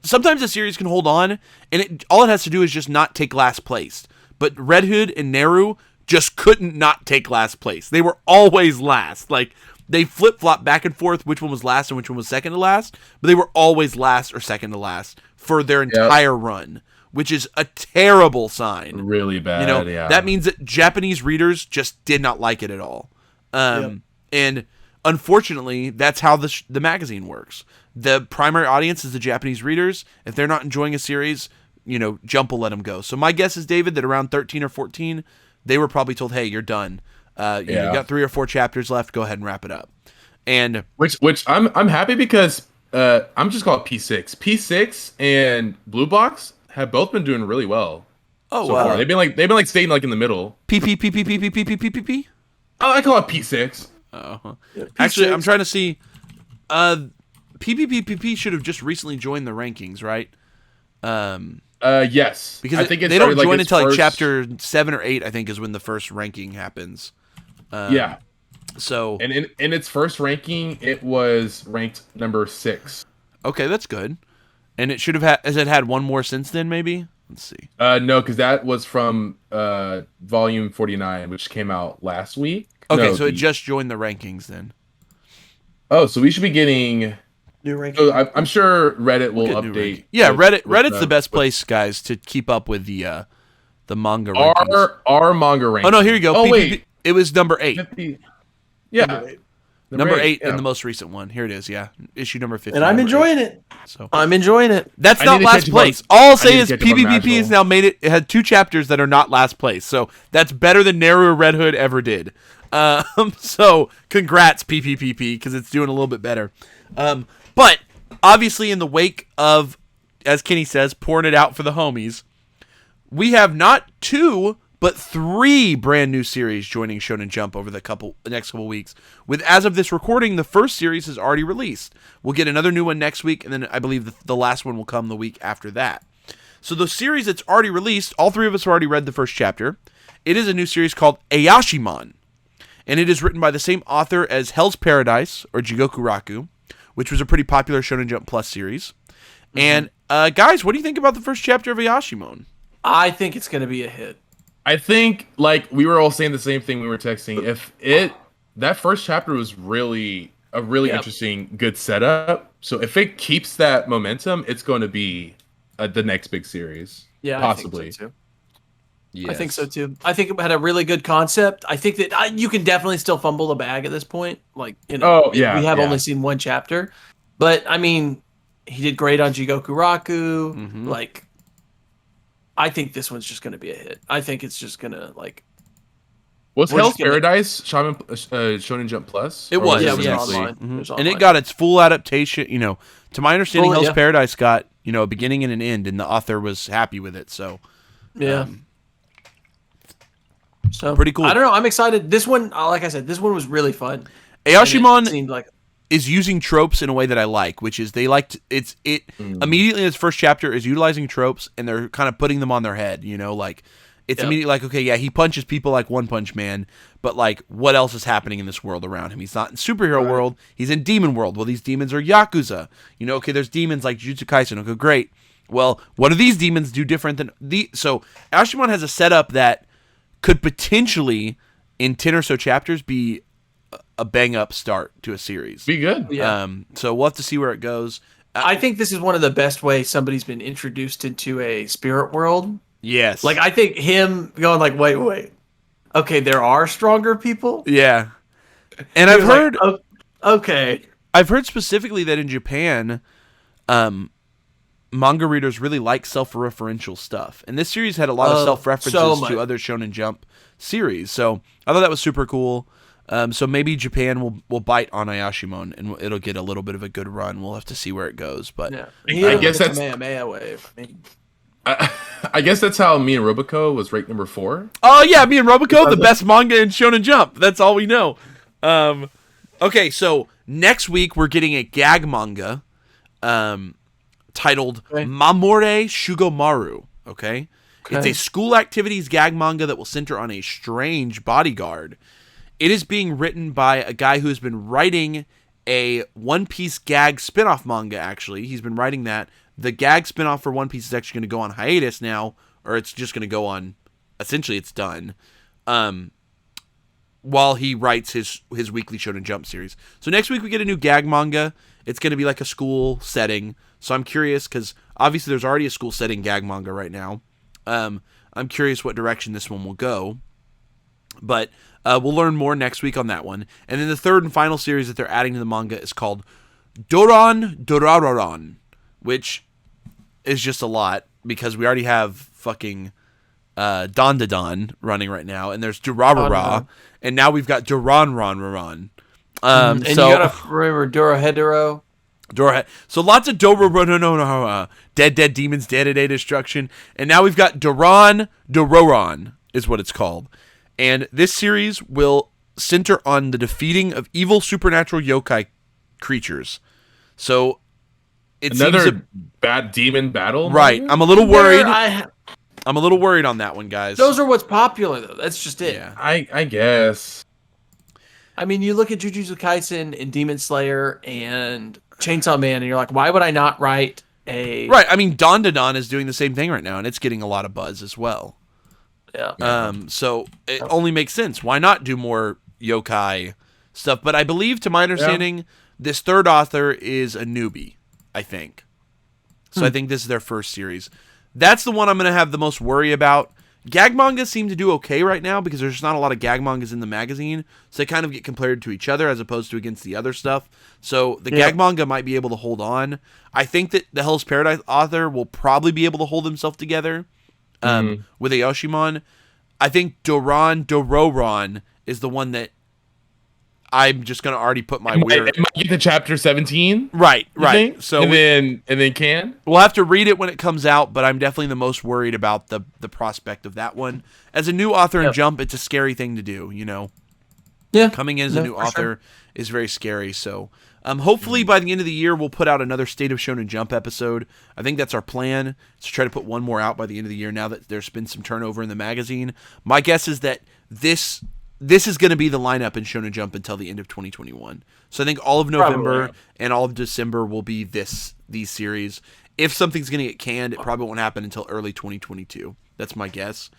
sometimes a series can hold on, and all it has to do is just not take last place. But Red Hood and Neru just couldn't not take last place. They were always last. Like, they flip-flop back and forth which one was last and which one was second to last, but they were always last or second to last for their entire run, which is a terrible sign. Really bad, That means that Japanese readers just did not like it at all. And unfortunately, that's how the magazine works. The primary audience is the Japanese readers. If they're not enjoying a series, Jump will let them go. So my guess is, David, that around 13 or 14, they were probably told, hey, you're done. You got 3 or 4 chapters left. Go ahead and wrap it up. And which I'm happy because I'm just called P6. P6 and Blue Box have both been doing really well. Oh so wow! Far. They've been staying like in the middle. P. Oh, I call it P6. Oh, actually, I'm trying to see. P should have just recently joined the rankings, right? Yes, because I think they don't join until like chapter 7 or 8. I think is when the first ranking happens. So and in its first ranking, it was ranked number 6. Okay, that's good. And it should have has it had one more since then? Maybe. Let's see. No, because that was from volume 49, which came out last week. Okay, so it just joined the rankings then. Oh, so we should be getting new rankings. So I'm sure Reddit will update. Yeah, Reddit's the best place, guys, to keep up with the manga rankings. Our manga rankings. Oh no, here you go. Oh wait, it was number 8. 50. Yeah. Number 8 in the most recent one. Here it is, issue number 50. And I'm enjoying it. So I'm enjoying it. That's not last place. All I'll say is PvPP has now made it. It had 2 chapters that are not last place. So that's better than Neru or Red Hood ever did. So congrats PvPP because it's doing a little bit better. But obviously in the wake of, as Kenny says, pouring it out for the homies, we have not 2 but 3 brand new series joining Shonen Jump over the next couple weeks. With, as of this recording, the first series is already released. We'll get another new one next week, and then I believe the last one will come the week after that. So the series that's already released, all 3 of us have already read the first chapter. It is a new series called Ayashimon, and it is written by the same author as Hell's Paradise, or Jigoku Raku, which was a pretty popular Shonen Jump Plus series. Mm-hmm. And guys, what do you think about the first chapter of Ayashimon? I think it's going to be a hit. I think, like, we were all saying the same thing we were texting. That first chapter was really a really interesting, good setup. So if it keeps that momentum, it's going to be the next big series. Yeah, possibly. I think so too. Yes. I think so too. I think it had a really good concept. I think that you can definitely still fumble the bag at this point. Like, we have only seen 1 chapter, but I mean, he did great on Jigoku Raku. Mm-hmm. Like, I think this one's just going to be a hit. I think it's just going to, like... Was Hell's Paradise Shonen Jump Plus? It was. Yeah, it was online. Mm-hmm. And it got its full adaptation. To my understanding, Hell's Paradise got, a beginning and an end, and the author was happy with it, so... Yeah. So pretty cool. I don't know. I'm excited. This one, like I said, this one was really fun. Ayashimon seemed like... is using tropes in a way that I like, which is they like immediately in its first chapter is utilizing tropes and they're kind of putting them on their head, like it's immediately like, okay, yeah, he punches people like One Punch Man, but like what else is happening in this world around him? He's not in superhero world, he's in demon world. Well, these demons are Yakuza. Okay, there's demons like Jujutsu Kaisen. Okay, great. Well, what do these demons do different than so Ayashimon has a setup that could potentially in 10 or so chapters be a bang up start to a series. Be good. Yeah. So we'll have to see where it goes. I think this is one of the best ways somebody's been introduced into a spirit world. Yes. Like, I think him going like, wait. Okay, there are stronger people? Yeah. And I've heard... Like, okay. I've heard specifically that in Japan, manga readers really like self-referential stuff. And this series had a lot of self-references to other Shonen Jump series. So I thought that was super cool. So maybe Japan will bite on Ayashimon and it'll get a little bit of a good run. We'll have to see where it goes. But I guess that's Kamehameha wave. I guess that's how me and Robico was ranked number 4. Oh yeah, me and Robico, the best manga in Shonen Jump. That's all we know. Okay, so next week we're getting a gag manga titled Mamore Shugomaru. Okay? It's a school activities gag manga that will center on a strange bodyguard. It is being written by a guy who has been writing a One Piece gag spinoff manga, actually. He's been writing that. The gag spinoff for One Piece is actually going to go on hiatus now, or it's just going to go on, essentially it's done, while he writes his weekly Shonen Jump series. So next week we get a new gag manga. It's going to be like a school setting. So I'm curious, because obviously there's already a school setting gag manga right now. I'm curious what direction this one will go. But we'll learn more next week on that one. And then the third and final series that they're adding to the manga is called Doran Doraroran, which is just a lot because we already have fucking Don running right now, and there's Durarara, and now we've got Duranran. And you gotta remember Dorohedoro. So lots of dead demons, dead destruction, and now we've got Dororan is what it's called. And this series will center on the defeating of evil supernatural yokai creatures. So it another bad demon battle, right? I'm a little worried. I'm a little worried on that one, guys. Those are what's popular, though. That's just it. Yeah. I guess. I mean, you look at Jujutsu Kaisen and Demon Slayer and Chainsaw Man, and you're like, why would I not write a... Right. I mean, Don is doing the same thing right now, and it's getting a lot of buzz as well. Yeah. So it only makes sense. Why not do more yokai stuff? But I believe, to my understanding, this third author is a newbie, I think. So I think this is their first series. That's the one I'm going to have the most worry about. Gag mangas seem to do okay right now because there's not a lot of gag mangas in the magazine. So they kind of get compared to each other as opposed to against the other stuff. So the gag manga might be able to hold on. I think that the Hell's Paradise author will probably be able to hold himself together with Ayoshimon. I think Dororan is the one that I'm just going to already put my weird... It might get to chapter 17. Right. Think? So and then can? We'll have to read it when it comes out, but I'm definitely the most worried about the prospect of that one. As a new author in Jump, it's a scary thing to do, you know? Yeah. Coming in as a new author is very scary, so... hopefully by the end of the year, we'll put out another State of Shonen Jump episode. I think that's our plan, is to try to put one more out by the end of the year now that there's been some turnover in the magazine. My guess is that this is going to be the lineup in Shonen Jump until the end of 2021. So I think all of November and all of December will be these series. If something's going to get canned, it probably won't happen until early 2022. That's my guess.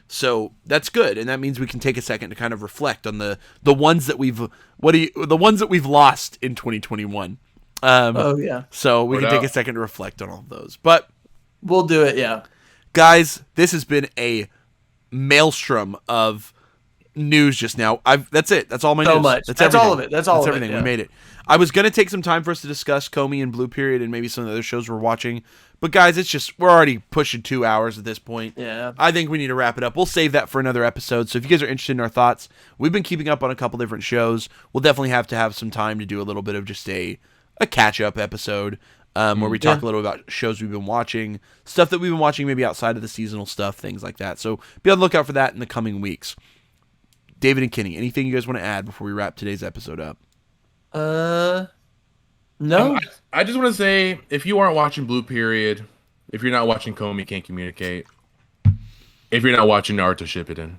So that's good, and that means we can take a second to kind of reflect on the ones that we've lost in 2021. So we can take a second to reflect on all of those. But we'll do it, guys. This has been a maelstrom of news just now. That's it. That's all my news. Much. That's all of it. That's everything. We made it. I was gonna take some time for us to discuss Komi and Blue Period and maybe some of the other shows we're watching. But guys, we're already pushing 2 hours at this point. Yeah. I think we need to wrap it up. We'll save that for another episode. So if you guys are interested in our thoughts, we've been keeping up on a couple different shows. We'll definitely have to have some time to do a little bit of just a catch-up episode where we talk a little about shows we've been watching, stuff that we've been watching maybe outside of the seasonal stuff, things like that. So be on the lookout for that in the coming weeks. David and Kenny, anything you guys want to add before we wrap today's episode up? No. I just want to say, if you aren't watching Blue Period, if you're not watching Komi Can't Communicate, if you're not watching Naruto Shippuden,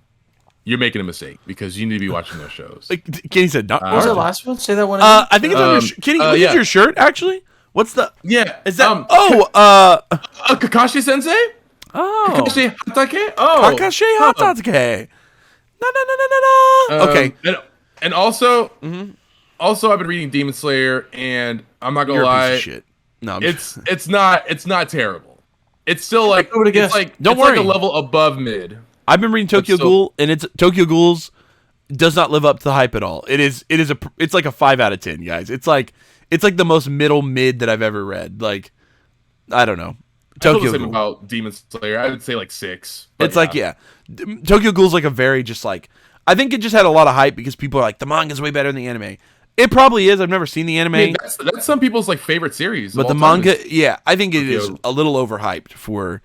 you're making a mistake because you need to be watching those shows. Kenny said, "Not." What was the last one? Say that one. I think it's on your Kenny. Look at your shirt. Actually, what's the? Yeah, is that? Kakashi Sensei. Oh, Kakashi Hatake. Oh, Kakashi Hatake. No. Okay. And also, I've been reading Demon Slayer, and I'm not gonna lie, shit. No, it's not terrible. It's still like don't worry, like a level above mid. I've been reading Tokyo Ghoul, and Tokyo Ghouls does not live up to the hype at all. It's like a 5 out of 10, guys. It's like the most middle mid that I've ever read. Like, I don't know. Tokyo Ghoul about Demon Slayer, I would say like 6. It's Tokyo Ghoul's like a very just like, I think it just had a lot of hype because people are like, the manga's way better than the anime. It probably is. I've never seen the anime. I mean, that's some people's like favorite series. But the manga, I think it is a little overhyped for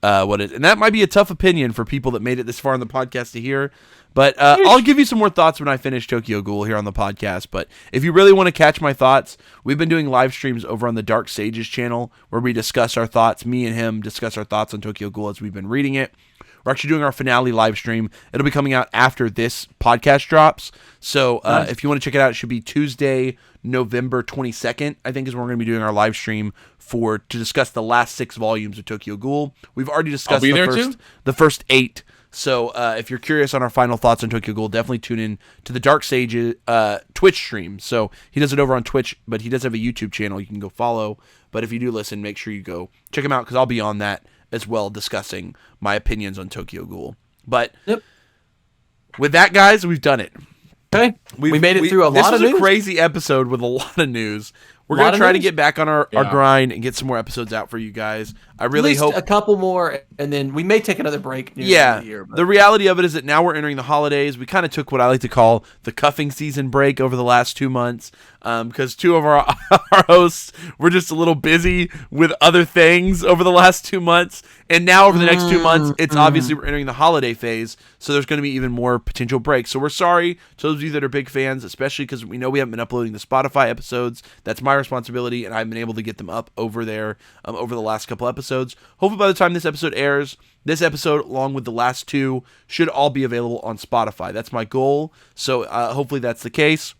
what it is. And that might be a tough opinion for people that made it this far in the podcast to hear. But I'll give you some more thoughts when I finish Tokyo Ghoul here on the podcast. But if you really want to catch my thoughts, we've been doing live streams over on the Dark Sages channel where we discuss our thoughts. Me and him discuss our thoughts on Tokyo Ghoul as we've been reading it. We're actually doing our finale live stream. It'll be coming out after this podcast drops. So if you want to check it out, it should be Tuesday, November 22nd, I think is when we're going to be doing our live stream to discuss the last 6 volumes of Tokyo Ghoul. We've already discussed the first 8. So if you're curious on our final thoughts on Tokyo Ghoul, definitely tune in to the Dark Sages Twitch stream. So he does it over on Twitch, but he does have a YouTube channel you can go follow. But if you do listen, make sure you go check him out because I'll be on that as well, discussing my opinions on Tokyo Ghoul. But with that, guys, we've done it. Okay, we made it through a lot of news. This was a crazy episode with a lot of news. We're going to try to get back on our grind and get some more episodes out for you guys. I really hope a couple more, and then we may take another break. The reality of it is that now we're entering the holidays. We kind of took what I like to call the cuffing season break over the last 2 months because 2 of our hosts were just a little busy with other things over the last 2 months. And now over the next 2 months, it's obviously we're entering the holiday phase, so there's going to be even more potential breaks. So we're sorry to those of you that are big fans, especially because we know we haven't been uploading the Spotify episodes. That's my responsibility, and I've been able to get them up over there over the last couple episodes. Hopefully by the time this episode airs, this episode along with the last 2 should all be available on Spotify. That's my goal, so hopefully that's the case.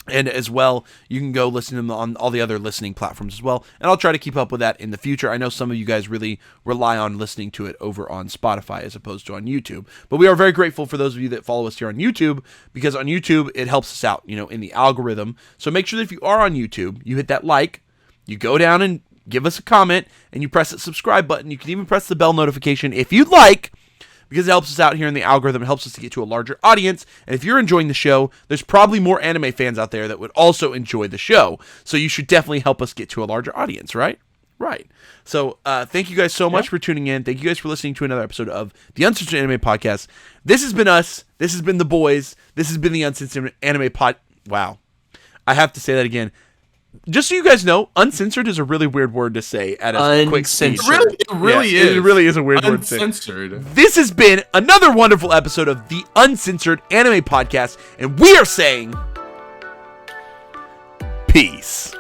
And as well, you can go listen to them on all the other listening platforms as well. And I'll try to keep up with that in the future. I know some of you guys really rely on listening to it over on Spotify as opposed to on YouTube. But we are very grateful for those of you that follow us here on YouTube, because on YouTube, it helps us out, in the algorithm. So make sure that if you are on YouTube, you hit that like, you go down and give us a comment, and you press that subscribe button. You can even press the bell notification if you'd like, because it helps us out here in the algorithm. It helps us to get to a larger audience. And if you're enjoying the show, there's probably more anime fans out there that would also enjoy the show. So you should definitely help us get to a larger audience, right? Right. So thank you guys so much for tuning in. Thank you guys for listening to another episode of the Uncensored Anime Podcast. This has been us. This has been the boys. This has been the Uncensored Anime Pod. Wow. I have to say that again. Just so you guys know, uncensored is a really weird word to say at a quick speed. It really is. It really is a weird word to say. Uncensored. This has been another wonderful episode of the Uncensored Anime Podcast, and we are saying peace.